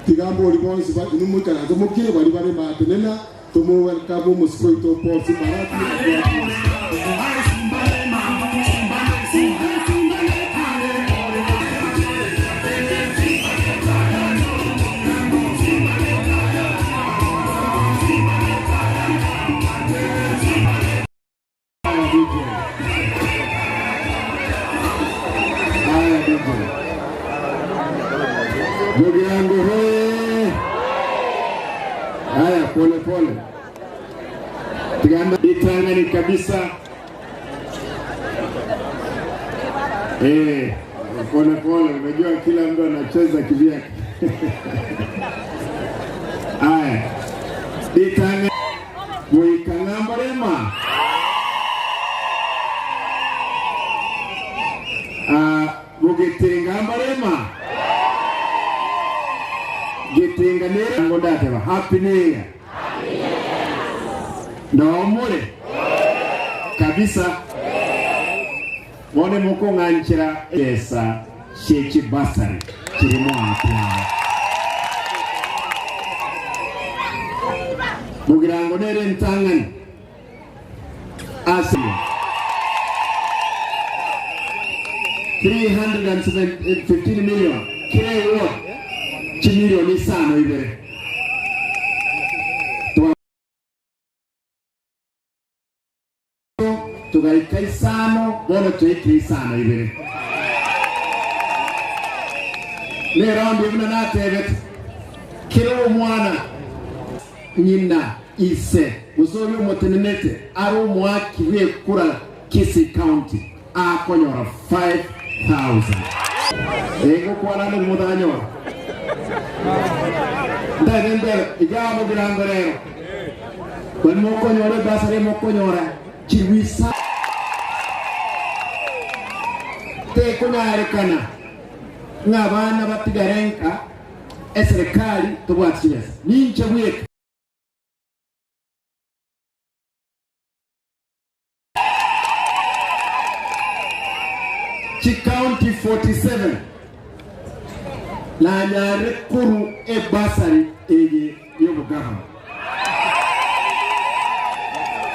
Speaker 16: tigambo libonsi ba inumu kana tomokire bali bale matenena tomo welcome musikoito Paul Simba Arati. Haya, pole pole. Tiganda itangani kabisa. Pole pole, unajua kila mtu anacheza kivyake. Haya. Itangani Muikangamba rema. Mugetenga mbarema. Getenga nera ngodate ba happy new year. Naomole kabisa. Wone muko nganchira esa shechi basari kirimo apya. Mugirango nere ntangani Asia 315 million kile ward chimilioni sano ibere tugai sano bono tuiki sano ibere ne round ibuna na tebet kilo mwana nyina ise musoyo motenete aro mwaki we kura Kisii County akonyora 5,000 ego kwa nani mudanyora ndende igamo birangorero kwa mokonyora basare mokonyora chiwisa te kunyarekana ngabana batigarenka eserikali tubwatiyesa ninche bweke County 47 la nyare kuru e basari ege yobugama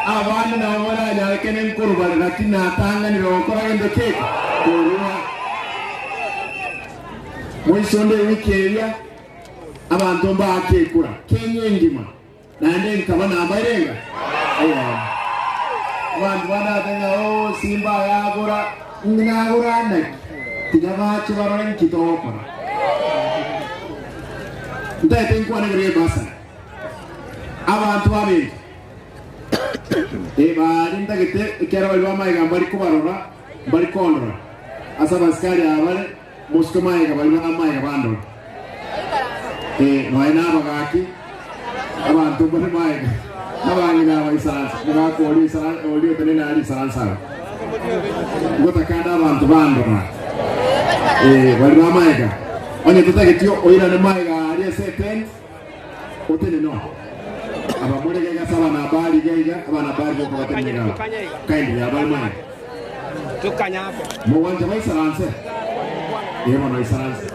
Speaker 16: abana na wala nyare kenen kuru bali lakini atanga ni rokora ende keke kurua mwisonde wikeria abantu mbakekura kenye ngima nande nkabana abarenga wandu bana Simba yagura ngagurana tigabachi baron kitoko ndete nkwana ngire basa abantu babiri bari ndagete kera bali bamayiga bari kubarora bari kondora asaba askari abale muskamayiga bali bamayiga bandora baina bagaki abantu bari mayiga abandi nabayisanza ngako oli tenena ali sanza gota kada abantu bandora bali bamayiga onye tutaketio oira ne mayiga ali seten otene no abamurege gasaba na bali gaiga abana bali ko batenega kaindi ya bali mayiga
Speaker 21: Mugwanja wa isaranse. Yemo no isaranse.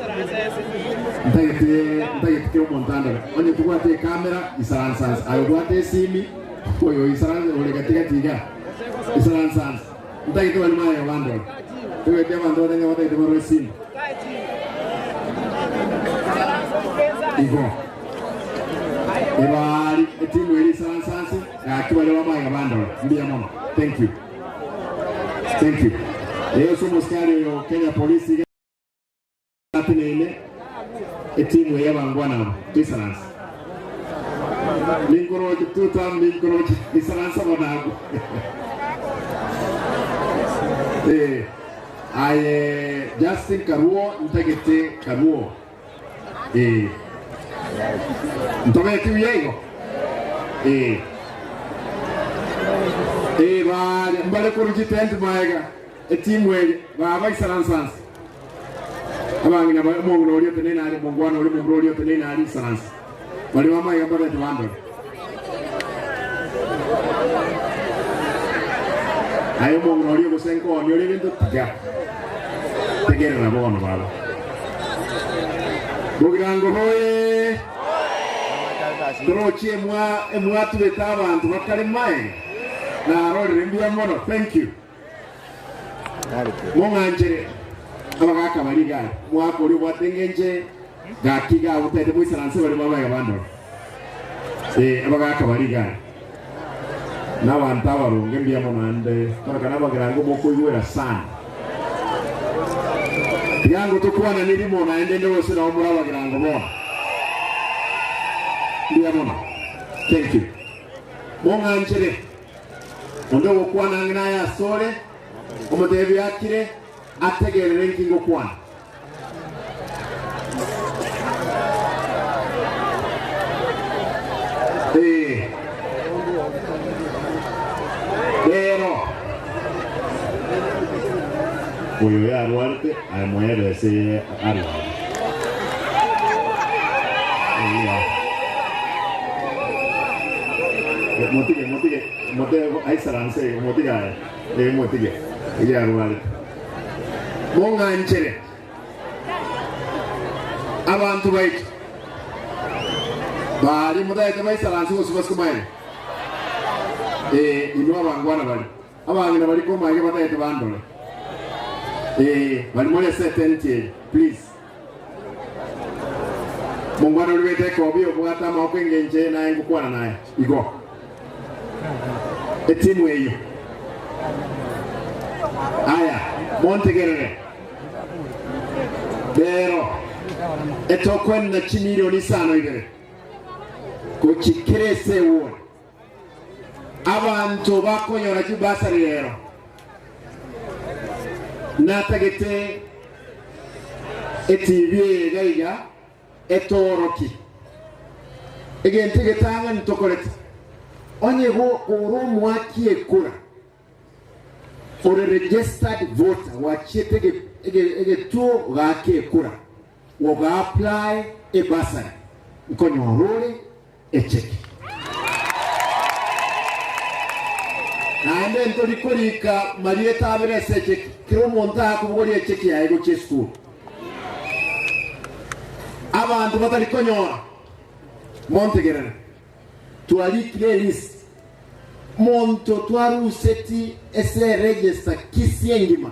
Speaker 21: Ntagete umuntanda. Onye tukwate kamera isaranse. Ayo kwate simi. Oyo isaranse olegatika tiga. Isaranse. Ntagete wali maya wando. Tuwe dia wando nga wata ite maro simi. Igo. Ibali timu eri isaranse. Akiwale wa maya wando. Mbia mama. Thank you. Thank you. Leo somos yo Kenya Police timu ya bangwana Islands. Linkoro tutam linkoro Islands abanago. Justin Karuo ntagete Karuo. Ntome tu yego. Vale, mbale kuruji tent maega. Timu ye baba Islands. Abangina mongo lyo tenena ali mongwana oli mongo lyo tenena ali Islands. Bali mama yabara twando. Ayo mongo lyo kusenko ni oli bintu tiga. Tegera na bono baba. Bugirango hoye. Troche mwa tubeta abantu bakali mai. Na rori mbia mono. Thank you. Monganje abagaka baliga mwako uri watengenje gakiga utete mwisaranse bali baba yabando abagaka baliga n'abantu abaronge mbia monande kana bagirango moko iwera sana yango tukwana nirimo naende ndose na omura bagirango bona mbia mona. Thank you. Monganje ndo okwana ngina ya sore omutebi akire ategerere nkingo kwana pero oyo ya Duarte amoyere se arwa motige aisaranse motige ya Duarte Monganchere abantu baitu bali mudaite baisaranse usubas kumaye ino abangwana bali abangina bali komaye bataite bandole bali mole setenti please mongwana ulwete kobi obwata maokwengenje naye ngukwana naye igo etimu eyo aya Montegerere Pero etokwen na chimilioni sano ibere kuchikirese uwo abantu bakonyora kibasari rero natagete etivi gaiga etoroki egentegetanga ntokorete onyego urumu akiekura for a registered voter wachete egetuo gake kura woga apply e basari nkonyorore echeki naende ntorikorika marieta abere secheki kiro monta kubori echeki ya ego chesku abantu batari konyora Montegerere tualikire list monto twaruseti ese register kisiengima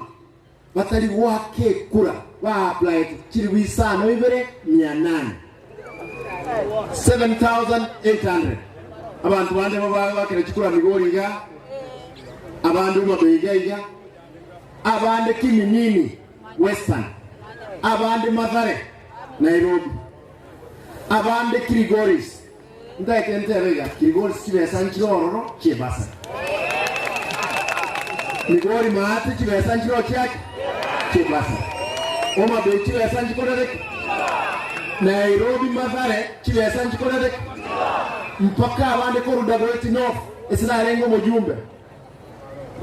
Speaker 21: batari wake kura wa apply chiri wisano ibere 800 7,800 abantu bande bakira chikura migoriga abantu mabeiga abande Kiminini Western abande Mathare Nairobi abande Kirigoris ndaike nterega Kirigoris kibesa nchiroro chebasa Migori maati kibesa nchiroro chake chebasa Oma Bay kibesa nchikorere Nairobi Mathare kibesa nchikorere mpaka abande Korudagoreti North esina rengo mujumbe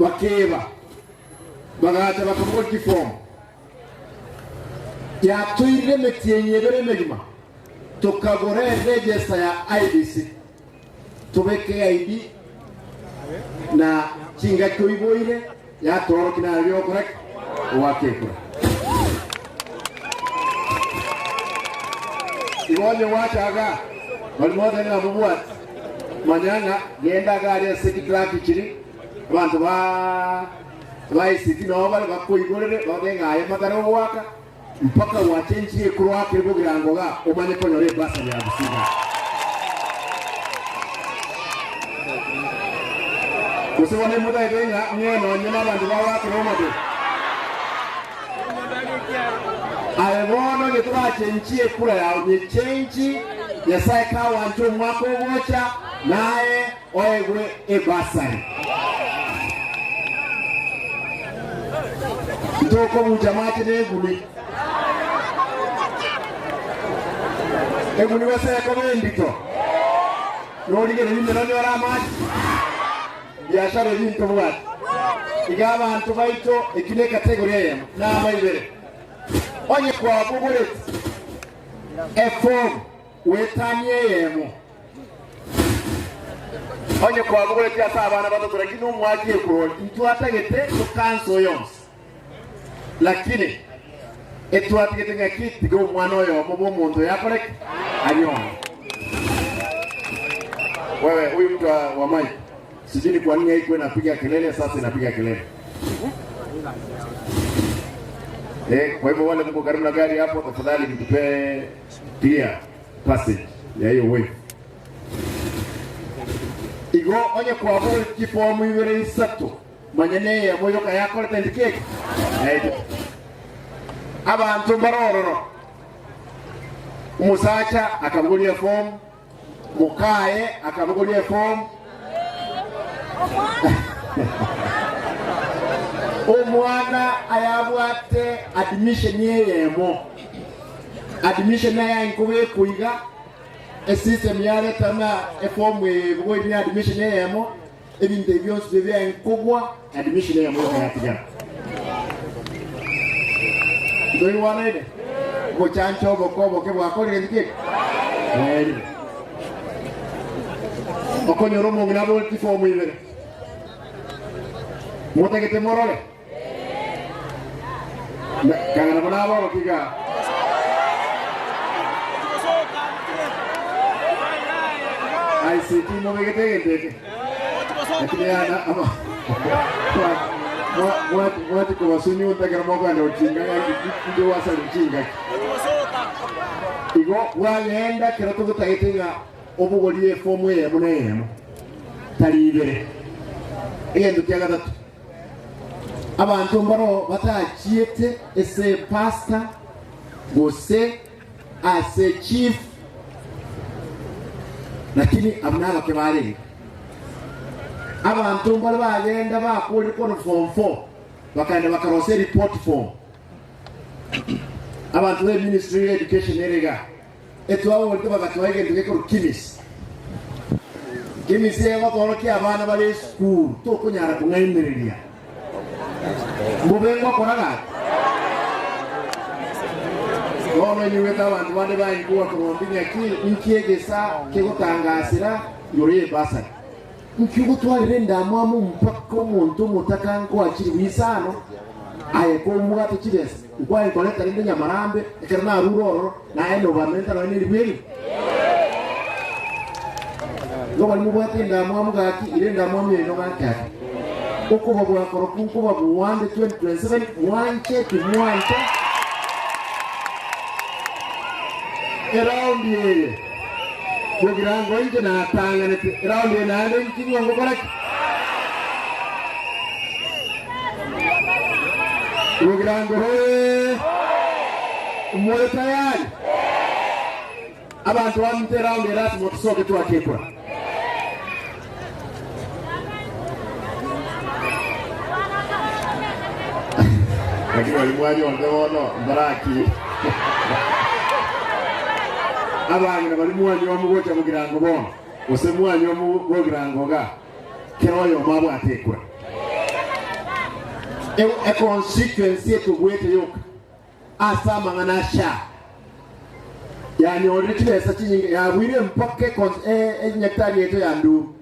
Speaker 21: bakeba bagacha bakabura kiform ya tuire metienye bere megima tukagore register ya IBC tubeke ID na chinga kuiboire ya toro kina yo correct wake kura igonye wachaga walimoda ni abubuat manyanga genda gari ya seki traffic chiri abantu ba isiti no bali bakoigorere badenga aye magaro waka mpaka wachenjie kurwa kirbo girangoga umanye konyore basa ya businga kusone muda idenga nyono nyama bantu bawa kiromade ayevono getwa chenjie kura ya ni chenji ya saika wanjo mwako wocha nae oegwe ebasari ndoko mujamati neguni eguni wase komendito nolige ninde nani wala maji biashara bintu bwati igaba abantu baito ikine kategoria ya na maibere onye kwa bubule efom wetanye yemo onye kwa bubule ya sabana bato turakini umwaje ko ntu atagete to cancel yons lakini etu atagete ngakiti go mwana oyo mubo muntu yakore aliona wewe huyu mtu wa mai sijini kwa nini haiko inapiga kelele sasa inapiga kelele kwa hivyo wale mko karibu na gari hapo tafadhali mtupe clear passage ya hiyo wave igo onye kwa bol kipo mwibere isatu manyene ya moyo kaya ko tendike abantu barororo umusacha akabugulia form mukae akabugulia form omwana ayabwate admission yemo admission ya nkube kuiga system yale tama form ego ni admission yemo ebinde byose bya nkubwa admission yemo yakija doi wana ide ko chancho boko ke bwako ndike okonyo romo ngabo ti form ibere mota que te morole kana bana baro kiga ai siti mo me que te lakini ana ama watu kwa sunyu utakara mwa ndo chinga ndio wasa chinga igo wagenda kero to taitenga obugolie fomu ye munene talibere egendo kya gatatu abantu mbaro batachiete ese pastor gose ase chief lakini amnaba kebale abantu mbaro bagenda bakuri kono form 4 bakanda bakarose report form abantu be ministry education erega etwawo wote bakatwaige ndike ko kimis yego toroki abana bali school to kunyara kungaimiriria mubengo koraga ono niweta abantu bande bayikuwa kurombinya ki nkiegesa kegotangasira yore basa nkigutwalire ndamwamu mpaka umuntu mutakanko akiri wisano aye ko mwate kidesi kwa ikoleta rinde nyamarambe ekerna ruroro na eno bamenta na niribiri loba mubwate ndamwamu gaki ile ndamwamu eno gaki uko babu yakoro kunko babu wande 2027 mwanche kimwanche around here kugirango ije na tangane around here na ndo kinyo ngoraki kugirango he mwe tayari abantu bamutera around here ati motosoke tu akekwa lakini walimwaji wandewono mbaraki abangina balimwaji wamugocha mugirango bono osemwaji wamugirango ga keroyo mabwa atekwa e constituency to gwete yoka asama nganasha yani orikilesa chinyi ya wire mpake nyaktari yeto ya ndu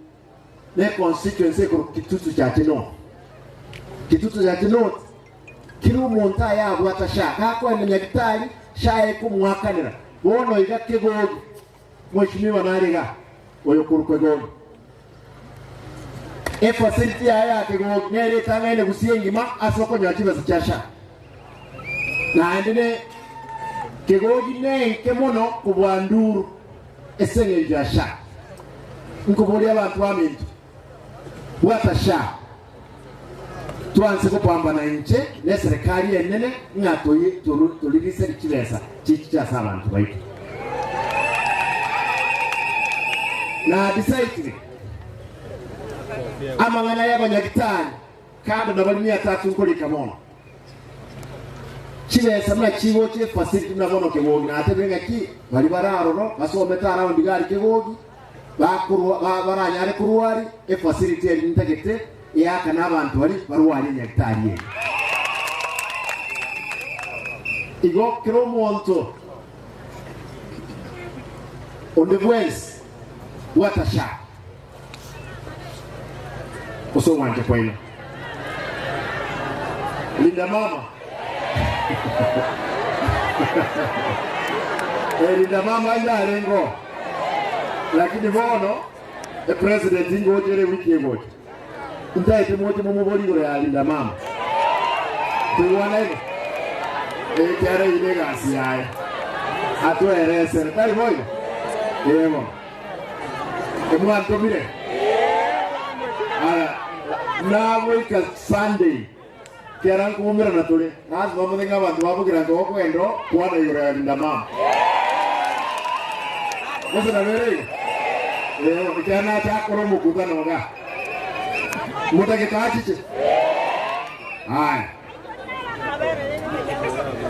Speaker 21: ne constituency ko kitutu cha tino kitutu ya kinot kiru monta ya bwata sha kako ene nyakitari sha eko mwakanira bono iga kegogi mweshimiwa nariga oyo kurukwegoni facility ya kegogi nere tanga ene gusiengima asoko nyakibasa cyasha na endene kegogi ne kemono kubwanduru esenge jasha nkubuli abantu bamintu bwatasha tuanze kupambana nje ne serikali yenene ngatoye tulibise kibesa chicha abantu baitu na decide amangana y'abanyagitani kandi nabali 300 nkolika mono kibesa mna kibo kye facility nabono kegogi na atebenga ki bali bararoro basometa around gari kegogi bakurwa baranyare kurwari facility y'intagete yaka n'abantu bari barwari nyagitari igo kero monto on the west watasha uso wanje kwa ino linda mama linda mama ina rengo lakini bono the president ingo jere wiki ngoje ntaite moja mumuboli ya linda mama tuwana hivi kyara ile gasi yae atwerese tari boyo yemo emwanto bire na wika Sunday kyara kumira na tole nazo bamudenga abantu babugira ngo kwendo kwana yura ya linda mama Mose na bere leo kyana cha koromo kugana nga mutake kachiche haya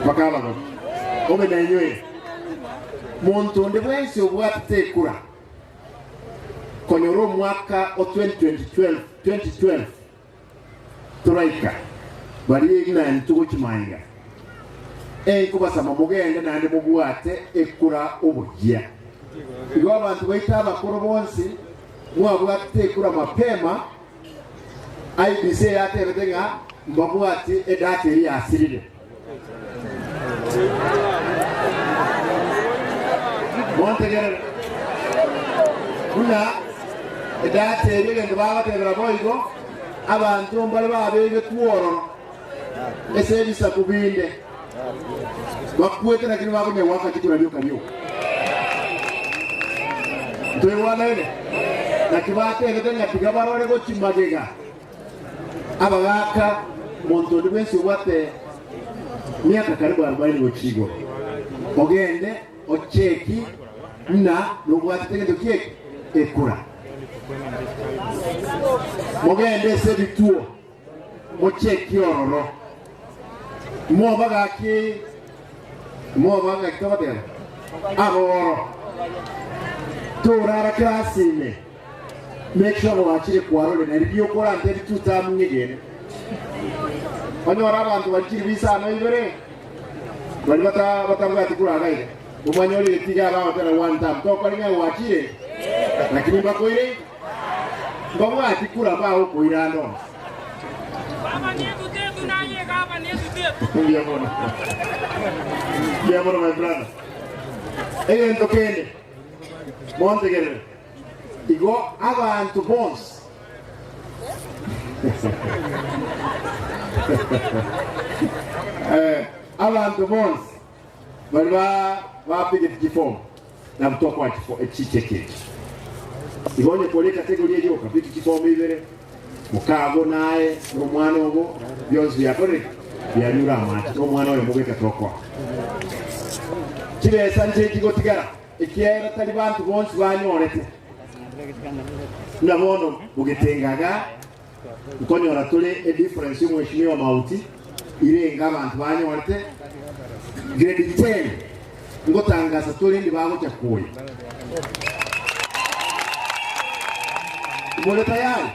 Speaker 21: bakala ngo obe na nyoe muntu ndebwensi obwate kura konyoro mwaka o 2012 turaika bari ina ntugo kimainga kubasa mamugende nande mubwate ekura obujya igo abantu baitaba korobonsi mwabwate kura mapema IBC yateretenga mbabwati edate ya asiride montegere kuna edate ile ngaba tebera boygo abantu mbale babege kuoro esebisa kubinde bakwetera kiri bako ne wakati kuna lyo kanyo tuwana ile na kibate egetenga kigabarore go chimagega abagaka monto ndibensi wate miaka karibu 40 gochigo ogende ocheki na lugwate tegendo kieki ekura mogende sebituo mocheki ororo mobaga kitabatera aboro turara klasine make sure wachire kwarole na ribyo kora nderi tutamu nyegene onyora abantu bakiri bisana ibere bali batavuga tikura gaire umanyori tiga ba tena one time to kwa ngai wachire lakini bakoire mbwa tikura ba huko irando baba nietu tetu na yeye kama nietu tetu ndio mbona my brother ndokende montegere igo abantu bonse abantu bonse bali bapige tifomu na mtoko wa kifo echicheke ibonye kole kategoria yo kapiki tifomu ibere mukago naye n'omwana obo byose yakore byanyura amati n'omwana oyo mugeka toko kibesa nje kigotigara ikiera tali bantu bonse banyorete nabono bugetengaga ukonyora tole a difference y'umweshimiwa mauti irenga abantu banyorete grade 10 ngotangaza tole ndi bago cyakuye mole tayari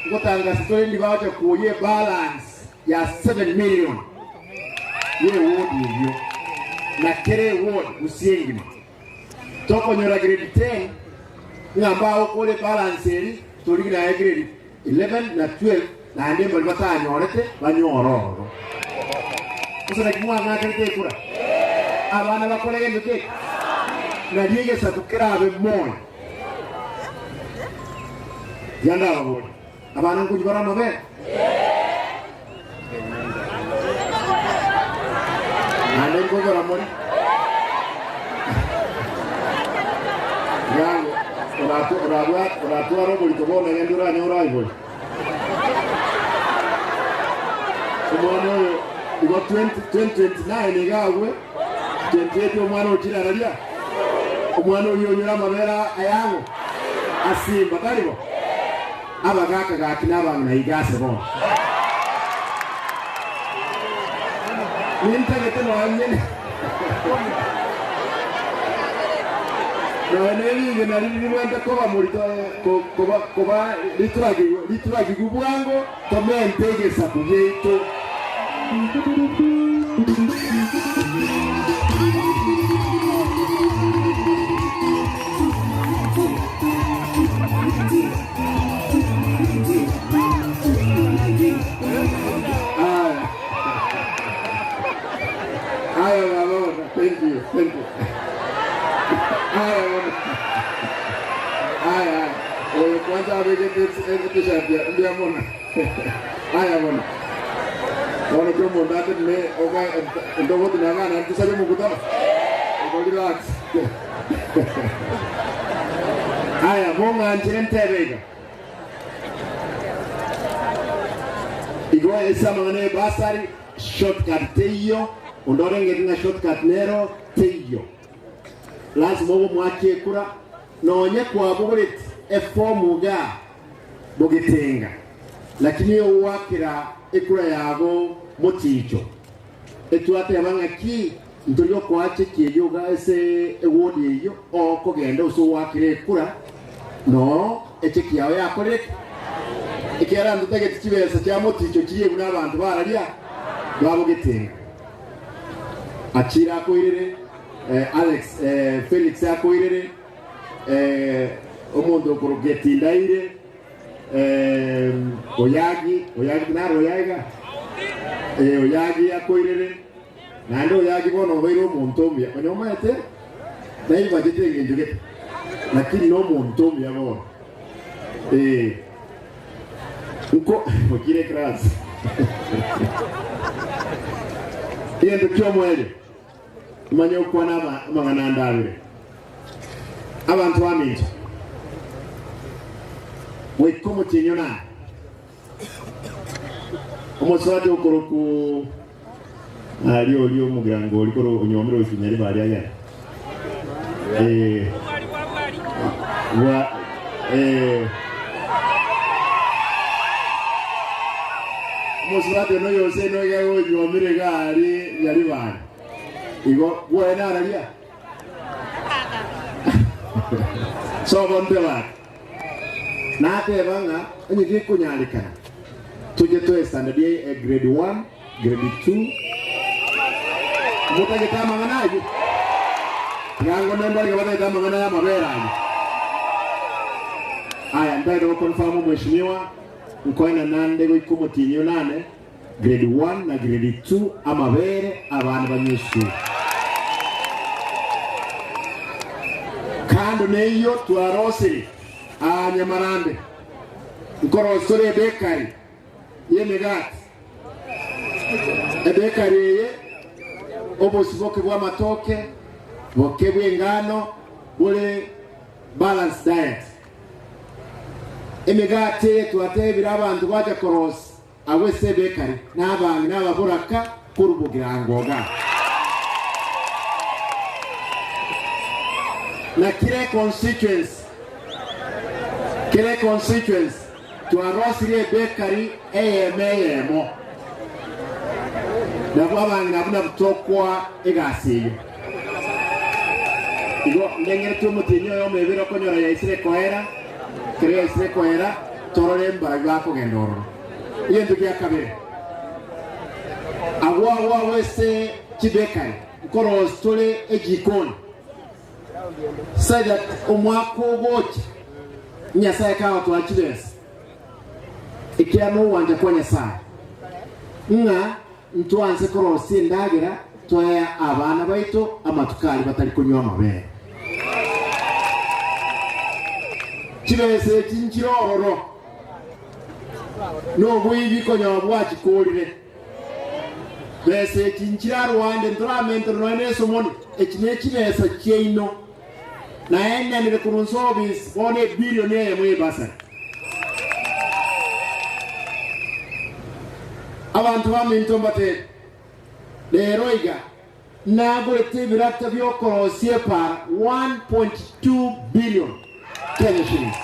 Speaker 21: ngotangaza tole ndi bago cyakuye balance ya 7 million ye wodi yo na kere wodi usiengima tokonyora grade 10 ngamba okole balance eri tuli na grade 11 na 12
Speaker 2: na ndi mbali batanyorete banyororo usana kimwana akete kura abana bakolege nduke na liye satukira abe moyo yanda babone abana kujibara mabe ande kujibara mori yango oratu robo litobona yandura nyora ibo umwana igo 2029 igawe 28 umwana ukira radia umwana uyonyura mabera ayango asimba baribo abagaka gakina abantu nayigase bo nintagete no anyene no nebi nari niwenda koba murito koba lituragi gubwango tomentegesa kuyeito Thank you. Kwanza abege ndia mona. Aya mona. Wana kama ndate me oga ndogo tunangana tusaje mkutano. Relax. Aya bonga ntirentebega. Igo esa mane basari shortcut teyo undorenge tena shortcut nero teyo. Lazima uwe mwake kura nonye kwa buguriti efomu ga bugitenga lakini yo wakira ekura yabo moticho etuate yabanga ki ndolyo kwache kiyo ga ese ewodi yo okogenda uso wakire kura no echeki yawe yakoreka ikera ndutege tikibesa kya moticho kiye kuna abantu baralia babugitenga akira koirere Alex Felix akoirere omondo korogeti ndaire oyagi naro oyaga oyagi akoirere nando oyagi bono bairo montomiaonyoma ete nayi bajete ngenjuge lakini no montomia bono uko mokire kras yendo kyomwele manyo kwana mangana ndabire abantu baminje wekomo tinyona omoswati okoroku ali omugango olikoro onyomero ofinyali bali aya omoswati no yose no yago onyomere gali yali bali igo buena aralia so bonde ba nate banga enyi kunyalika tuje to standard ye grade 1 grade 2 mutaje kama nganaje yango namba ya bada kama ngana ya mabera aya ndio confirm mheshimiwa mkoina nande go ikumotinyo nane grade 1 na grade 2 amabere abantu banyeshu kando neyo tuarose anyamarande nkorosore bekari yemegati ebekari ye obosiboke bwa matoke boke bwengano bule balance diet emegati tuatebira abantu baje koros awese bekari nabangi nababuraka kurubugirangoga na kile constituency tuarosire bekari eyemeyemo nabangi nabuna butokwa egasiyo igo ngengere tumutinyo yo mebiro konyora ya isire koera kire isire koera torore mbaga kogendoro yendo kya kabere agwa wese kibekari koros tole ejikoni sada omwako boche nyasaye kawa twachibesa ikiano wanja kwa Nyasaye nga ntwanze korosi ndagira twaya abana baito amatukali batari kunywa amabere kibese kinchiroro no bwibi konyo bwachi kolire bese kinchira Rwanda ntramento noene somoni ekine kibese kyeino na enda ni kurunsobis one billionaire mwe basa abantu baminto mbate leroiga nagolete birata byokorosie par 1.2 billion Kenya shillings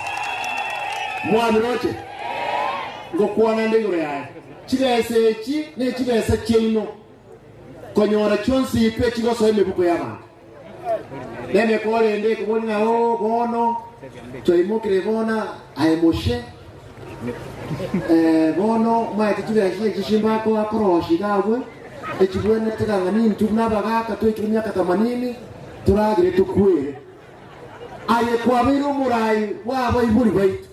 Speaker 2: mwamiroche ngokwana ndegoro yae kibese eki ne kibese kyeino konyora chonsi ipe kigoso emebuko y'abantu nene kole ndeke bona bono toimukire bona aimoshe bono maite kibese kishimba ko akoroshi gawe ekibwene teganga ni ntuna bagaka to ekinya katamanini turagire tukwere aye kwabiro murai wabo iburi baitu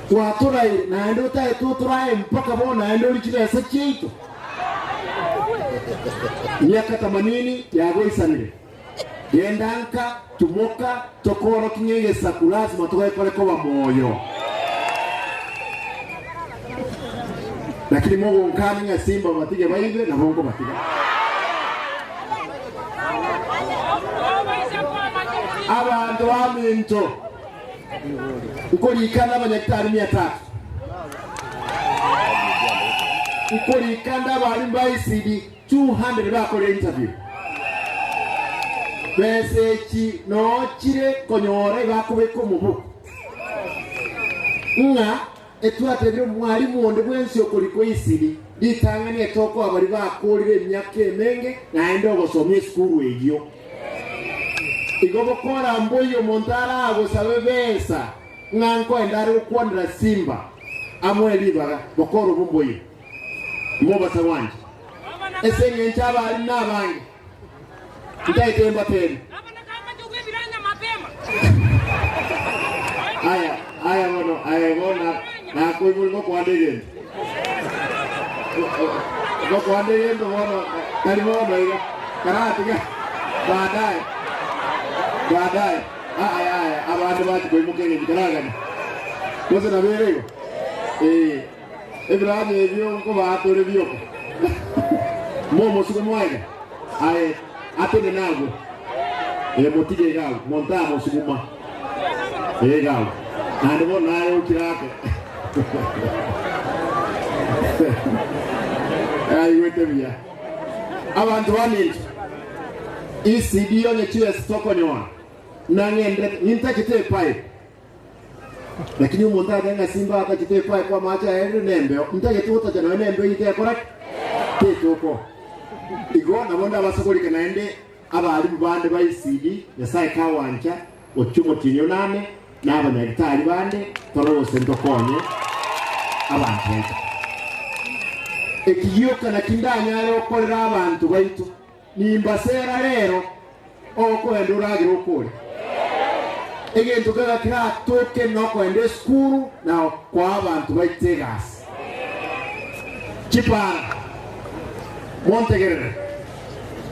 Speaker 2: kwa turai na ndo tae turai mpaka bona ndo kibese kito miaka 80 yago isanire yendanka tumoka tokoro kinyege sakurazi matoka kole kwa moyo lakini mogo nkani nga simba matige baibe na bongo matige abantu baminto ukolikana abanyakitari 300 ukolikanda bali mbaisidi 200 bakole interview besechi no chire konyore bakubeko mubu nga etwatebyo mwalimu onde bwensi okoliko isidi ditangani etoko abali bakolire emyaka emenge naende ogosomya skulu egyo igobokora mboyo montara agosabe besa nganko endari ukwandira simba amweli baga bokoro bumboyo mobasa wanje esenge nchaba ali nabange ndaitemba tena aya bona na kuibuli kwa ndege kwa ndege ndo bona kalimo baiga karatiga baadaye aya abantu bati kuimukenge bikaragana koze na berego Ibrahim ebyo ko batore byoko momo suko mwaga aye atende nago motige gawo montamo suguma gawo nande bona nayo kirake ayi wetebya abantu baminti isidio ne chiwe stoko nywa nangende nintakite pipe lakini umuntu aganga simba akachite pipe kwa macha ende nembe ntakite utacha na nembe yite correct tetoko igo nabonda basokolike naende abali bande bayisidi yasaye kawancha ochumo tinyo nane n'abanyagitari bande torose ndokonye abantu ekiyoka na kindanya leo kolera abantu baitu nimbasera lero okwenda uragire ukuri egento kaga kira toke noko ende skuru na kwa abantu baitegas chipara Montegerere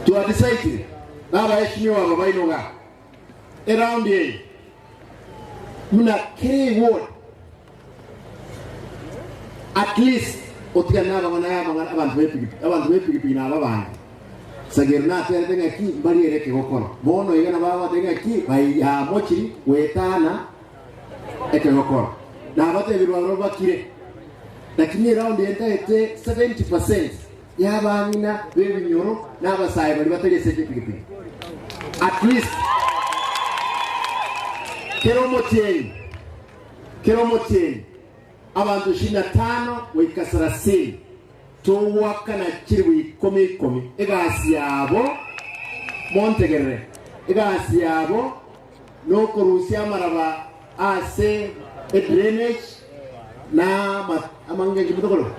Speaker 2: to a decide naba eshimiwa babainoga around here muna kiri word at least otiana bana abantu bepigipi na babanga sagerna tenga ki bari ereke gokora bono igana baba tenga ki bai ya mochiri wetana eke gokora na bate birwaro bakire lakini round ente 70% yabangina bebinyoro n'abasaye bari batari sepigipi at least Keromotien abantu 25 wikasarasi towaka na chirwi komi egasi yabo Montegerere egasi yabo no korusia maraba ase drainage na amange kibutokolo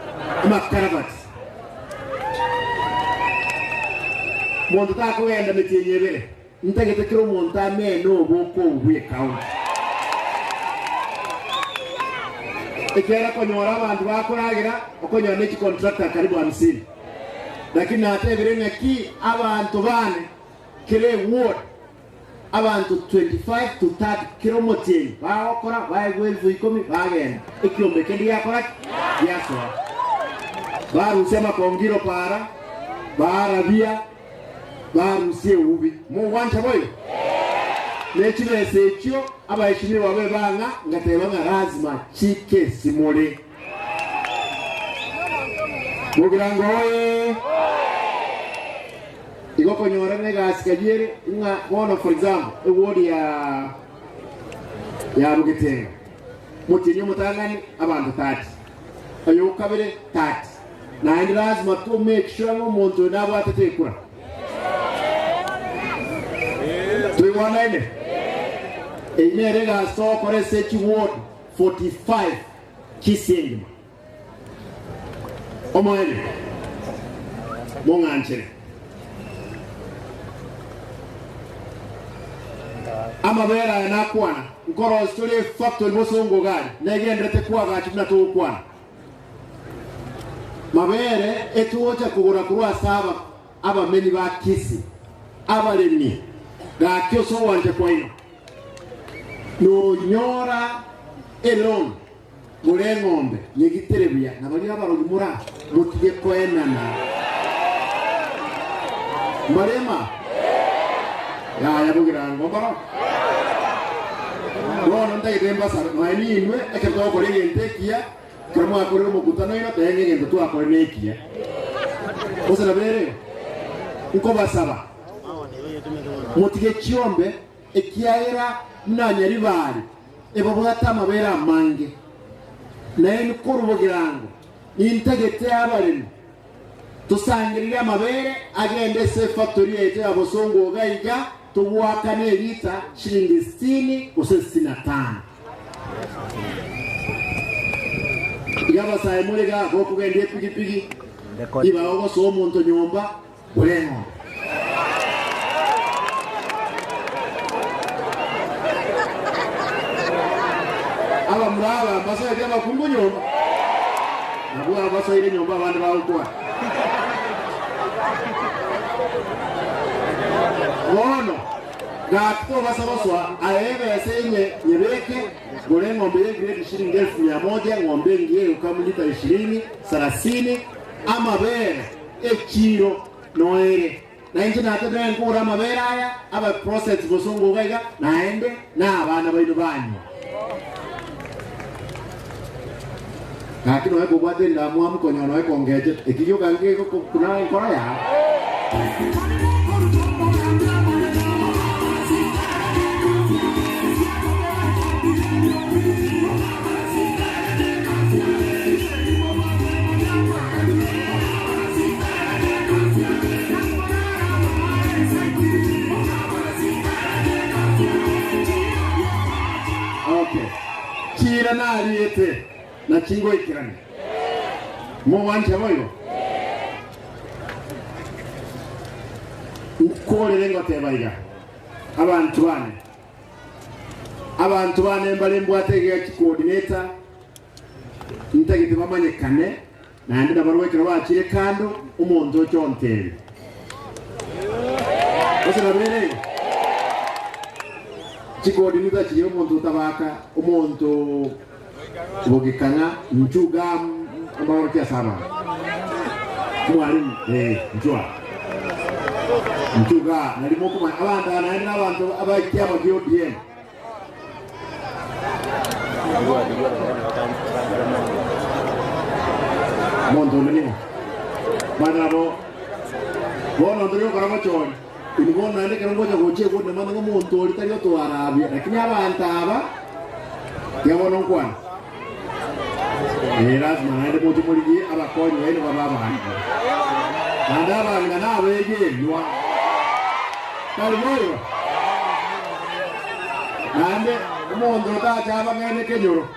Speaker 2: amakarabati monta ta ko enda metinyebele ntagete kiro monta me no boko uwe count Ikiera konyora abantu bakuragira okonyora neki contractor karibu 50 lakini atebirenya ki abantu bane kile ward abantu 25 to 30 kilomoteni bakora bayegwelvu ikomi bagenda ikiombe kendi yakora yaso barusema kongiro para barabia barusie ubi mu wanja boyo nechibese ekyo abayishimi babe banga ngatebanga lazima chike simole mugirango oye igoko nyora nega sikajere inga one for example a word ya Bugetenga mutinyo mutangani abantu 30 ayo kabere 30 na ndi lazima to make sure umuntu nabo atatekura tuibona ine Enyerega so kore sechi ward 45 kisingima omoele monganchere amabera yanakwana nkoro story factory bosongo gari negendrete kwa gachi na to kwana mabere etuocha kugura kurwa saba aba meni ba kisi abalemi ga kyoso wanje kwa ino no nyora elon mure ngombe nyegiterebya nabali abarogi mura mutige koenana marema ya bugira ngomba no ndayiremba sara mani inwe eketo ko rentekia kama akore mukutano ino tenge ngendo tu akore nekia osana bere uko basaba mutige chiombe ekiaira nanyari bari ebo bwatama bera mange naye kurubugirango integete abarimo tusangirira amabere agende se factory yetu abosongo gaiga tuwakane lita shilingi 60 ose 65 yaba sai mulega go kugende pigi iba ogo so muntu nyomba buleno aba muraba basa yaba kumbunyo nabwa basa ile nyomba abandi bawukwa wono gakto basa baswa aebe senye nyebeke gole ngombe grade shilingi 1100 ngombe ngiye ukamulita 20 30 amabere ekiro noere na inje natadra nkura amabere aya aba process bosongo gaiga naende na abana baino banyu lakini wewe bwate ndamu amukonya nawe kongeje ekiyo kange kuna nkora ya okay kira na aliyete na chingo ikirani mo wanje moyo ukole lengo tebaiga abantu bane mbale mbwatege ki coordinator ntagite bamanye kane na ndi nabarwekero bakire kando umuntu ochontele osana bere ki coordinator kiri umuntu utabaka umuntu bogekana nchuga ambao kia sana mwalimu njua nchuga nalimoko abanda naenda abantu abakia bagio DM mondo nini madabo bono ndio karamo choni ilibona ile kero ngoja goche bone manda ngomuntu olitario to arabia lakini abantu aba yabona nkwana lazima naende moto muligi abakonyo eno bababa ndaba ngana wege nwa kalimoyo nande umondo tata abangene kenyoro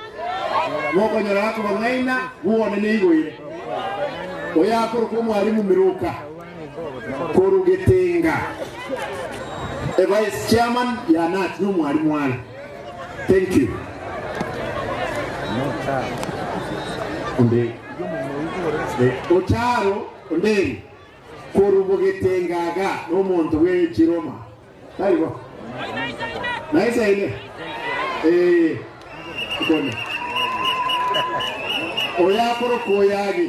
Speaker 2: moko nyora ko bangaina buone nigoire oya ko mwalimu miruka Korugetenga vice chairman ya nat no mwalimu wala thank you Onde. Ocharo onde. Korubugetengaga n'omuntu w'ekiroma. Talibo. Naisa ile. Kone. Oya koro koyagi.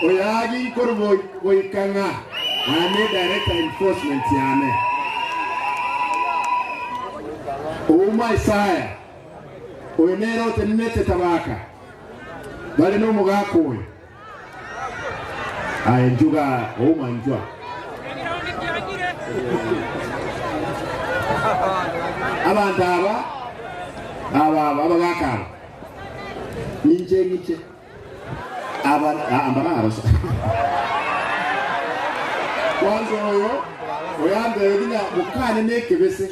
Speaker 2: Oyagi koro boikanga. Ane direct enforcement yane. Uma Isaya. Oyenero tenete tabaka. Bale no mugako we. Njuga uma njua. Abantu abagakaba. Ninje. Ambara arasa. Kwanza oyambe yodinya mukane nekebese.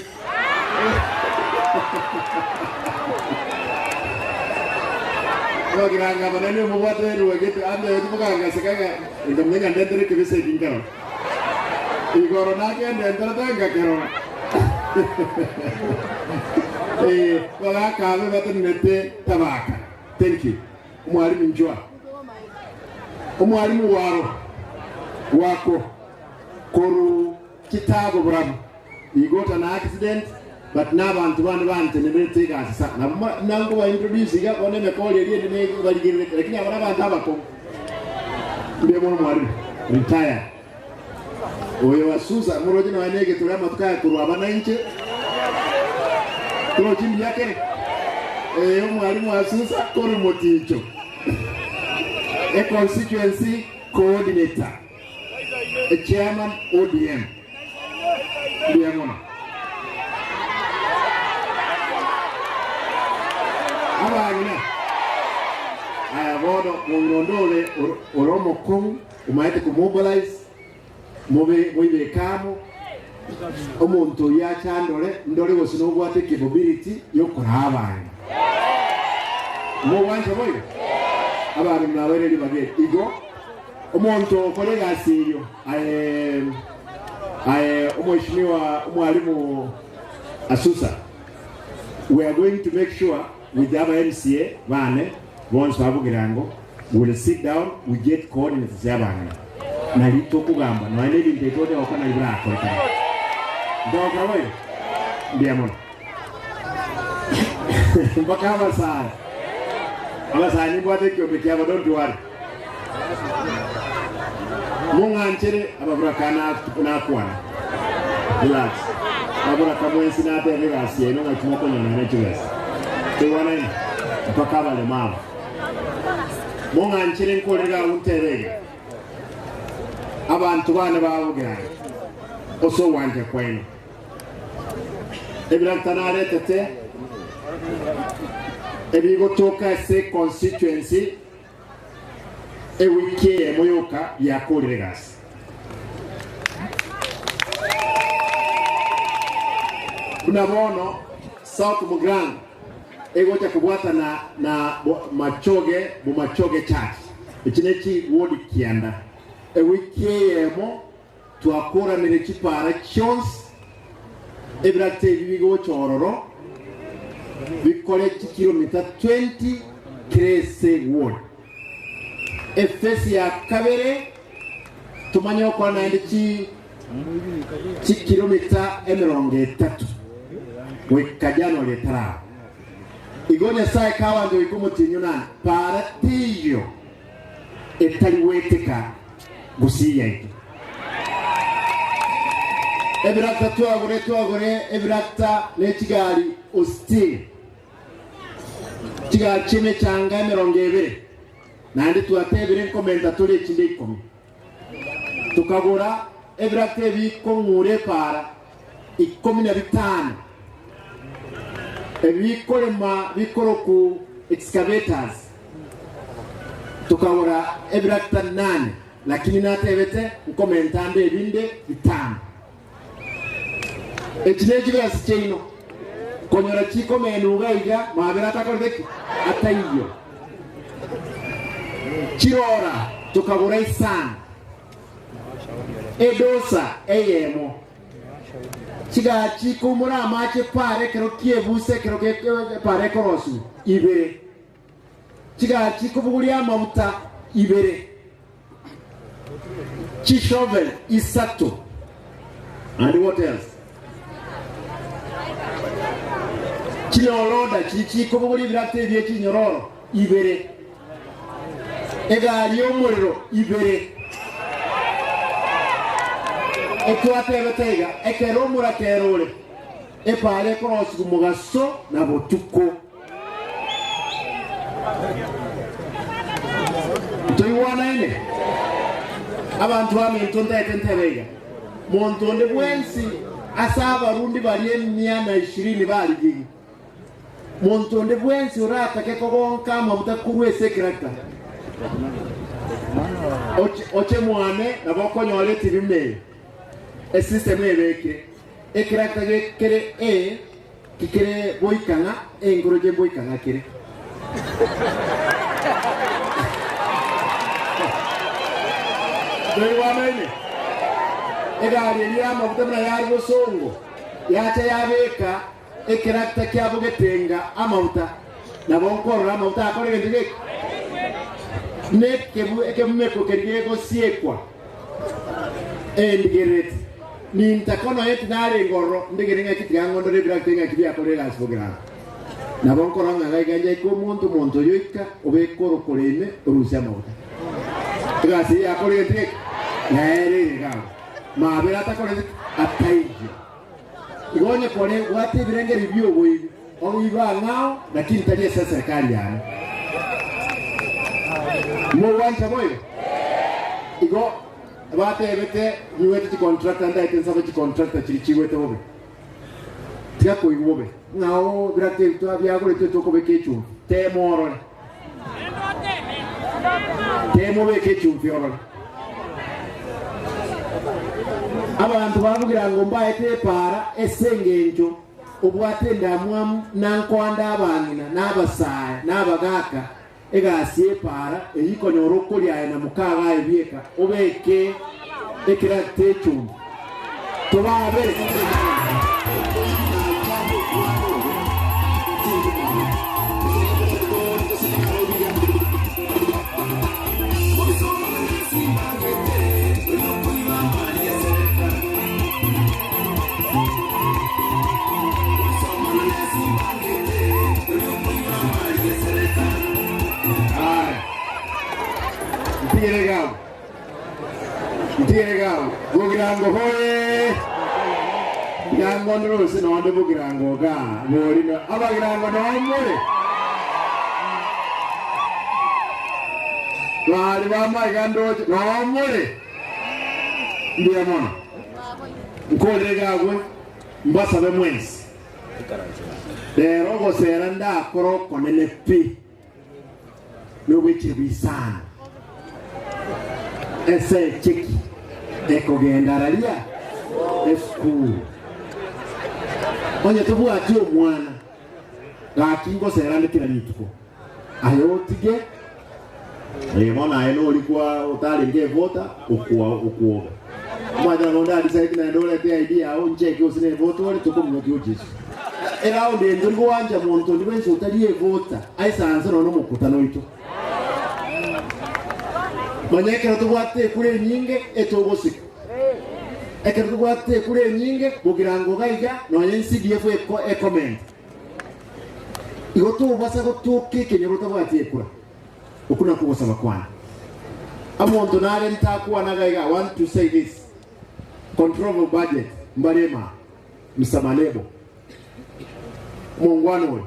Speaker 2: Ogiranga banane mubate ruwegete ande yodimuganga sekaga ngamenya ndendere kebese kingaro. Igoro nake ndendere tanga kero. Wala kabe batunete tabaka. Thank you. Umwalimu njua. Umwalimu wako koru kitago buramu. Igota na accident but n'abantu bandi nebetega asisa nango ba introduce ga bone me call yeli ne baligire lakini abana bantu abako ndiye mwalimu retire oyo wasuza muroje na wanege tulama tukaya kuru abana nje tulo chimbi yake mwalimu wasuza koru moticho a constituency coordinator a chairman ODM ndiye mwana abana aya bodo murondole oromo kum umaite ku mobilize mobe kamo omuntu ya chandole ndole gosino gwate capability yo kurabana mo wanje boyo abana nabereri bage igo omuntu kolega siyo omweshimiwa mwalimu Asusa, we are going to make sure with the other MCA, Vane, once Babugirango, we'll sit down, we get coordinates Yabana. Nalito Kugamba, no I live in the Tote of Kanabra. Dog away, Diamond. Bakava Sai. I need what take your Mikava, don't worry. Munganchere, Abrakana, Nakwana. Relax. Abrakamo Sinata, Legacy, no much more than a naturalist. Tuwane mpakaba le mama monga nchire nkorera unterege abantu bana bavugira oso wanje kwenu ebiratanare tete ebigo toka se constituency ewiki moyoka ya koregas kuna bono South Mugrang egocha kubwata na machoge church ekinechi wodi kianda ewiki yemo twakora nerechi para chons ebrate bigo chororo bikore kilomita 20 krese ward efesi ya kabere tumanyo kwa nandichi kilomita 30 wekajano letara igonya sai kawa ndio ikomutinyo nani para tiyo etaliweteka gusiya ito ebirata tuagore ebirata nekigali ostil kigali chime changa 200 nandi tuatebire komenta tole chinde ikomi tukagora ebirata bikongure para 15 bikoro ku excavators tukabura ebirata 8 lakini natebete ukomentande ebinde 5 ekineji byasi kino konyora chiko menuga iga mabirata kordeki ataiyo kirora tukabura isana edosa eyemo chiga chiko mura mache pare kero kiebuse kero ke pare korosu ibere chiga chiko bugulia mabuta ibere chishovel isato. And what else? Chinyoroda chiko buguli birate bye chinyororo ibere egari omuriro ibere ekwatebetega ekeromura kerore epale korosu mugaso na botuko toiwana ene abantu bamintonda etentebega montonde bwensi asaba rundi baliye 120 bali gigi montonde bwensi urata keko gonka mabuta kurwe sekirata oche mwane na boko nyole tibime e system ebeke ekirata kere kikere boikanga engoroje boikanga kere Doi wamene egari ya mabuta na yargo songo yacha yabeka ekirata kyabo getenga amabuta na bonkoro amabuta akore ndige nekebu ekemeko kerigego siekwa endigeret ni ntakono yetu nare ngoro ndigerenga kitigango ndore biratenga kibya kore gasfogra na bonkoro nganga ganje ko monto yoika obekoro koreme rusia amabuta gasi yakore ndige nare ngao mabera atakore ataiji igonye kore wate birenge review boyi oiba ngao lakini tani sasa serikali yani mo wanja boyo igo wate bete niwete contractor nda itensa ba contractor chirichiwete bobe tia ko iwobe ngao birate to abia ko leto ko bekechu temoro temo bekechu fioro abantu bavugira ngo mbaete para esengenjo obwate ndamwam nankwanda abangina n'abasaye n'abagaka egasie para eyikonyoro kolya na mukaga ebieka obeke ekirate chum tobabe Ntiregao bugirango hoye yango ndrose no ndo bugirango ga borino abagirango no more bari bamagando no more ndiye mona nkoregagwe mbasabe mwensi lero gosera ndakoro konene pi n'obwekibisana ese cheki ekogenda esku onye tubu ati omwana gakingo serande kila nituko ayotige mona eno ulikuwa utali nge vota ukuoga mwana nonda decide na ndole pia idea au ncheki usine voto wale tuko mwoki ujisu era onde ndurgo wanja monto ndibenso utaliye vota aisanza no mukutano ito Manyekero tubwate kure nyinge etobosika. Ekero tubwate kure nyinge bugirango gaiga no NCDF e comment. Igoto basa gotoke kenyero tubwate kura. Okuna kubosa bakwana. Amonto nare ntakuwa nagaiga. I want to say this. Control of budget mbarema msamalebo. Mongwano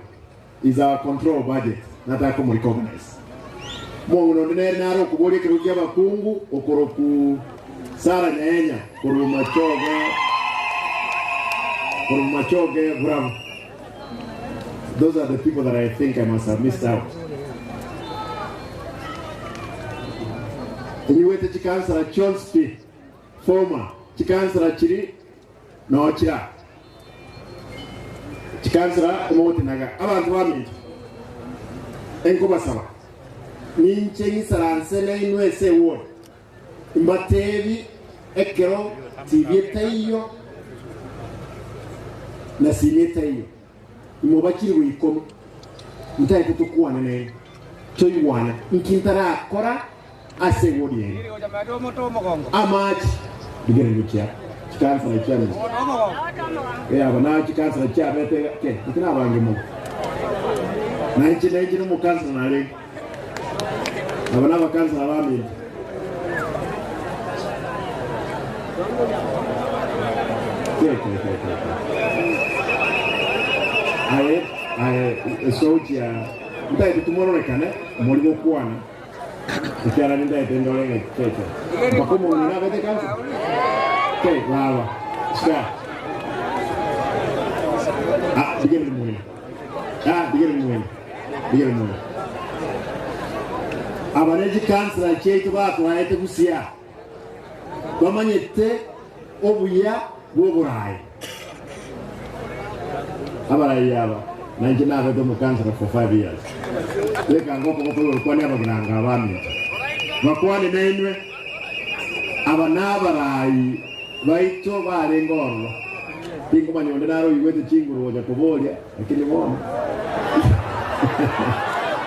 Speaker 2: is our control budget. Nataka mu recognize. Mongo ndene naro kubole kirukia bakungu okoroku sara nyenya kurumachoge bravo. Those are the people that I think I must have missed out. Niwete chikansara Chonspi former chikansara chiri no chira chikansara emote naga abantu bami enkuba saba nincheni saransele inwese word imbatevi ekero tibiyeta iyo na sineta hiyo imobakiri wikomo mtaye tutukwana nene toywana nkintara akora asegodi yene amaji digere lukia chikansa na chama ya bana chikansa na chama ke itina bange mo na ichi no kansa na le abana bakansa na bami Socia, mtaye tutumoro rekane, moligo kuana. Ikiara ninda itendole ngeke. Bakomo nina bete kansa. Okay, lava. Ska. Digere muone. Digere muone. Abareji kansa cheito bato ayete kusia. Bamanyete obuya boburai. Abarai yaba. Nanjina vedo mukansa for 5 years. Leka ngoko ngoko kwani abaganga abami. Bakwani nenwe abanabarai baito bare ngoro. Tingo manyonde naro iwete chinguru oja kubolia lakini bona.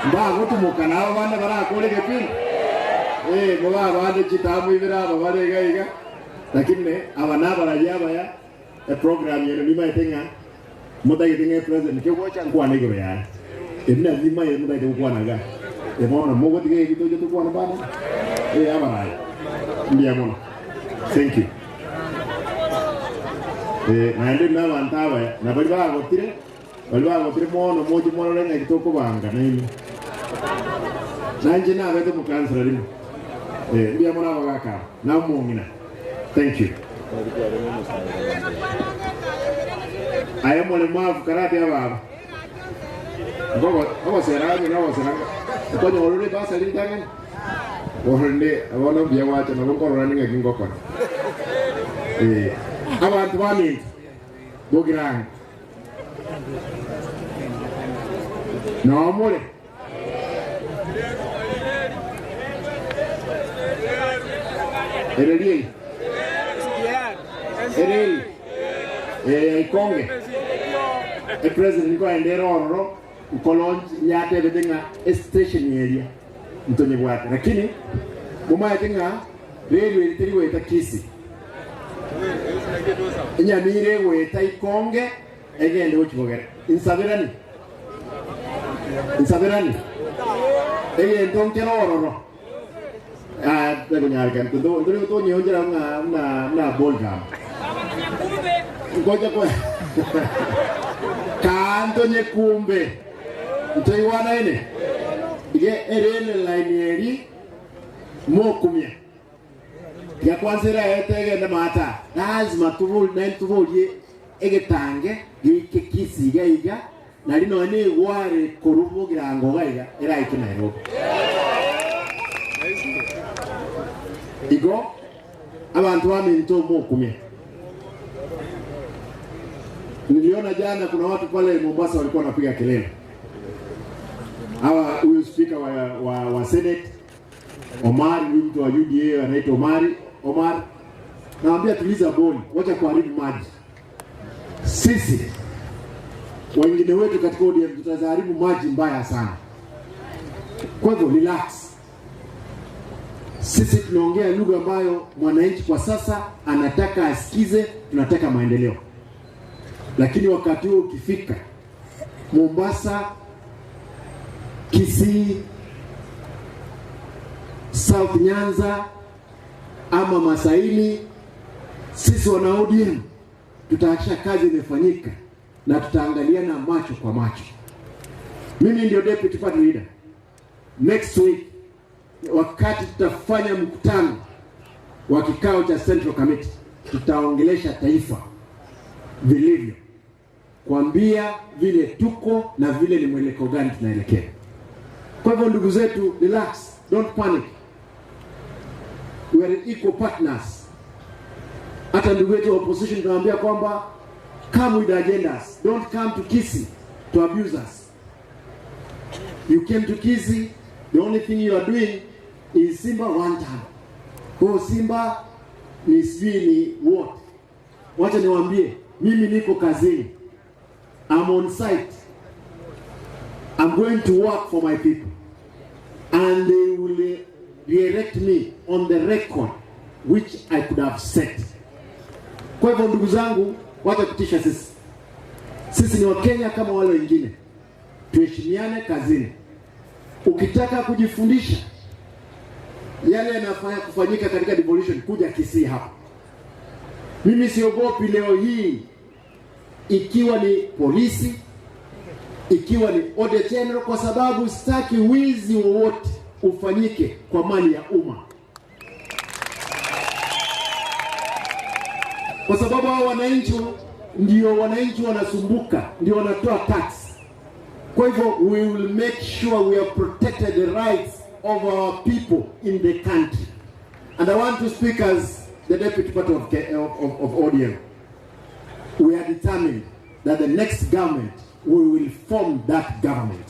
Speaker 2: Ndago tumukana abana bara kolege pin. Ngoba bade chitamu ibira babare gaiga. Lakini abanabarai yaba ya program yeno lima itenga muda yetinga president ke wocha nkwana igoro ya ina lima ye muda yekwana ga bona mogo tige gito joto kwana bana abarai ndiya mona thank you na ndi na bantawa na bali ba gotire mono moji mono lenga kitoko banga na imi nanje na bete mu kansela limo ndiya mona bagaka na mungina thank you ayemo le mafu karate ababa gogo serani no seranga konyo olule basa litanga wohende abona bya wacha na ngoro ninga kingoko abantu bami bogiranga no mole ereli Konge president ko endero oro ukolonji nyate bedenga station area mtonye bwate lakini muma yetenga railway itiriwe itakisi nyamire weta Konge egende ochibogera insabirani eye ntonkero oro tego nyarga ndo to nyonjera na bolgam ngoja kwa kanto nyekumbe mtoiwana ine ige erene line eri mokumya ya kwanzira yetege na mata lazima tuvuli egetange gike kisiga iga na lino ne ware korubo girango gaiga era ikina ero igo abantu baminto mokumya. Niliona jana kuna watu pale Mombasa walikuwa wanapiga kelele. Huyu speaker wa Senate Omar, mtu wa UDA anaitwa Omar. Naambia tuliza boni, wacha kuharibu maji. Sisi wengine wetu katika ODM tutaharibu maji mbaya sana. Kwa hivyo relax. Sisi tunaongea lugha ambayo mwananchi kwa sasa anataka asikize, tunataka maendeleo. Lakini wakati huo ukifika Mombasa, Kisii, South Nyanza ama Masaini, sisi wana ODM tutahakisha kazi imefanyika na tutaangaliana macho kwa macho. Mimi ndio deputy party leader. Next week wakati tutafanya mkutano wa kikao cha Central Committee, tutaongelesha taifa vilivyo, kuambia vile tuko na vile ni mwelekeo gani tunaelekea. Kwa hivyo ndugu zetu, relax, don't panic. We are equal partners. Hata ndugu wetu opposition tunawaambia kwamba come with agendas, don't come to Kisii to abuse us. You came to Kisii, the only thing you are doing is Simba one time. Kwa Simba ni sijui ni what. Wacha niwaambie, mimi niko kazini I'm on site. I'm going to work for my people. And they will re-elect me on the record which I could have set. Kwa hivyo ndugu zangu, wacha kutisha sisi. Sisi ni Wakenya kama wale wengine. Tuheshimiane kazini. Ukitaka kujifundisha yale yanafanya kufanyika katika devolution, kuja Kisii hapa. Mimi siogopi leo hii, ikiwa ni polisi, ikiwa ni Auditor General, kwa sababu sitaki wizi wowote ufanyike kwa mali ya umma. Kwa sababu hao wananchi ndio wananchi wanasumbuka, ndio wanatoa tax. Kwa hivyo we will make sure we have protected the rights of our people in the country. And I want to speak as the deputy part of ODM. We are determined that the next government, we will form that government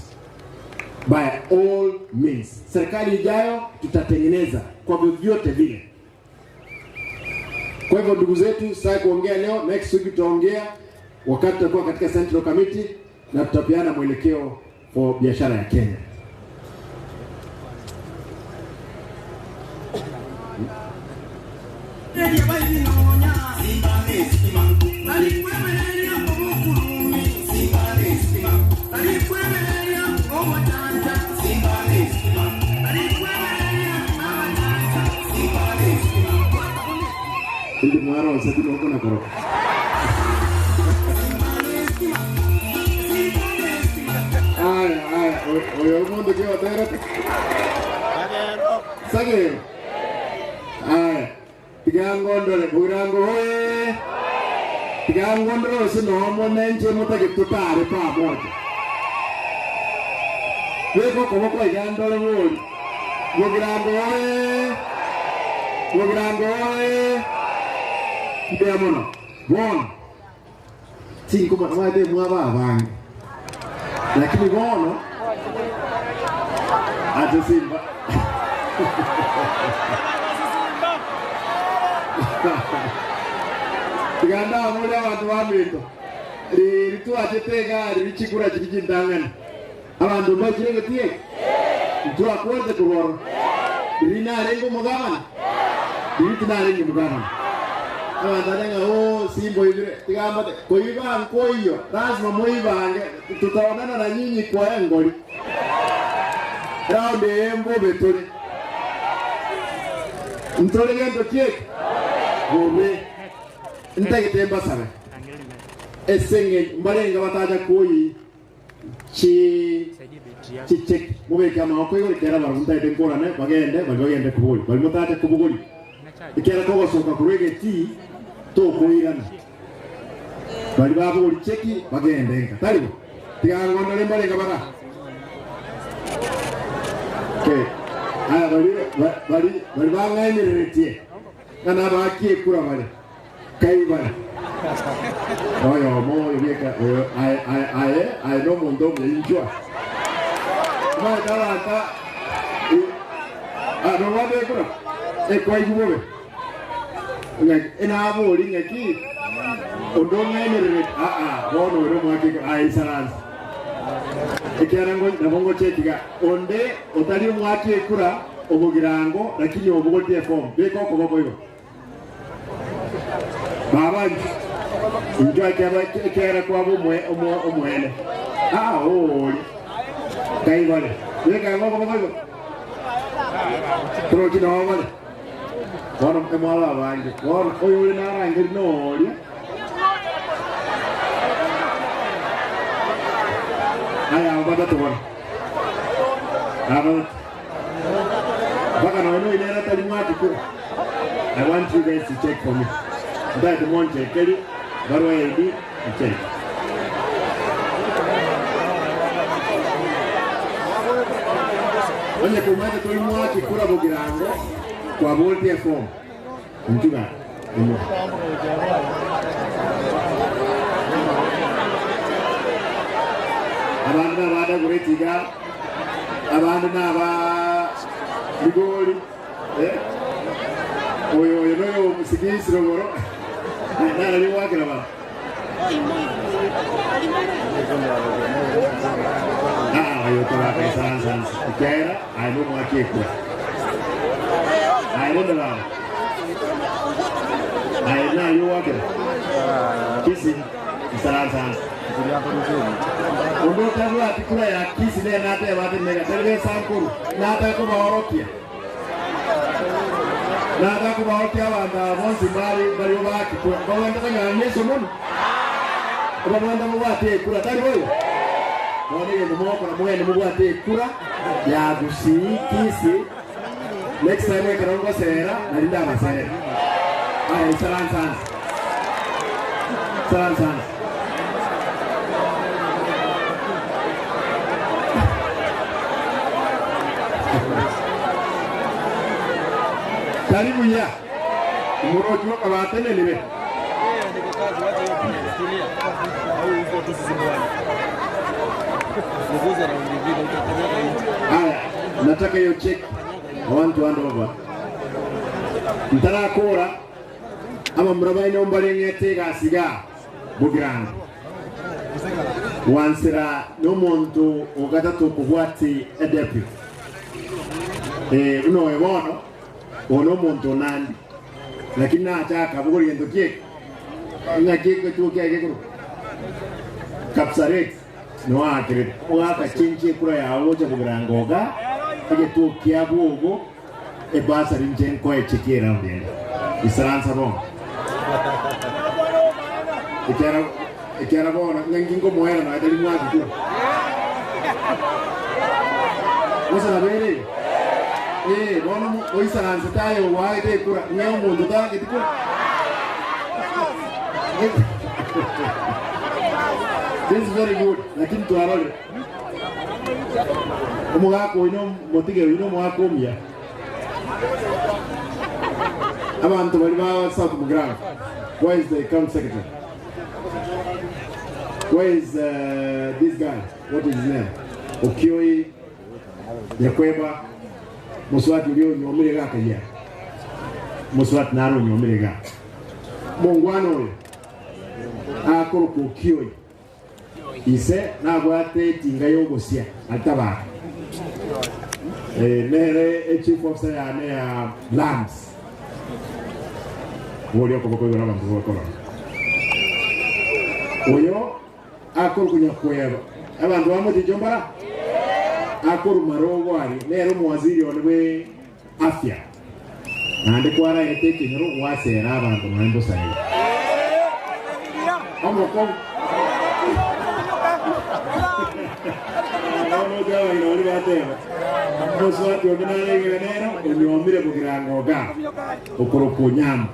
Speaker 2: by all means. Serikali ijayo tutatengeneza kwa vyovyote vile. Kwa hivyo ndugu zetu, sasa kuongea leo, next week tutaongea wakati tutakuwa katika Central Committee na tutapeana mwelekeo kwa biashara ya Kenya. Hindi mwaro usati kwa kuna koro. Aya, oyo mundo kiwa tera. Sagero. Aya. Tigangondole, burango hoye. Tigangondole sino homo nenche mutake tutare pa moja. Weko komoko igandole woli. Burango hoye. Burango hoye. Kibea mono. Bona. Cinco matamaite mwaba abangi. Lakini bona ate Simba. Tiganda mule abantu bamito. Ritu atetega richikura chikindangana. Abantu bakirenge tie. Ntua kwete kuroro. Rina rengo mugabana. Ritu na rengo mugabana. Awandarenga Simba hivi. Tigamba koiba nkoyo. Lazima muibange. Tutaonana na nyinyi kwa engoli. Raundi embo betole. Ntole gento kiek. Gobe. Ntagitemba sabe. Esenge mbarenga bataja koyi. Check. Mube kama okoyo kera barunta etenkora ne bagende kubuli. Bali mutaje kubuguli. Ikera ko soka kurege ti to koirana. Bali babo cheki bagende enka. Taribo. Tigango ndole mbarenga bara. Okay. Bali bangai niretie. Kana bakie kura bali. Kai bali. Oyo mo yeka I no mundo mwenjwa. Ma dala no wade kura. Kwa ibuwe. Ina abo linga ki. Odonga niretie. Bono ro mwaki ai saransi. Ekiarango nabongo chekiga onde otali mwaki ekura obugirango lakini obugote form beko ko boyo baba njwa kera kwa bomwe omwene oli kai vale beka ngo boyo troki no vale kono kemala bange kono oyo na rangi no oli Aya, baba tuwan. Aba. Baka na wano inera tali mwati ko. I want you guys to check for me. That one check, Kelly. Barwa ID, check. Onye kumata tuli mwati kura bogirango kwa volti form. Mtuga. Abanda bada kuretiga abanda naba bigori oyo musigisi rogoro nara ni wakira ba Ayo tola pesan kera, ayo mau kekura. Ayo dah. Ayo na yo wakil. Kisi saran. Untuk kamu atikura ya kisi deh nate watin mega. Terus sangkur nate aku bawa rokia. Nate aku bawa rokia wanda monsi bari waki. Kau yang tengah nyesu mun. Kau yang tengah wati kura tadi boy. Kau ni yang mau kau yang mau wati kura. Ya gusi kisi. Next time we kerong ko sera, narinda masaya. Ay, saran. Karibu ya. Murojua kabatene niwe. Aya, nataka hiyo check. I want to hand over. Ntara kora ama mrabai no mbali ngete gasiga bugiranga. Wansira no muntu ogata to kubwati edepi. Uno ebono ono muntu nandi. Lakini na ataka bugori ngento kiek. Nga kiek tu kiek ko. Kapsaret no akire. Oaka chinchi kura ya oja bugiranga oga. Ege tu kiabugo e basa rinjen ko e chikira ndene isaran sabon ekera bona ngingo moera na dali mwadi tu wasa bere bona o isaran satayo wa ide kura nyo mundo da ke tu this is very good lakini tu arole Omugako ino motige ino mwakomia. Abantu bali ba South Mugranga. Where is the account secretary? Where is this guy? What is his name? Okioi Yakweba Muswati ulio nyomire gaka ya. Muswati naro nyomire gaka. Mongwano oyo. Akoro ko Okioi. Ise nagwate tinga yogosia atabaka. Nere chief officer ya lands. Wodi ko ko yona bantu ko. Oyo akor kunya kweba. Abantu bamwe Jombara. Akor marogo ari nero mwaziri onwe afya. Nande kwara eteke nyoro wasera abantu mwendo sai. Omoko no jawa ino ni batema Muswati ogenale ngenero onyomire bugiranga oga okoropo nyama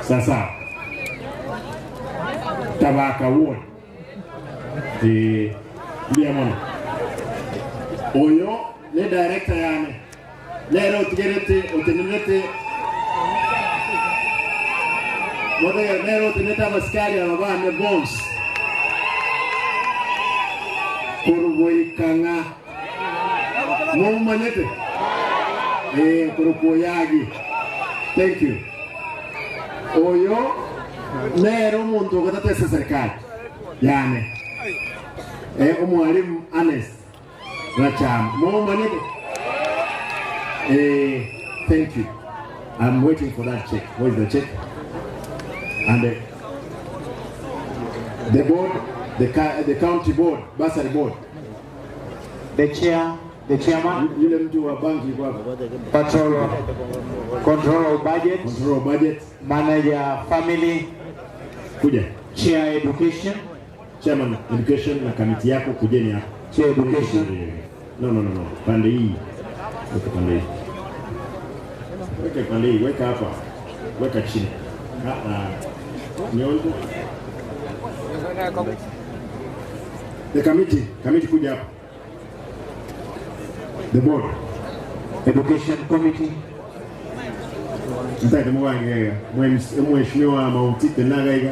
Speaker 2: sasa tabaka won ndiamono oyo ne director yane lero tigerete otenete modere lero teneta maskari abane bones Kuruboikanga Mumanete Kuruboyagi. Thank you. Oyo Nero muntu katatesa serikali yani umwalimu Anes Racham Mumanete. Thank you. I'm waiting for that check. Where is the check? And the board, the county board, bursary board.
Speaker 8: The chairman.
Speaker 2: Yule mtu wa banki yuko hapa.
Speaker 8: Control budget.
Speaker 2: Control budget.
Speaker 8: Manager family.
Speaker 2: Kuja.
Speaker 8: Chair education.
Speaker 2: Chairman education na kamiti yako kujeni hapa.
Speaker 8: Chair education.
Speaker 2: No. Pande hii. Weka pande hii. Weka pande hii, weka hapa. Weka chini. Nyongo. The committee kuja hapa. The board,
Speaker 8: education committee.
Speaker 2: Ndio mwangega. Mheshimiwa Mautite nagaiga.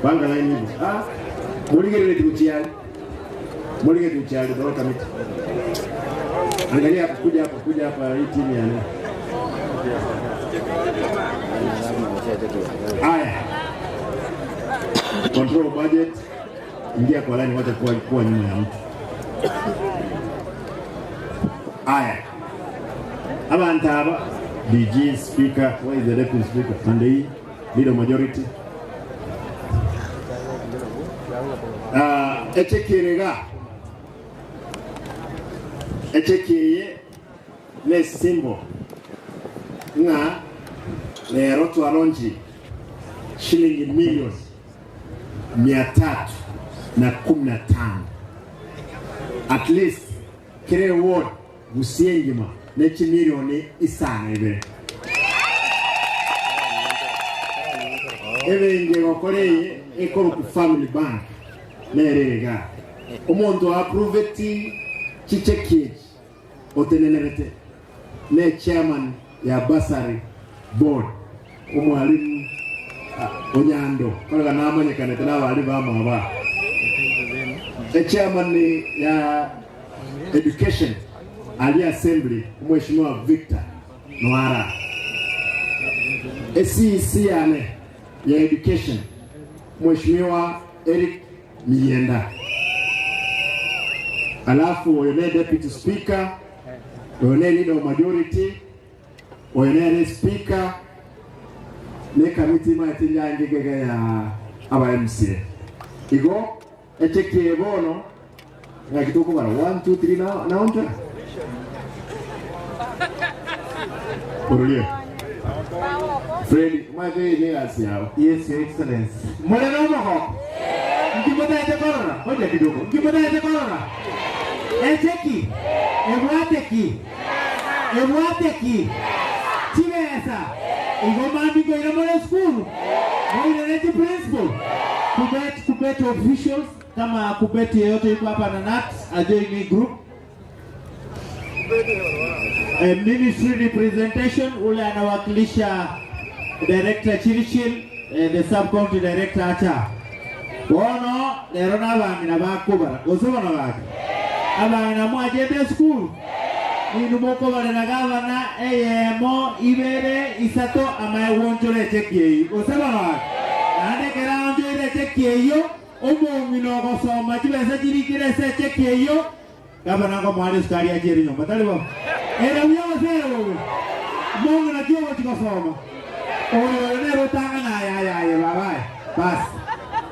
Speaker 2: Banga line hivi. Muligere tuchiali. Ndio committee. Angalia hapa kuja hapa hii timu ya nani? Haya. control budget, ingia kwa line, wacha kuwa nyuma ya mtu. Aya. Abantu aba DG speaker, where is the deputy speaker? And the leader majority. Echekiriye ne simbo nga lero twaronji shilingi milioni 315. At least kire ward Busiengima nechi milioni isana ibe. Ebe ngego koreye ekoro ku family bank nerega. Omuntu approve ti chicheki otenenerete ne chairman ya basari board omwalimu Onyando kola namanye kanete n'abali bamaba. The chairman ya education ali assembly Mheshimiwa Victor Noara. SEC yane ya education Mheshimiwa Eric Mienda. Alafu oyone deputy speaker, oyone leader of majority, oyone speaker, ne committee matinja ngigega ya aba MCA. Igo echeki ebono ya kitoko bara 1 2 3 na onta. Orulie. Fred, mwaje ni asiao.
Speaker 8: Yes, Your Excellency.
Speaker 2: Mwana na moko.
Speaker 8: Ngibona ete korona, hoja kidogo. Ngibona ete korona. Echeki. Ebwateki. Chibesa. Igomandi go ina mole school. Mwile principal. Kubet officials kama kubeti yeyote yuko hapa na NAT ajoin group. Ministry representation ule anawakilisha Director Chirichil, the sub-county director acha. Wono lero nabamina bakubara. Osobono baki. Abana mwajede school. Inu moko bale na gavana eyemo ibere isato amayewonjole chekiyi. Osobono baki. Ande kera onjole chekiyi omo minogo soma chibesa chirikire se chekiyi. Gavana ngo mwali skari ajeri nyomba talibo. Era uyawa zero. Mungu na kiyo chikosoma. Oyo nero tanga na ya bye. Bas.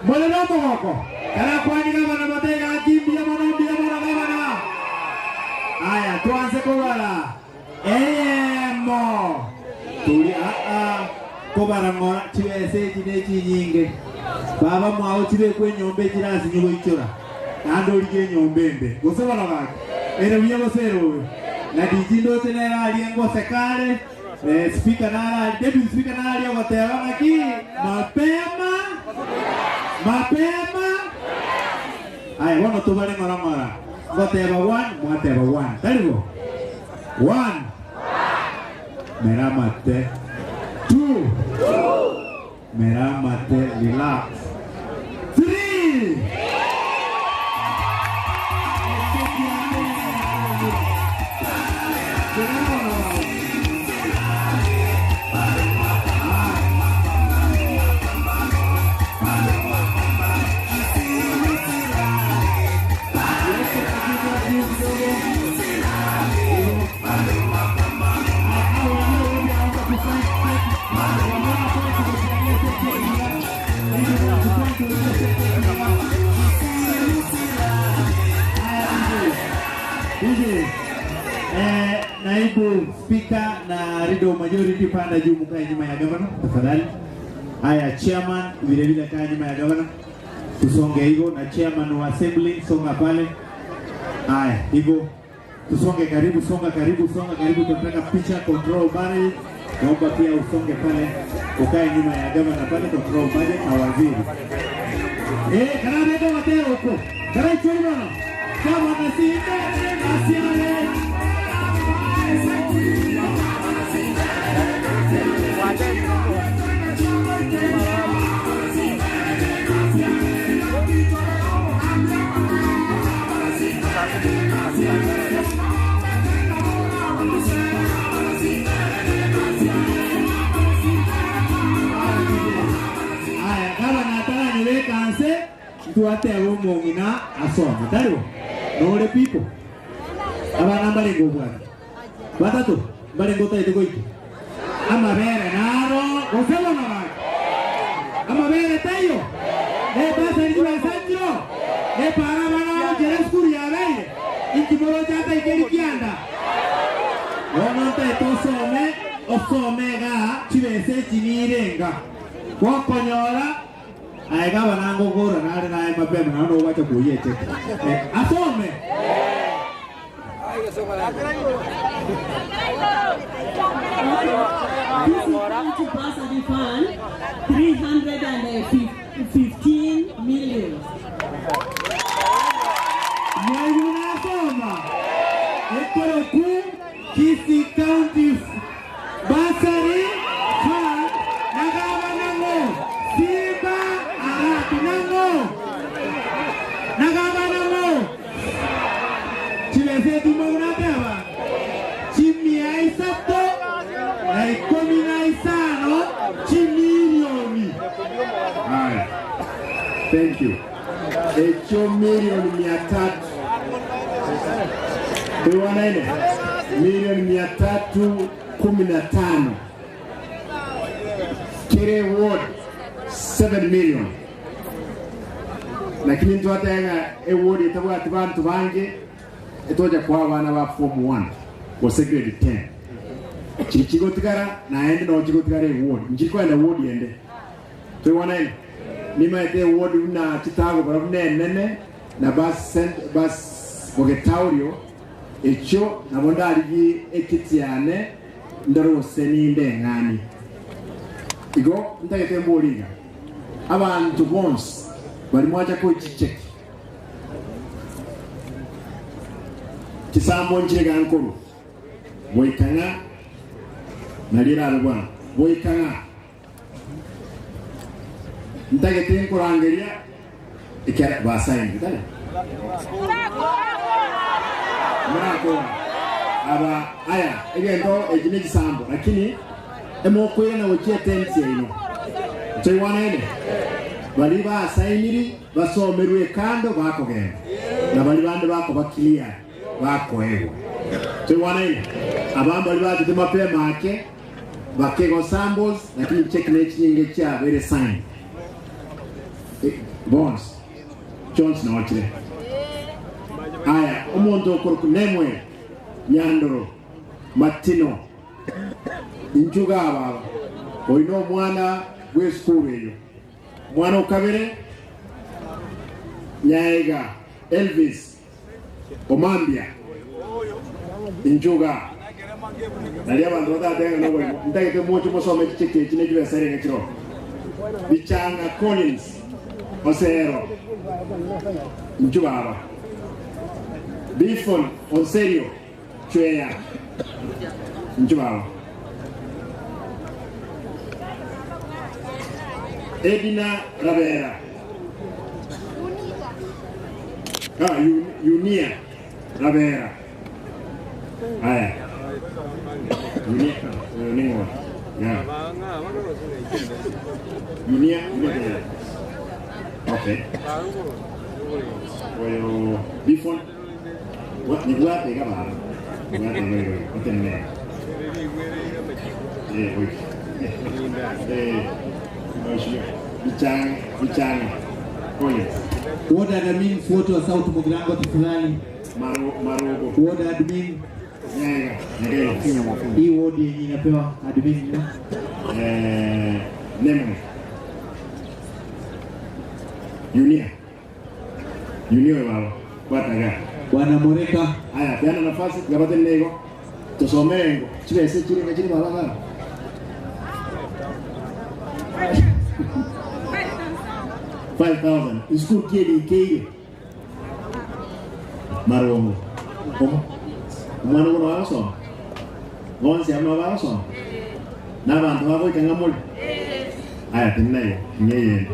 Speaker 8: Mole no moko. Kala kwani gavana matega akimbia monombi gavana. Aya, tuanze kubara. Eyemo. Tuli kubara ngora chiwese chinechi nyinge. Baba mwao chibe kwe nyombe chirasi nyugo ichora. Nando lige nyombembe. Goseba nabaki. Ere uya gosero. Na dijindo tenera aliengo sekare. Speaker nara, deputy speaker nara aliengo tewa maki. Mapema. Aya, wano tubale mara. Goteba 1, mwateba 1. Talibo. 1. Meramate. 2. Meramate, relax. 3. Naibu Speaker na Rido Majority panda juu mkae nyuma ya gavana tafadhali. Haya, chairman vile vile kaa nyuma ya gavana. Tusonge hivyo na chairman wa assembly songa pale. Haya, hivyo tusonge karibu, songa karibu, tunataka picha control barrel. Naomba pia usonge pale, ukae nyuma ya gavana pale control budget na waziri. Kana ndio watero huko. Kana choni bwana. Kama nasinde asiale. Aya, kama nataka niweka advance tuate umongina asoma taro no people abana mbali ngobwana batatu mbali ngota itokoiki amabere naro goselo na amabere tayo basa ni basajiro para bana jere skuru ya bere ikibolo jata ikelikianda ononta etosome osomega chibese chinirenga wakonyora aiga banango gora nare nae mapema nano wacha kuyete asome
Speaker 18: This is going to Bursary Fund 315 million.
Speaker 8: Yayunasoma Ekoroku Kisii County Bursary Fund Nagaba Nango Simba Arati Nango Nagaba Nango Chilese Tumagunataba Chimia Isato Komina Isano Chimilioni.
Speaker 2: Alright. Thank you. Echo milioni 300. Tuwana ile milioni 315. Kire ward 7 million. Lakini tuwatanga ward itakuwa abantu bange etoja kwa abana ba form 1 wa grade 10. Chikigo tigara na ende no chikigo tigara ward. Njiko enda ward ende. Tuwana ile nima ete ward na chitago barabu nene na bus bogetaurio echo na bondali ekitiane ndaro seninde ngani igo ndagete mboliga abantu bonse bali mwacha ko chicheki kisambo nchega nkuru boikanga nalira alwa boikanga ndagete nkurangeria ikara basaini dale Murako aba aya egendo ejine kisambo lakini emokwira na wokie tensi ino twiwana ene bali ba sainiri basomerwe kando bako genda na bali bande bako bakilia bako ego twiwana ene abamba bali bati mapema ake bakego samples lakini check na nyinge cha very sign bonds Jones na wachile aya umuntu okoroku nemwe nyandoro matino injuga ababa oino mwana we school eyo mwana okabere nyaega Elvis Omambia injuga nali abantu batatenga no bwe ndagete mocho musome chike chine kibe sare ngekiro bichanga Collins Osero injuga aba Bifon Onserio Chweya Njubao Edina Ravera Unia Ravera Aya Unia Ningo Ya Unia Okay Well Bifon What you got? They got a
Speaker 8: what admin photo South Mugirango Tifulani Marogo what admin hii wodi inapewa admin
Speaker 2: Nemo Unia wao wataga
Speaker 8: Bwana Moreka
Speaker 2: haya peana nafasi gabate nego tusomengo chibese chiri malanga 5,000 school kidi marongo mwana uno waso ngonsi ama waso na bantu babo kangamul haya tinnayo nyeye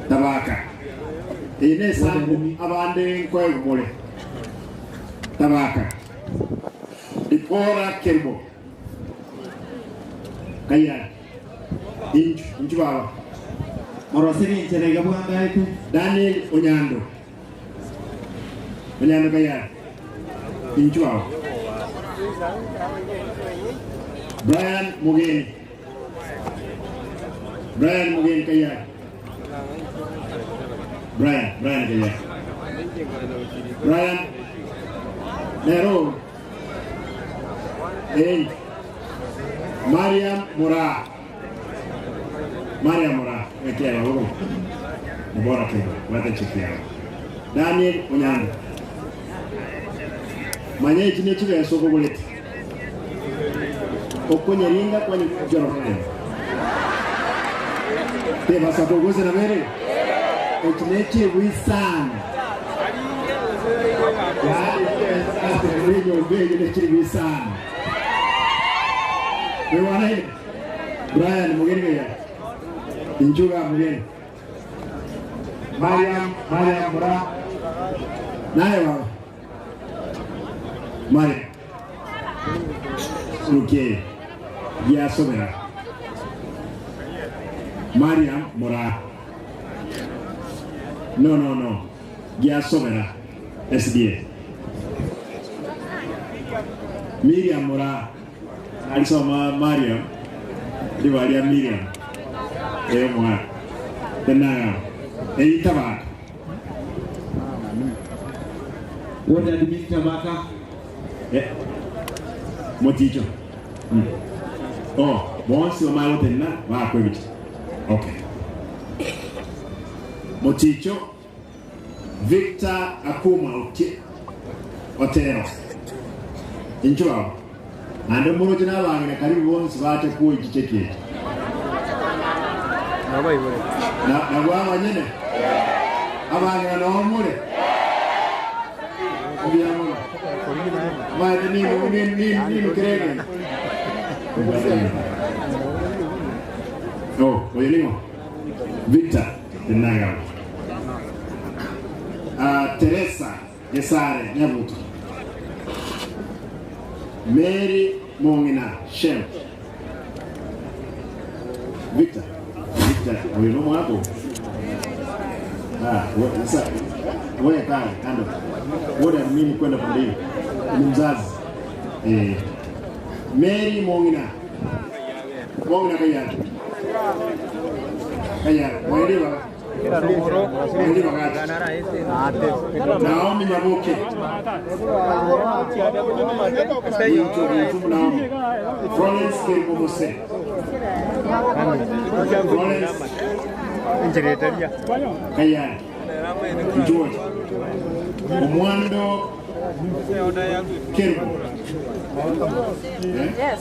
Speaker 2: tabaka ine sangu abande kwa mole tabaka ipora kerbo kaya inchu baba Orosiri nchere gabwanga itu. Daniel Onyando. Onyando kaya. Inchuao. Brian Mugeni. Brian Mugeni kaya. Brian kaya. Brian Nero. Mariam Mura. Ekiwa huko. Bora kwa wata chikia. Daniel Onyando. Manye chine chiwe soko goleti. Okonye ringa kwa ni joro kwenye. Te basa kogose na mere. Ochine chiwe sana. Yaani kwa rejo ubege ne chiwe sana. Wewana hili. Brian Mugeni kaya. Inchuga Mugeni. Mariam Mura. Naye wao. Mariam. Okay. Ya sobera. Mariam Mura. No. Ya sobera. SDA. Miriam Mura. Alisoma Mariam. Diwalia Miriam. Mwa. Tenang. Tabak.
Speaker 8: Wote adimini tabaka.
Speaker 2: Moticho. Oh, bonsi omalo tenna wa kwebiti. Okay. Moticho Victor Akuma Otero. Inchwa. Ande muno jina wangi na karibu bonsi bate kuwe kicheke. Na bwana nyene. Abangi na nomure. Obiamo. Mai ni krege. Oh, oyelimo. Victor Tenanga. Teresa Gesare Nyabuto. Mary Mongina Shem. Victor, oyelimo hapo. Sasa wewe kando. Woda mimi kwenda pale. Ni mzazi. Mary Mongina kaya. Mwelewa. Naomi Nyaboke. Florence Kemose. Kaya. George. Omwando Kerbo. Yes.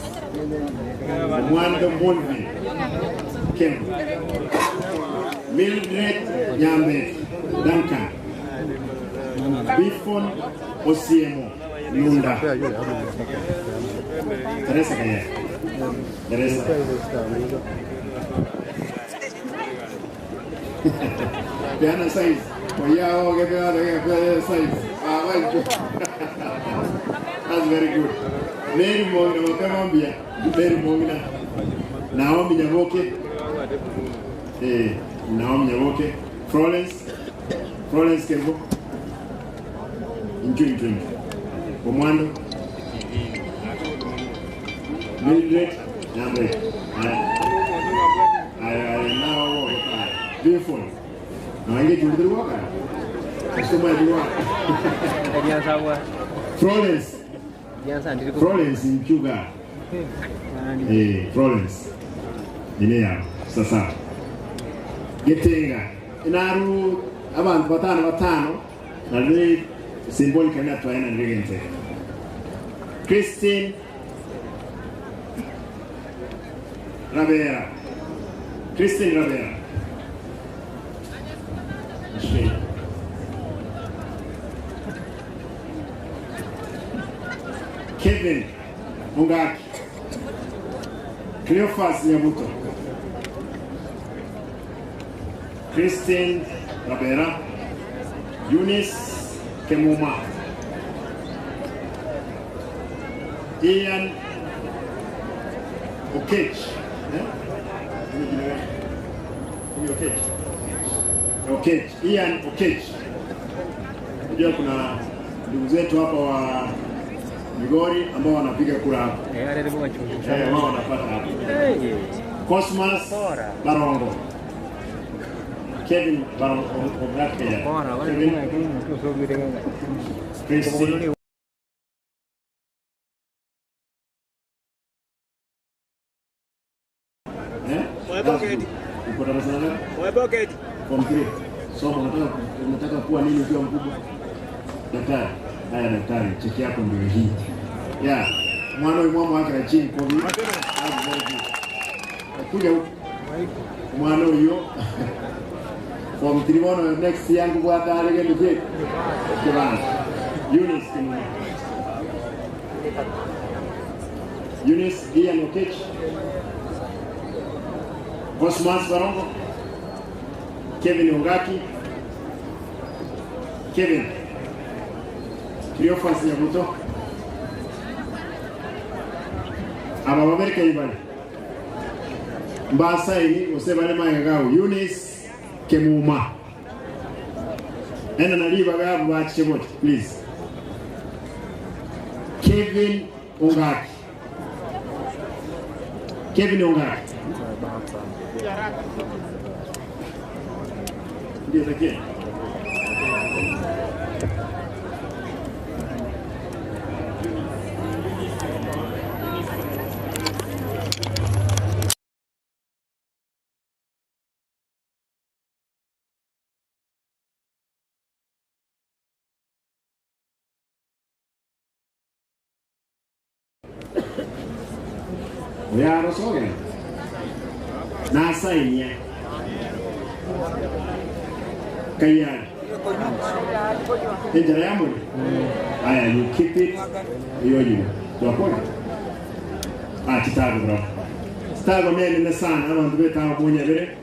Speaker 2: Omwando Monvi. Kerbo. Mildred Nyambe Duncan. Bifon Osiemo Nunda. Teresa kaya. Teresa. Piano size. Oyao get size. That's very good. Mary Mongina wakamwambia. Mary Mongina. Naomi Nyaboke. Naomi Nyaboke. Florence Kerbo. Injui. Omwando. Mildred Nyambe. I now beautiful. Now I get to the work. Florence in Chuga. Florence. Inea. Sasa. Getenga. Inaru abantu batano. Nalwe symbolic na twaina ngegente. Christine Rabera. Kevin Mungaki. Cleophas Nyabuto. Christine Rabera. Eunice Kemuma. Ian Okech. Okech. Okech, Ian Okech. Unajua kuna ndugu zetu hapa wa Migori ambao wanapiga kura hapa. Wao wanapata hapa. Cosmas Barongo. Kevin Barongo. Christy. Uko darasa gani?
Speaker 4: Weboketi.
Speaker 2: Form 3. So unataka kuwa nini ukiwa mkubwa? Daktari. Haya daktari, cheki yako ndio hii. Yeah. Mwana wao wake na chini kwa hiyo. Kuja huko. Mwana huyo. Form 3 wana next yangu kwa tarehe gani je? Kibana. Eunice Ian Okech. Cosmas Barongo. Kevin Ongaki. Kevin Cleophas Nyabuto. Aba babereka ibali. Mbasa ini osebale mayagao Eunice Kemuma. Ena naliba gabu bachebote please. Kevin Ongaki. Kevin Ongaki. Ndiye pekee. Ya Rasulullah. Nasainya. Kaya. Enjara yamu. Aya, you keep it. You. Tuapona. Chitago bro. Chitago mene sana abantu betanga kunya bere.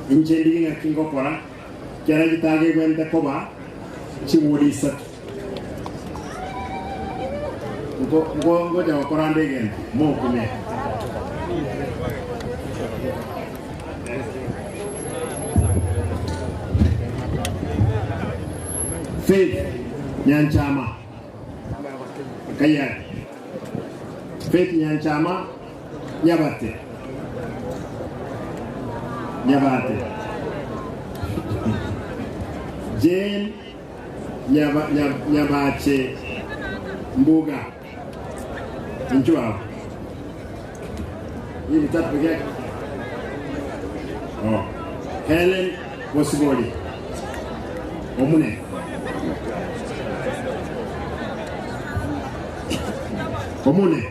Speaker 2: Injendi nga kingo kora. Kyara chitage kwenda koba. Chimulisa. Ngo ja kora ndege mo kume. Faith Nyanchama. Kaya. Faith Nyanchama. Nyabate. Jane Nyabache Mbuga. Njua. Hii ni tatu pekee. Helen Wasiboli. Omune. Comune.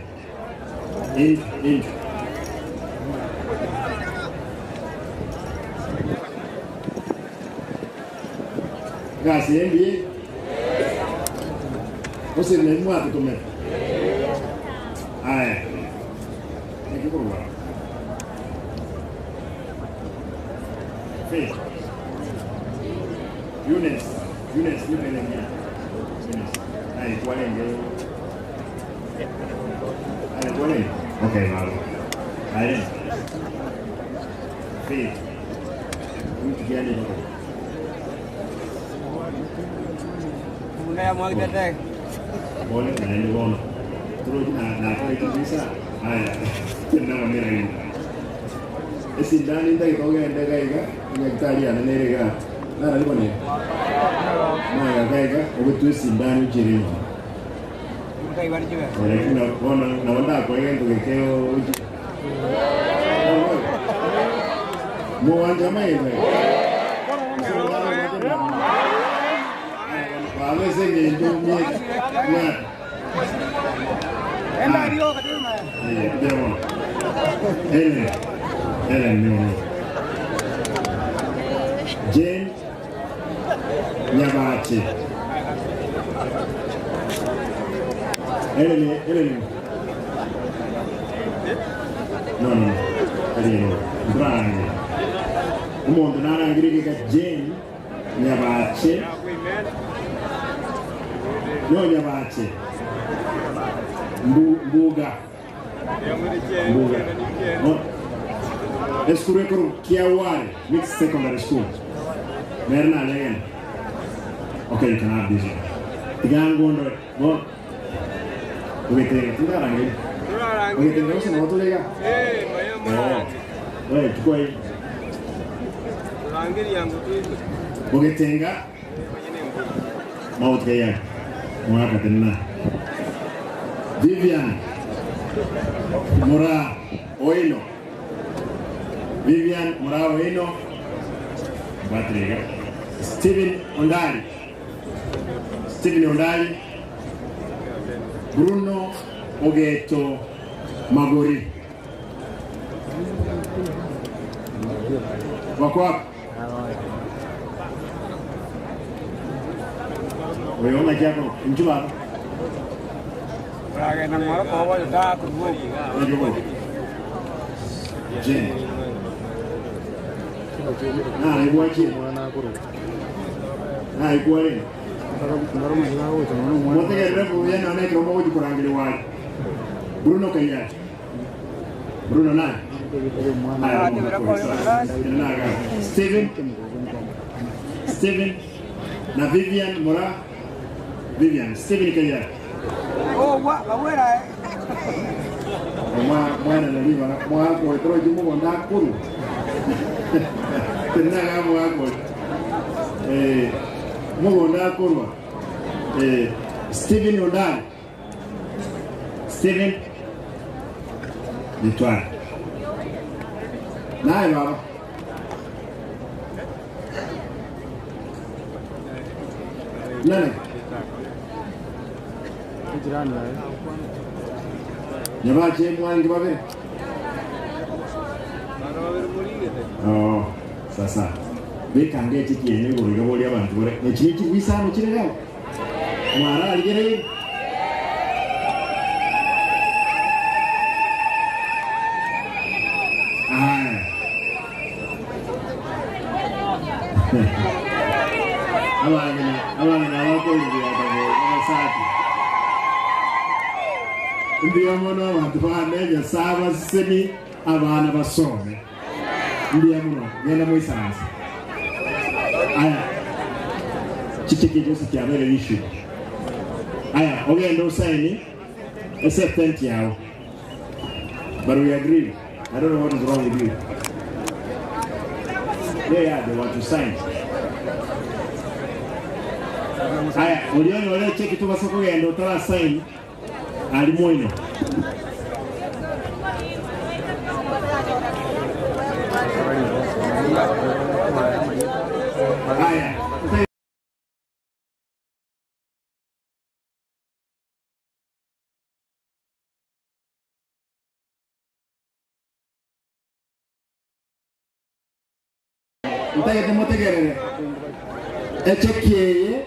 Speaker 2: In. Grazie, bien. Você nem moado também. É. Tem que provar. Fez. Eunice, you can hear. Aí, qual é? Okay, vale. Aí. Fez. Muito bem, né?
Speaker 4: Mulai mau kita dek.
Speaker 2: Boleh, nanti boleh. Terus nak itu bisa. Ayah, kenapa merah ini? Esindan ini tak tahu yang ada kaya, yang kita lihat nere kaya. Nara di mana? Mana kaya? Obat tu esindan ujirin.
Speaker 4: Kaya mana juga?
Speaker 2: Orang nak nak kau yang tu kaya uji. Mau anjam apa? Kalau saya ni dunia,
Speaker 4: Enak dia katanya mah.
Speaker 2: Dia mau. Helen ni mau. Jane Nyabache. Helen. No. Brian. Umonto nana ngiri ke Jane Nyabache. No Nyabache. Mbuga. Escuro Kiawari Mixed Secondary School. Merna again. Okay, you can have this one. Tigang gondo. Go. Okay, take. Tiga rangi. Okay, take. Kau semua tu lega. Wait, kau. Rangi yang tu. Okay, tenga. Mau kaya. Mau apa tenna? Vivian Mora Oino. Vivian Mora Oino. Batrega. Steven Ondali. Bruno Ogeto Magori. Wako wewe unaja hapo njua
Speaker 4: Rage na mara kwa wale da kuwa.
Speaker 2: Je. Na iwaje. Na ikwale. Motega refu yana na kama moja kurangile wale. Bruno Kaya. Bruno na. Steven na Vivian Mora. Vivian, Steven Kaya.
Speaker 4: Oh, wawera.
Speaker 2: Mwana na liva, mwana kwa tro jumu wanda kuru. Tena kama wako. Mungu wanda kuru. Steven Ondali. Steven Litwa. Nae baba. Nani? Jirani wae. Nyama je mwangi babe. Oh, sasa. Bekange tiki ene gori gori abantu gore. Nechiki visa no chire gao. Mara aligere. Abana wako ndio atasati. Ndio mwana abantu bane saba semi abana basome. Ndio mwana ngenda muisanza. Aya. Chicheke Jose kiabele issue. Aya, ogenda usaini acceptance yao. But we agree. I don't know what is wrong with you. They want to sign. Aya, ulioni wale cheki tu basi kugenda utara sign alimoino. Aya. Utayete motegerere. Echekieye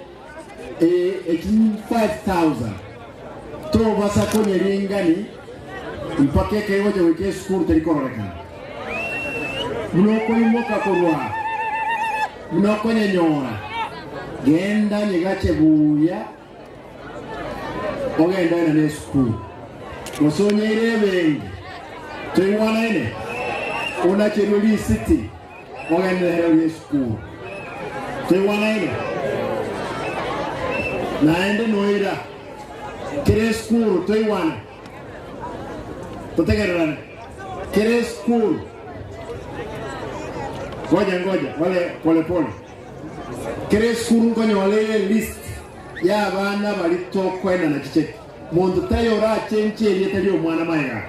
Speaker 2: 5,000. To basa kwenye ringani mpake kewo je weke school terikoreka. Mnoko imoka korwa. Mnoko nyonyora. Genda nyigache buya. Ogenda na school. Musonyere bengi. Tuwana ine. Una chiruli city. Ogenda na school. Tuwana ine. Naende noira kire school toiwana totegerana kire school ngoja wale pole kire school ngonyo wale list ya bana bali tokwenda na kicheki muntu tayora chenche yetali omwana maya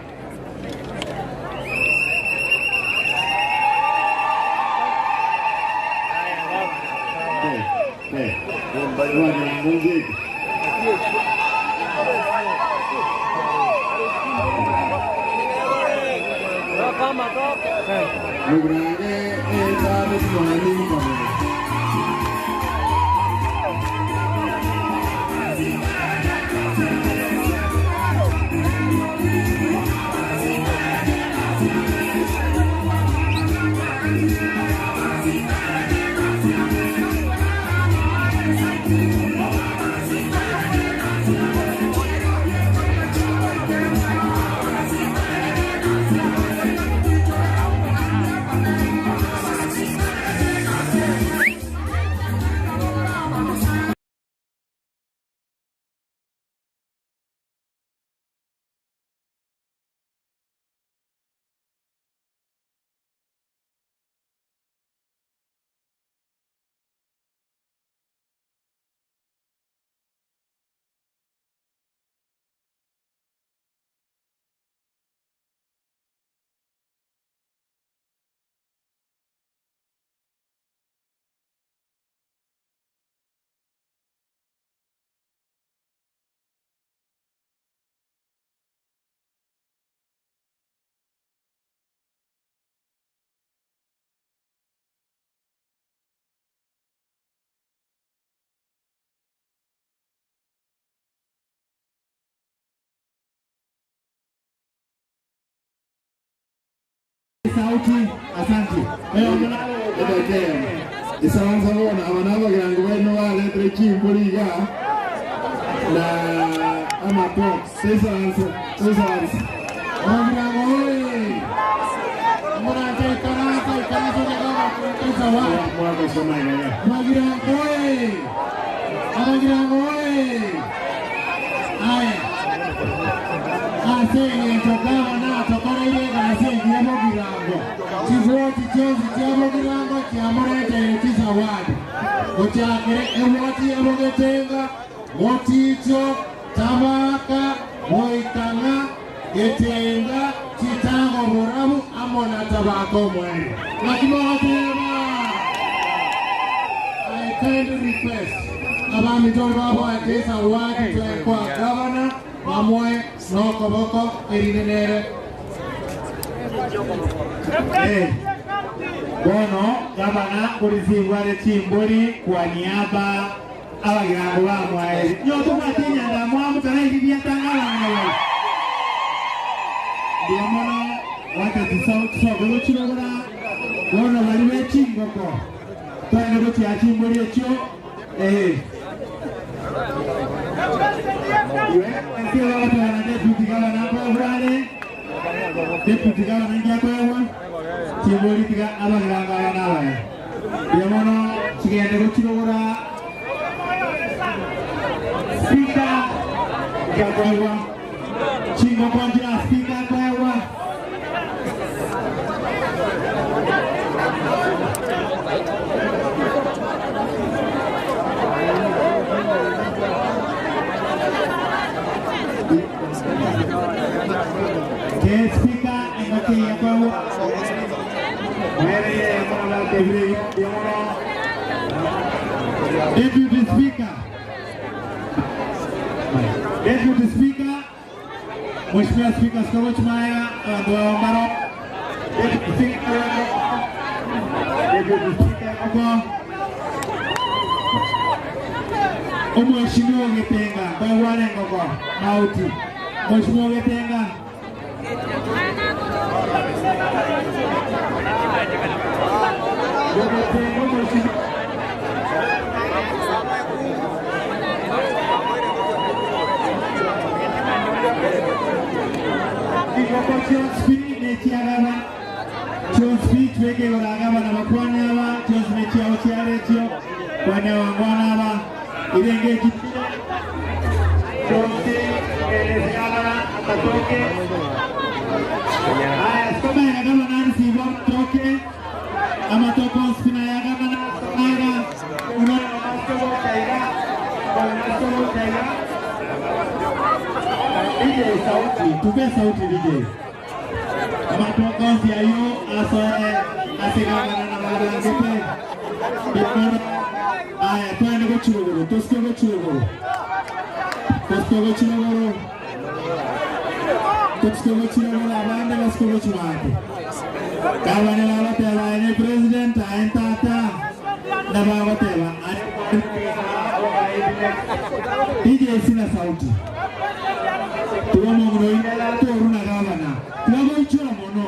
Speaker 8: sauti. Asante.
Speaker 2: Isawanza bona abanaba girango beno wale trechimboliga na amapo sesa
Speaker 8: Ogirango Murate karata llegaba esa va. Ogirango Ay. Así tocaba nada, tocaba ile así diamo girango. Chifuati chozi diamo girango chiamorete chisawadi. Ochakere ewati amogetenga, moticho, tamaka, moikanga, getenga, chitango borabu amona tabako mwene. Nakimotema. I kindly request abami tolbabo atesa wadi kwa governor Mamoe Noko Boko Erinere. Bono gavana kulizingware chimboli kwa niaba abagirango bamwae. Nyoto mwatinya ndamwamu tanaikibia tangala ngawe. Diamono wata tisoko gochirogora. Bono baliwe chingoko. Tane gochi achimboli echo. Entiendo la palabra deputy governor Pawale, deputy governor Njapawa, Chibolitiga Abaganga Nawa. Yamono, Chigan Ruchigora, Speaker Japawa, Chingo Ponja, Speaker Pawa. Guest speaker and the king of Deputy Speaker. Deputy Speaker. Mheshimiwa Speaker Scott Maya Ndwambaro. Deputy Speaker. Deputy Speaker Ogo. Mheshimiwa Getenga Bawale Ngogo Mauti. Mheshimiwa Getenga. Tupe sauti DJ. Amatokozi ayo asore asigana na malangepe. Bikoro aya twende gochirogoro, toske gochirogoro. Toske gochirogoro. Toske gochirogoro abande basko gochirogoro. Kabane lala tela ene president aintata na baba tela. DJ sina sauti. Tuwa mongro inela toruna gavana. Tuwa goichura mono.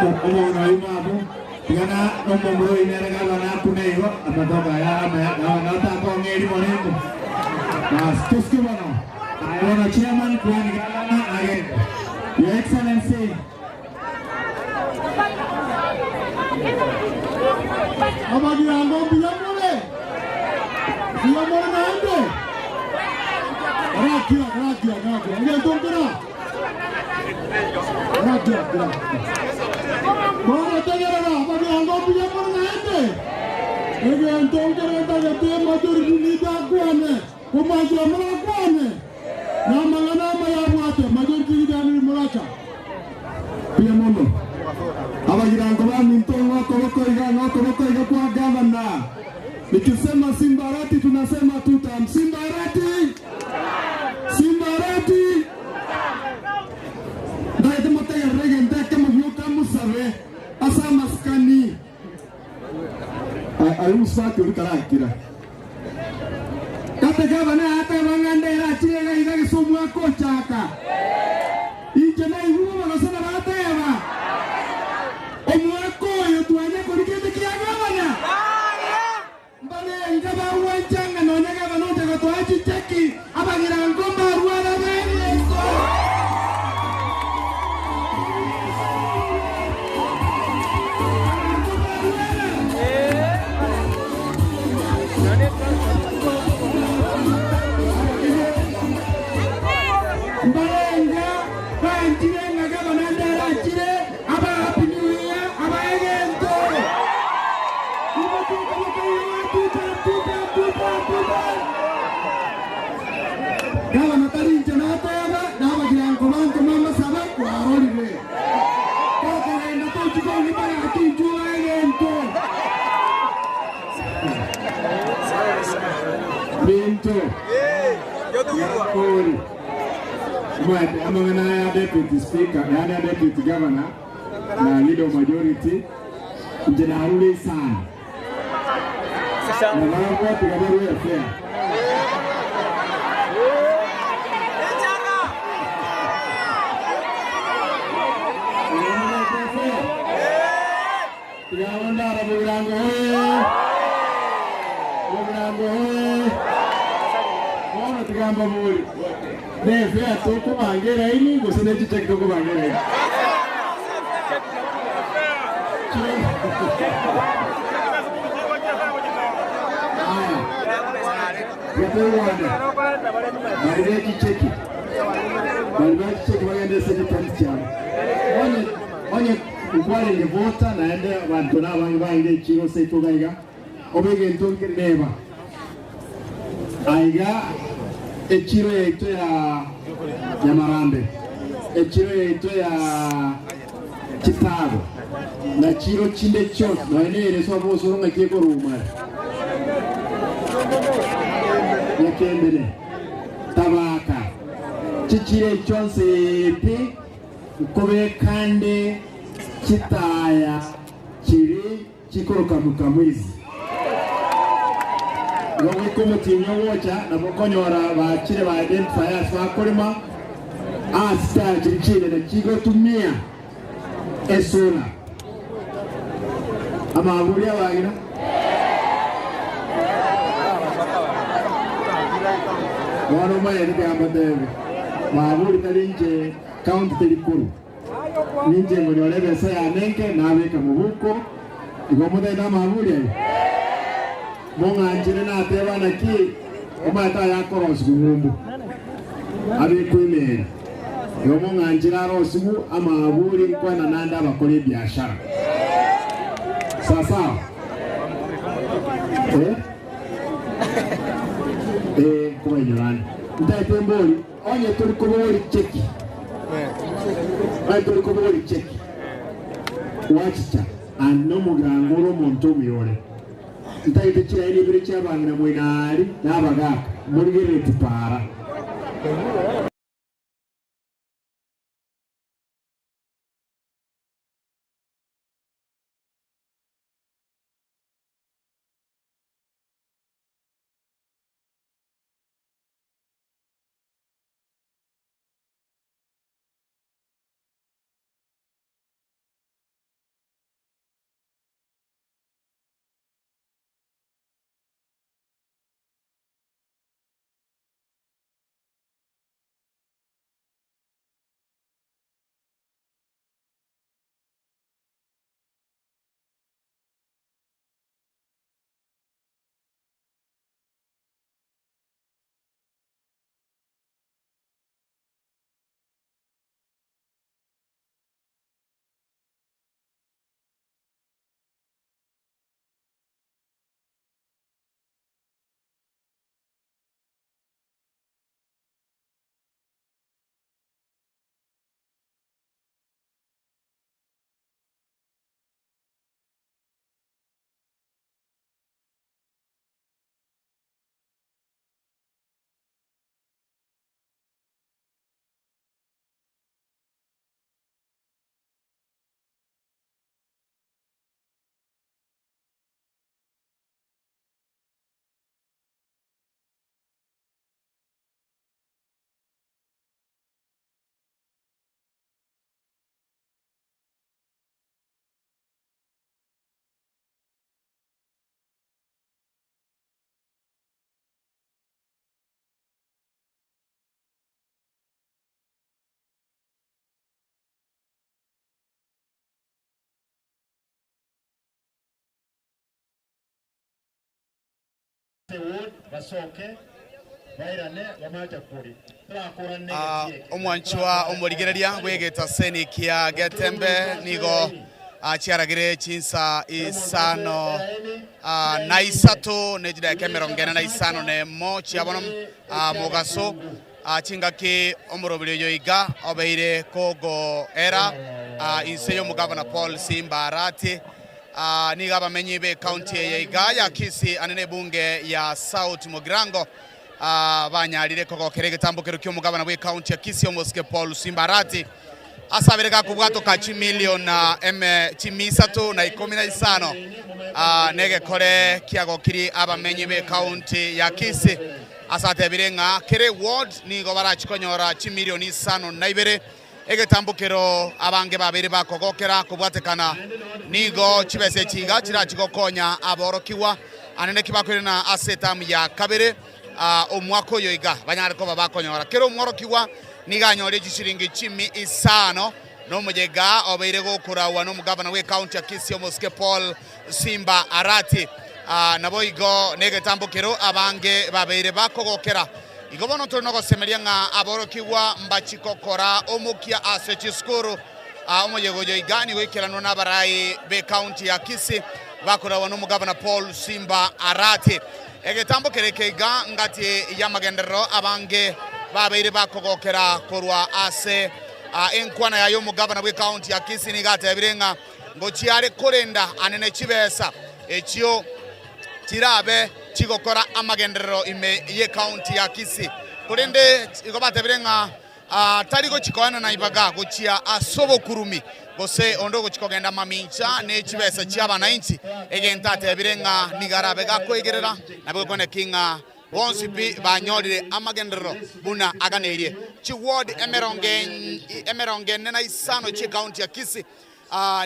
Speaker 8: Mongro imabu. Tigana no mongro inela gavana kuneiro. Amatoka ya gavana tako ngeri monendo. Mas tuske bono. Bono chairman kuani gavana again. Your Excellency. Abagi ango biyamole. Biyamole naende. Rakia. Nge tongkera. Rakia. Bono tegera na abagi ango biyamole naende. Nge tongkera tagate majority leader kuane. Kumaji amala kuane. Na mangana mayabwate majority leader ni muracha. Biyamono. Abagirango bamintongo koboko iga kwa governor. Nikisema Simbarati tunasema tutam. Simbarati. Ndaite mote ya rege ndeke mvyuka musabe. Asa maskani. Ayumusaki ulikarakira. Kate governor hata wangandera chile iga kisumu yako chaka.
Speaker 2: Ruto. Yakuri. Amangana ya deputy speaker, ya deputy governor na leader majority. Njenarudi sana. Na wao tukaberu ya fair. Tigaonda Raburango. Ono tigamba buli. Ne fair toko bangera ini gosene chitek toko bangera. Balibeki cheki bagende secretary cyane onye ukwale nge vota naende abantu nabangi bange kiro seito gaiga obege ntonke neba aiga ekiro yeito ya Marambe ekiro yeito ya Kitago na kiro chinde chot naene so boso ronga keko rumare yakembele tabaka chikire chonse pi ukobe kande kitaya kiri chikoroka mukamwizi ngowe komo tinyo wocha na bokonyora bakire ba identifiers bakorema asta chikire na kigo tumia esona amabuli abagira wano maya nikamba dewe mabuli talinje county telikuru ninje ngonyolebe saya nenke nabeka mubuko igomuda ina mabuli ayo monga njire na teba na ki umata yakorosi ngumbu abi kwimera yomonga njira arosimu amabuli kwana nanda bakore biashara sasa kwa nyumbani ndio mboli onye tulikoboli cheki tulikoboli cheki wachicha anno mugangoro monto muyore ntaite kira ili biri cyabangira mwinari nabagaka muri gereti para
Speaker 1: omwanchwa omurigereria wegeta seni kia Getembe nigo chiaragire chinsa isano na isato nejida kemerongena na isano ne mo chiabonam mogaso chingaki omurobiryo iga obeire kogo era inseyo mugavana Paul Simba Arati niga bamenyi be county ya Igaya Kisii anene bunge ya South Mugirango banyarire kogokere gitambukiro ky'omugabana bwe county ya Kisii Omoske Paul Simba Arati asabireka kubwato ka million chimisatu na 15 nege kore kiago kiri abamenyi be county ya Kisii asate birenga kere ward nigo barachikonyora chimilioni 5 na 2 egetambukiro abange babiri bakogokera kubwatekana nigo chibese chinga chirachigokonya aborokiwa anene kibakwirina asetam ya kabere omwako yoiga banyariko babakonyora kero omworokiwa niganyore gishiringi 15 no mujega obeire gokurawa no mugabana we county ya Kisii Omoske Paul Simba Arati naboigo negetambukiro abange babere bakogokera igobono to nogo semeria nga aborokiwa mbachikokora omukia asechiskuru omujego yoigani wekelano nabarai be county ya Kisii bakurawa no mugabana Paul Simba Arati egetambukire keiga ngati ya magendero abange babeire bakogokera korwa ase enkwana ya yo mugabana we county ya Kisii nigate ebirenga ngo chiare korenda anene chibesa ekyo tirabe chigokora amagendero ime ye county ya Kisii korende igobate ebirenga tariko chikoana na ibaga gochia asobo kurumi gose ondogo chikogenda mamincha ne chibesa chiabana inchi egentate ebirenga nigarabe gakoigerera nabwo kone kinga bonsipi banyolire amagendero buna aganerie chi ward emerongen nena isano chi county ya Kisii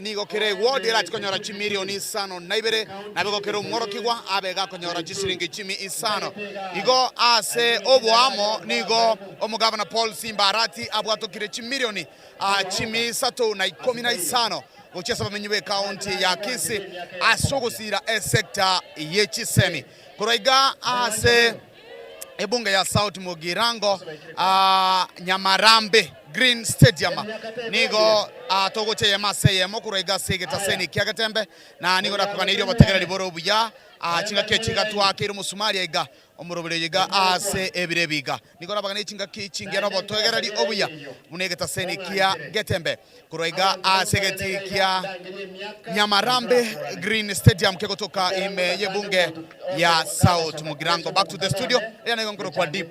Speaker 1: nigo kere ward era chikonyora chi milioni 5 na 2 nabwo kero ngorokigwa abega konyora chisiringi chimi 5 igo ase obwamo nigo omugabana Paul Simba Arati abwatokire chi milioni chimi 3 na 15 gochesa bamenyi be county ya Kisii asogosira sector yechisemi kuraiga ase ebunge ya South Mugirango Nyamarambe Green Stadium nigo togoche yamaseye mokuraiga segeta seni kiagatembe na nigo nakugana bategera liboro buya chinga kechinga twakira musumali iga omurobere yiga ase ebirebiga nigo nabagana chinga kichingira botogera li obuya munegeta seni kia getembe kuraiga asegeti kia Nyamarambe Green Stadium kegotoka ime yebunge ya South Mugirango. Back to the studio yana ngoro kwa deep